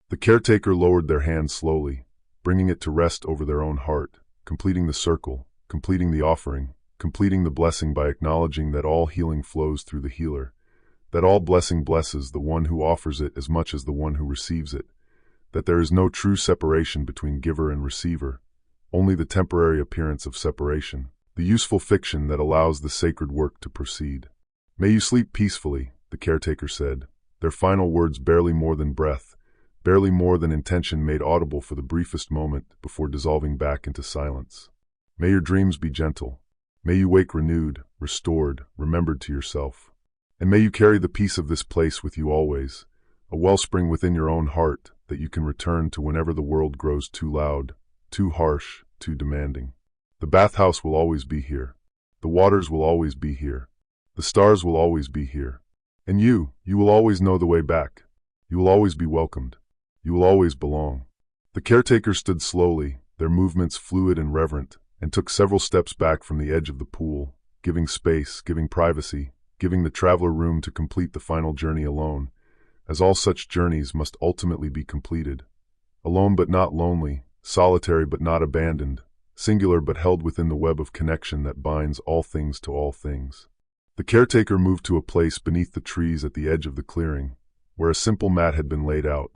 The caretaker lowered their hand slowly, bringing it to rest over their own heart, completing the circle, completing the offering, completing the blessing by acknowledging that all healing flows through the healer, that all blessing blesses the one who offers it as much as the one who receives it, that there is no true separation between giver and receiver, only the temporary appearance of separation, the useful fiction that allows the sacred work to proceed. "May you sleep peacefully," the caretaker said, their final words barely more than breath, barely more than intention made audible for the briefest moment before dissolving back into silence. "May your dreams be gentle. May you wake renewed, restored, remembered to yourself. And may you carry the peace of this place with you always, a wellspring within your own heart that you can return to whenever the world grows too loud, too harsh, too demanding. The bathhouse will always be here. The waters will always be here. The stars will always be here. And you will always know the way back. You will always be welcomed. You will always belong." The caretaker stood slowly, their movements fluid and reverent, and took several steps back from the edge of the pool, giving space, giving privacy, giving the traveler room to complete the final journey alone, as all such journeys must ultimately be completed. Alone but not lonely, solitary but not abandoned, singular but held within the web of connection that binds all things to all things. The caretaker moved to a place beneath the trees at the edge of the clearing, where a simple mat had been laid out,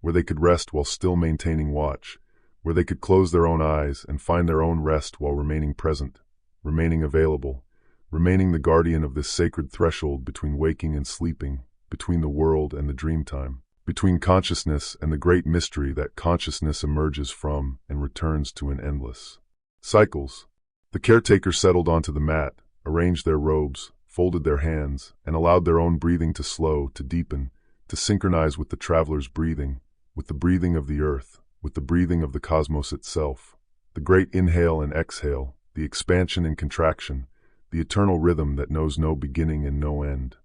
where they could rest while still maintaining watch, where they could close their own eyes and find their own rest while remaining present, remaining available, remaining the guardian of this sacred threshold between waking and sleeping, between the world and the dreamtime, between consciousness and the great mystery that consciousness emerges from and returns to in endless cycles. The caretaker settled onto the mat, arranged their robes, folded their hands, and allowed their own breathing to slow, to deepen, to synchronize with the traveler's breathing, with the breathing of the earth, with the breathing of the cosmos itself, the great inhale and exhale, the expansion and contraction, the eternal rhythm that knows no beginning and no end.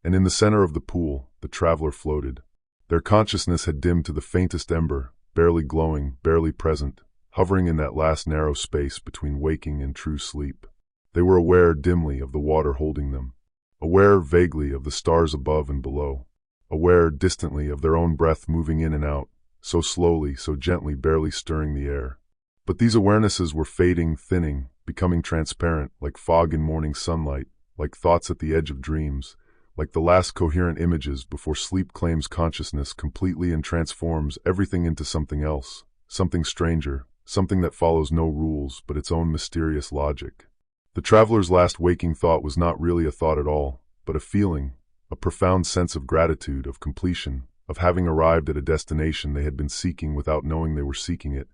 And in the center of the pool, the traveler floated. Their consciousness had dimmed to the faintest ember, barely glowing, barely present, hovering in that last narrow space between waking and true sleep. They were aware dimly of the water holding them, aware vaguely of the stars above and below, aware distantly of their own breath moving in and out, so slowly, so gently, barely stirring the air. But these awarenesses were fading, thinning, becoming transparent, like fog in morning sunlight, like thoughts at the edge of dreams, like the last coherent images before sleep claims consciousness completely and transforms everything into something else, something stranger, something that follows no rules but its own mysterious logic. The traveler's last waking thought was not really a thought at all, but a feeling, a profound sense of gratitude, of completion, of having arrived at a destination they had been seeking without knowing they were seeking it,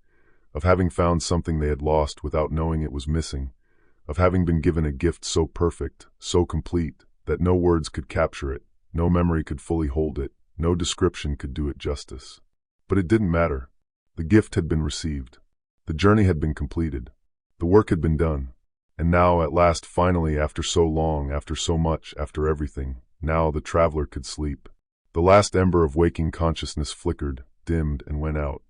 of having found something they had lost without knowing it was missing, of having been given a gift so perfect, so complete, that no words could capture it, no memory could fully hold it, no description could do it justice. But it didn't matter. The gift had been received. The journey had been completed. The work had been done. And now, at last, finally, after so long, after so much, after everything, now the traveler could sleep. The last ember of waking consciousness flickered, dimmed, and went out.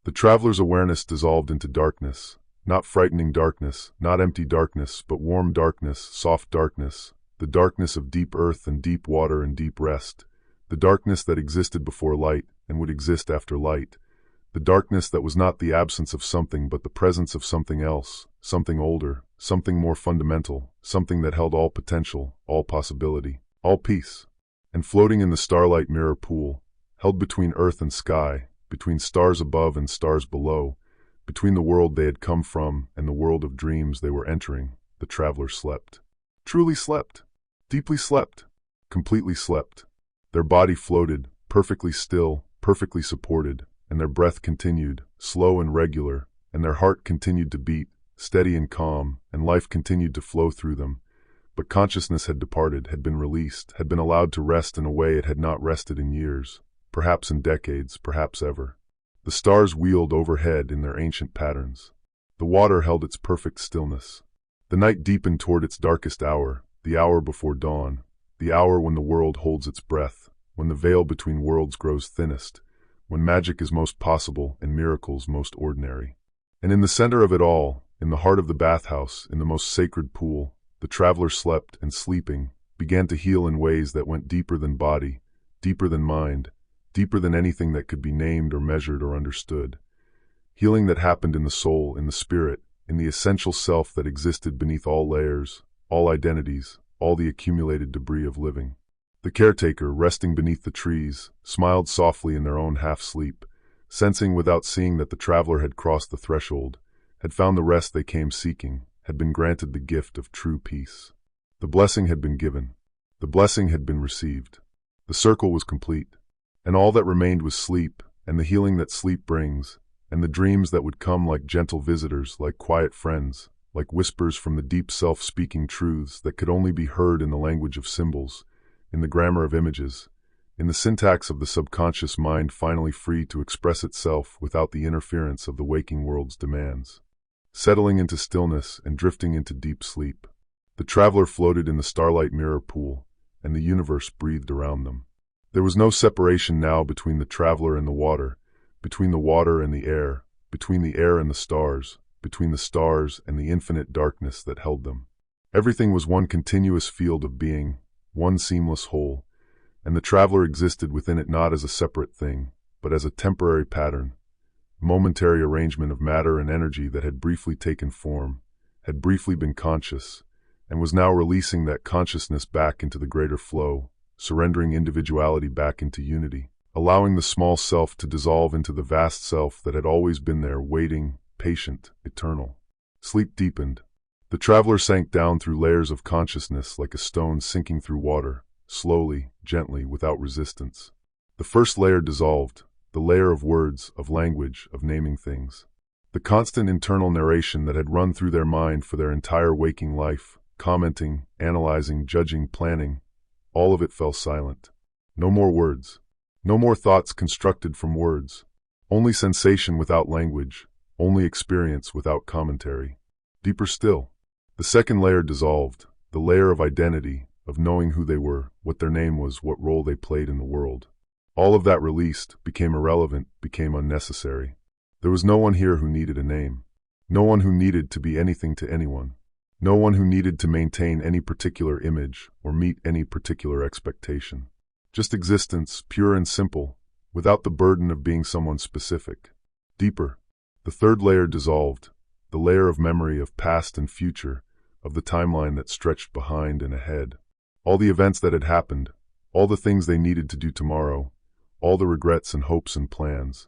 The traveler's awareness dissolved into darkness, Not frightening darkness, not empty darkness, but warm darkness, soft darkness, the darkness of deep earth and deep water and deep rest, the darkness that existed before light and would exist after light, the darkness that was not the absence of something but the presence of something else, something older, something more fundamental, something that held all potential, all possibility, all peace. And floating in the starlight mirror pool, held between earth and sky, between stars above and stars below, between the world they had come from and the world of dreams they were entering, the traveler slept. Truly slept. Deeply slept. Completely slept. Their body floated, perfectly still, perfectly supported, and their breath continued, slow and regular, and their heart continued to beat, steady and calm, and life continued to flow through them. But consciousness had departed, had been released, had been allowed to rest in a way it had not rested in years, perhaps in decades, perhaps ever. The stars wheeled overhead in their ancient patterns. The water held its perfect stillness. The night deepened toward its darkest hour, the hour before dawn, the hour when the world holds its breath, when the veil between worlds grows thinnest, when magic is most possible and miracles most ordinary. And in the center of it all, in the heart of the bathhouse, in the most sacred pool, the traveler slept and sleeping, began to heal in ways that went deeper than body, deeper than mind, deeper than anything that could be named or measured or understood. Healing that happened in the soul, in the spirit, in the essential self that existed beneath all layers, all identities, all the accumulated debris of living. The caretaker, resting beneath the trees, smiled softly in their own half-sleep, sensing without seeing that the traveler had crossed the threshold, had found the rest they came seeking, had been granted the gift of true peace. The blessing had been given. The blessing had been received. The circle was complete. And all that remained was sleep, and the healing that sleep brings, and the dreams that would come like gentle visitors, like quiet friends, like whispers from the deep self speaking truths that could only be heard in the language of symbols, in the grammar of images, in the syntax of the subconscious mind finally free to express itself without the interference of the waking world's demands. Settling into stillness and drifting into deep sleep, the traveler floated in the starlight mirror pool, and the universe breathed around them. There was no separation now between the traveler and the water, between the water and the air, between the air and the stars, between the stars and the infinite darkness that held them. Everything was one continuous field of being, one seamless whole, and the traveler existed within it not as a separate thing, but as a temporary pattern, momentary arrangement of matter and energy that had briefly taken form, had briefly been conscious, and was now releasing that consciousness back into the greater flow, surrendering individuality back into unity, allowing the small self to dissolve into the vast self that had always been there, waiting, patient, eternal. Sleep deepened. The traveler sank down through layers of consciousness like a stone sinking through water, slowly, gently, without resistance. The first layer dissolved, the layer of words, of language, of naming things. The constant internal narration that had run through their mind for their entire waking life, commenting, analyzing, judging, planning, all of it fell silent. No more words. No more thoughts constructed from words. Only sensation without language. Only experience without commentary. Deeper still. The second layer dissolved. The layer of identity, of knowing who they were, what their name was, what role they played in the world. All of that released, became irrelevant, became unnecessary. There was no one here who needed a name. No one who needed to be anything to anyone. No one who needed to maintain any particular image or meet any particular expectation. Just existence, pure and simple, without the burden of being someone specific. Deeper. The third layer dissolved, the layer of memory of past and future, of the timeline that stretched behind and ahead. All the events that had happened, all the things they needed to do tomorrow, all the regrets and hopes and plans.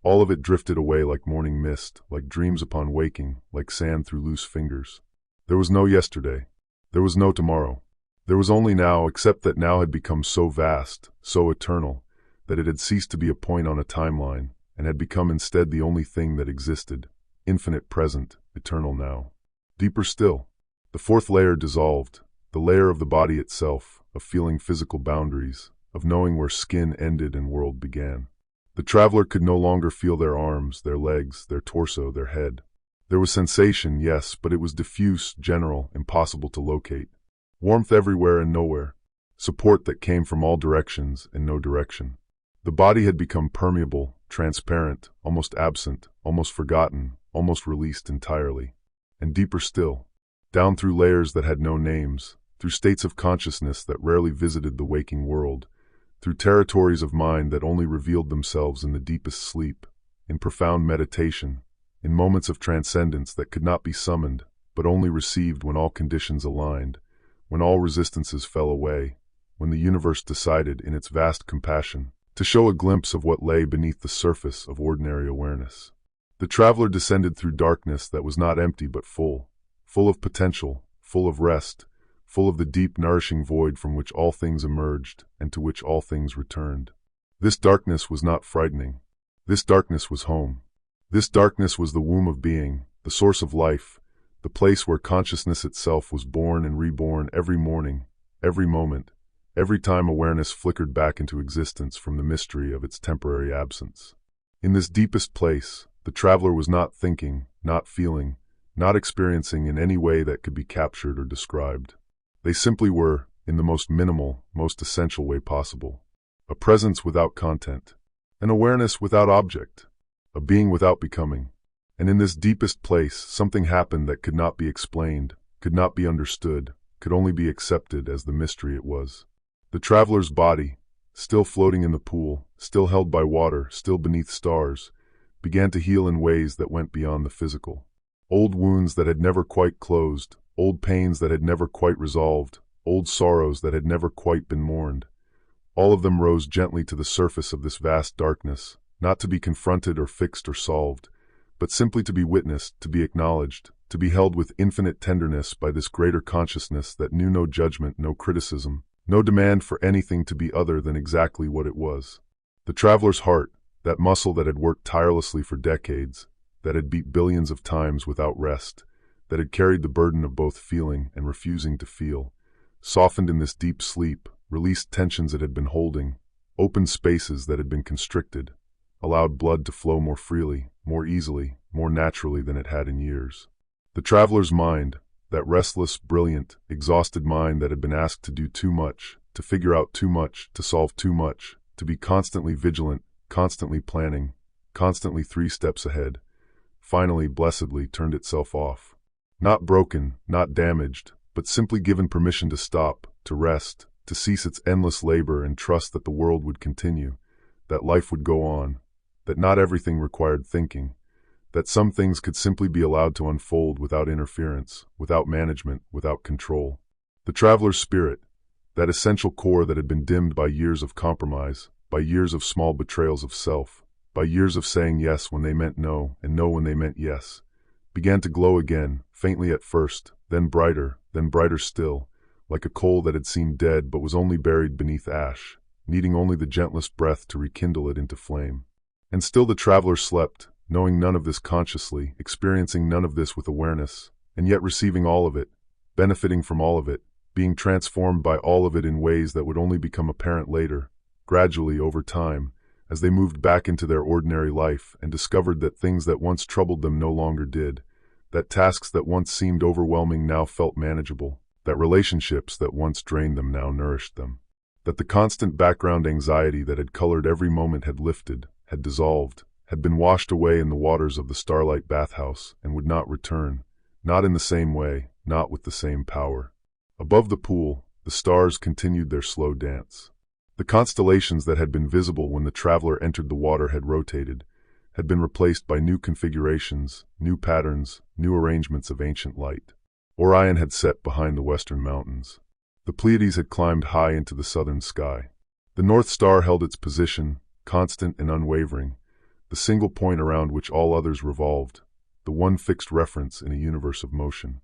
All of it drifted away like morning mist, like dreams upon waking, like sand through loose fingers. There was no yesterday. There was no tomorrow. There was only now, except that now had become so vast, so eternal, that it had ceased to be a point on a timeline, and had become instead the only thing that existed, infinite present, eternal now. Deeper still. The fourth layer dissolved, the layer of the body itself, of feeling physical boundaries, of knowing where skin ended and world began. The traveler could no longer feel their arms, their legs, their torso, their head. There was sensation, yes, but it was diffuse, general, impossible to locate. Warmth everywhere and nowhere. Support that came from all directions and no direction. The body had become permeable, transparent, almost absent, almost forgotten, almost released entirely. And deeper still, down through layers that had no names, through states of consciousness that rarely visited the waking world, through territories of mind that only revealed themselves in the deepest sleep, in profound meditation, in moments of transcendence that could not be summoned, but only received when all conditions aligned, when all resistances fell away, when the universe decided, in its vast compassion, to show a glimpse of what lay beneath the surface of ordinary awareness. The traveler descended through darkness that was not empty but full of potential, full of rest, full of the deep, nourishing void from which all things emerged and to which all things returned. This darkness was not frightening. This darkness was home. This darkness was the womb of being, the source of life, the place where consciousness itself was born and reborn every morning, every moment, every time awareness flickered back into existence from the mystery of its temporary absence. In this deepest place, the traveler was not thinking, not feeling, not experiencing in any way that could be captured or described. They simply were, in the most minimal, most essential way possible. A presence without content, an awareness without object, a being without becoming. And in this deepest place, something happened that could not be explained, could not be understood, could only be accepted as the mystery it was. The traveler's body, still floating in the pool, still held by water, still beneath stars, began to heal in ways that went beyond the physical. Old wounds that had never quite closed, old pains that had never quite resolved, old sorrows that had never quite been mourned. All of them rose gently to the surface of this vast darkness, not to be confronted or fixed or solved, but simply to be witnessed, to be acknowledged, to be held with infinite tenderness by this greater consciousness that knew no judgment, no criticism, no demand for anything to be other than exactly what it was. The traveler's heart, that muscle that had worked tirelessly for decades, that had beat billions of times without rest, that had carried the burden of both feeling and refusing to feel, softened in this deep sleep, released tensions it had been holding, opened spaces that had been constricted, allowed blood to flow more freely, more easily, more naturally than it had in years. The traveler's mind, that restless, brilliant, exhausted mind that had been asked to do too much, to figure out too much, to solve too much, to be constantly vigilant, constantly planning, constantly 3 steps ahead, finally, blessedly, turned itself off. Not broken, not damaged, but simply given permission to stop, to rest, to cease its endless labor and trust that the world would continue, that life would go on, that not everything required thinking, that some things could simply be allowed to unfold without interference, without management, without control. The traveler's spirit, that essential core that had been dimmed by years of compromise, by years of small betrayals of self, by years of saying yes when they meant no and no when they meant yes, began to glow again, faintly at first, then brighter still, like a coal that had seemed dead but was only buried beneath ash, needing only the gentlest breath to rekindle it into flame. And still the traveler slept, knowing none of this consciously, experiencing none of this with awareness, and yet receiving all of it, benefiting from all of it, being transformed by all of it in ways that would only become apparent later, gradually over time, as they moved back into their ordinary life and discovered that things that once troubled them no longer did, that tasks that once seemed overwhelming now felt manageable, that relationships that once drained them now nourished them, that the constant background anxiety that had colored every moment had lifted, had dissolved, had been washed away in the waters of the Starlight Bathhouse and would not return, not in the same way, not with the same power. Above the pool, the stars continued their slow dance. The constellations that had been visible when the traveler entered the water had rotated, had been replaced by new configurations, new patterns, new arrangements of ancient light. Orion had set behind the western mountains. The Pleiades had climbed high into the southern sky. The North Star held its position, constant and unwavering, the single point around which all others revolved, the one fixed reference in a universe of motion.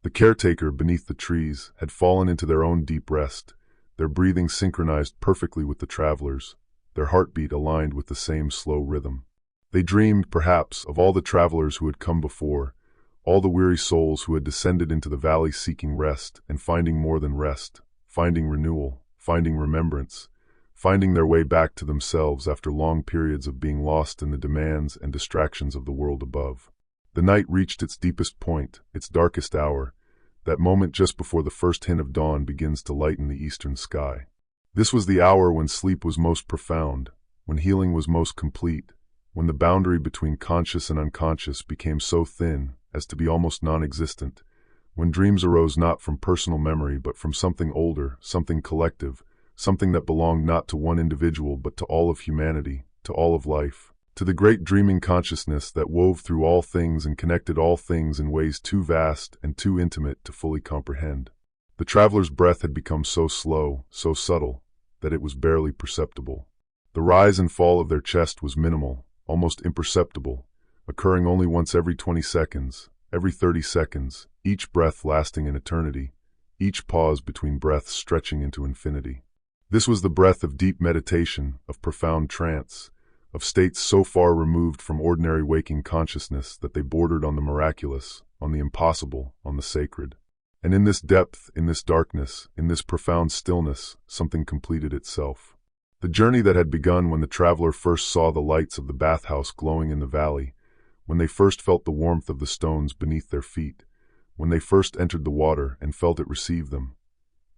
The caretaker beneath the trees had fallen into their own deep rest, their breathing synchronized perfectly with the travelers, their heartbeat aligned with the same slow rhythm. They dreamed, perhaps, of all the travelers who had come before, all the weary souls who had descended into the valley seeking rest and finding more than rest, finding renewal, finding remembrance, finding their way back to themselves after long periods of being lost in the demands and distractions of the world above. The night reached its deepest point, its darkest hour, that moment just before the first hint of dawn begins to lighten the eastern sky. This was the hour when sleep was most profound, when healing was most complete, when the boundary between conscious and unconscious became so thin as to be almost non-existent, when dreams arose not from personal memory but from something older, something collective, something that belonged not to one individual but to all of humanity, to all of life, to the great dreaming consciousness that wove through all things and connected all things in ways too vast and too intimate to fully comprehend. The traveler's breath had become so slow, so subtle, that it was barely perceptible. The rise and fall of their chest was minimal, almost imperceptible, occurring only once every 20 seconds, every 30 seconds, each breath lasting an eternity, each pause between breaths stretching into infinity. This was the breath of deep meditation, of profound trance, of states so far removed from ordinary waking consciousness that they bordered on the miraculous, on the impossible, on the sacred. And in this depth, in this darkness, in this profound stillness, something completed itself. The journey that had begun when the traveler first saw the lights of the bathhouse glowing in the valley, when they first felt the warmth of the stones beneath their feet, when they first entered the water and felt it receive them,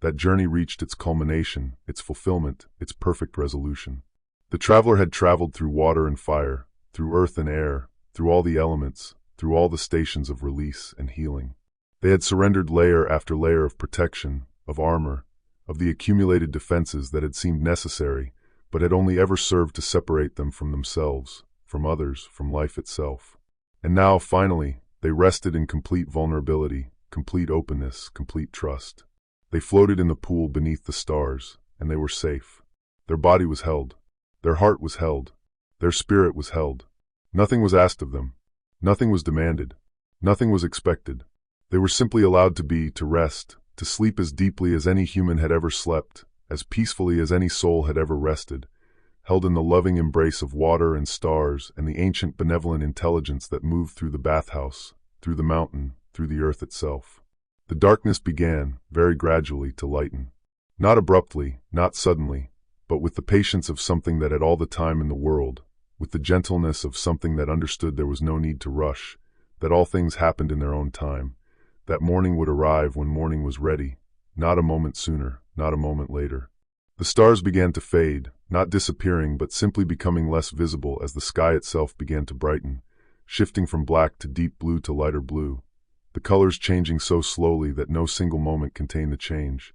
that journey reached its culmination, its fulfillment, its perfect resolution. The traveler had traveled through water and fire, through earth and air, through all the elements, through all the stations of release and healing. They had surrendered layer after layer of protection, of armor, of the accumulated defenses that had seemed necessary, but had only ever served to separate them from themselves, from others, from life itself. And now, finally, they rested in complete vulnerability, complete openness, complete trust. They floated in the pool beneath the stars, and they were safe. Their body was held. Their heart was held. Their spirit was held. Nothing was asked of them. Nothing was demanded. Nothing was expected. They were simply allowed to be, to rest, to sleep as deeply as any human had ever slept, as peacefully as any soul had ever rested, held in the loving embrace of water and stars and the ancient benevolent intelligence that moved through the bathhouse, through the mountain, through the earth itself. The darkness began, very gradually, to lighten. Not abruptly, not suddenly, but with the patience of something that had all the time in the world, with the gentleness of something that understood there was no need to rush, that all things happened in their own time, that morning would arrive when morning was ready, not a moment sooner, not a moment later. The stars began to fade, not disappearing but simply becoming less visible as the sky itself began to brighten, shifting from black to deep blue to lighter blue, the colors changing so slowly that no single moment contained the change,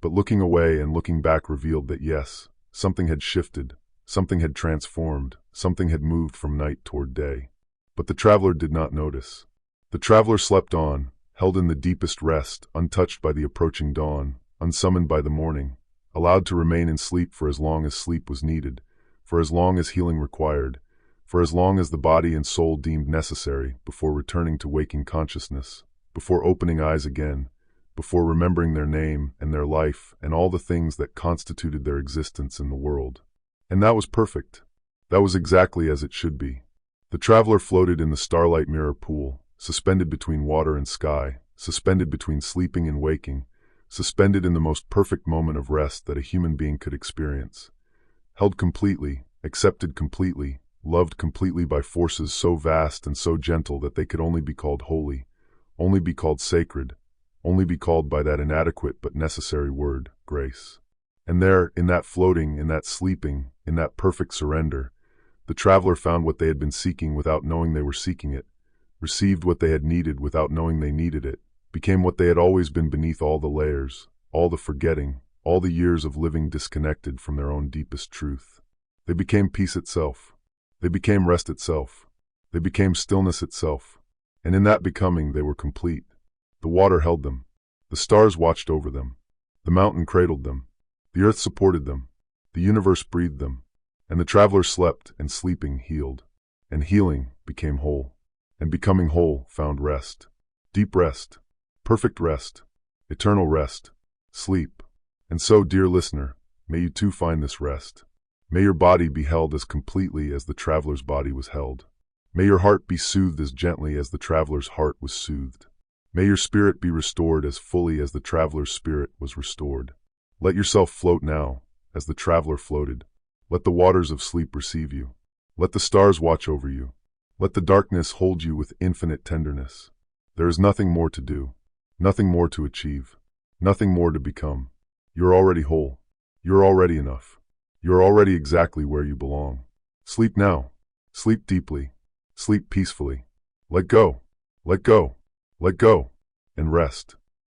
but looking away and looking back revealed that yes, something had shifted, something had transformed, something had moved from night toward day. But the traveler did not notice. The traveler slept on, held in the deepest rest, untouched by the approaching dawn, unsummoned by the morning, allowed to remain in sleep for as long as sleep was needed, for as long as healing required, for as long as the body and soul deemed necessary, before returning to waking consciousness, before opening eyes again, before remembering their name and their life and all the things that constituted their existence in the world. And that was perfect. That was exactly as it should be. The traveler floated in the starlight mirror pool, suspended between water and sky, suspended between sleeping and waking, suspended in the most perfect moment of rest that a human being could experience, held completely, accepted completely, loved completely by forces so vast and so gentle that they could only be called holy, only be called sacred, only be called by that inadequate but necessary word, grace. And there, in that floating, in that sleeping, in that perfect surrender, the traveler found what they had been seeking without knowing they were seeking it, received what they had needed without knowing they needed it, became what they had always been beneath all the layers, all the forgetting, all the years of living disconnected from their own deepest truth. They became peace itself. They became rest itself. They became stillness itself. And in that becoming they were complete. The water held them. The stars watched over them. The mountain cradled them. The earth supported them. The universe breathed them. And the traveler slept, and sleeping healed. And healing became whole. And becoming whole found rest. Deep rest. Perfect rest. Eternal rest. Sleep. And so, dear listener, may you too find this rest. May your body be held as completely as the traveler's body was held. May your heart be soothed as gently as the traveler's heart was soothed. May your spirit be restored as fully as the traveler's spirit was restored. Let yourself float now, as the traveler floated. Let the waters of sleep receive you. Let the stars watch over you. Let the darkness hold you with infinite tenderness. There is nothing more to do, nothing more to achieve, nothing more to become. You're already whole. You're already enough. You're already exactly where you belong. Sleep now. Sleep deeply. Sleep peacefully. Let go. Let go. Let go. And rest.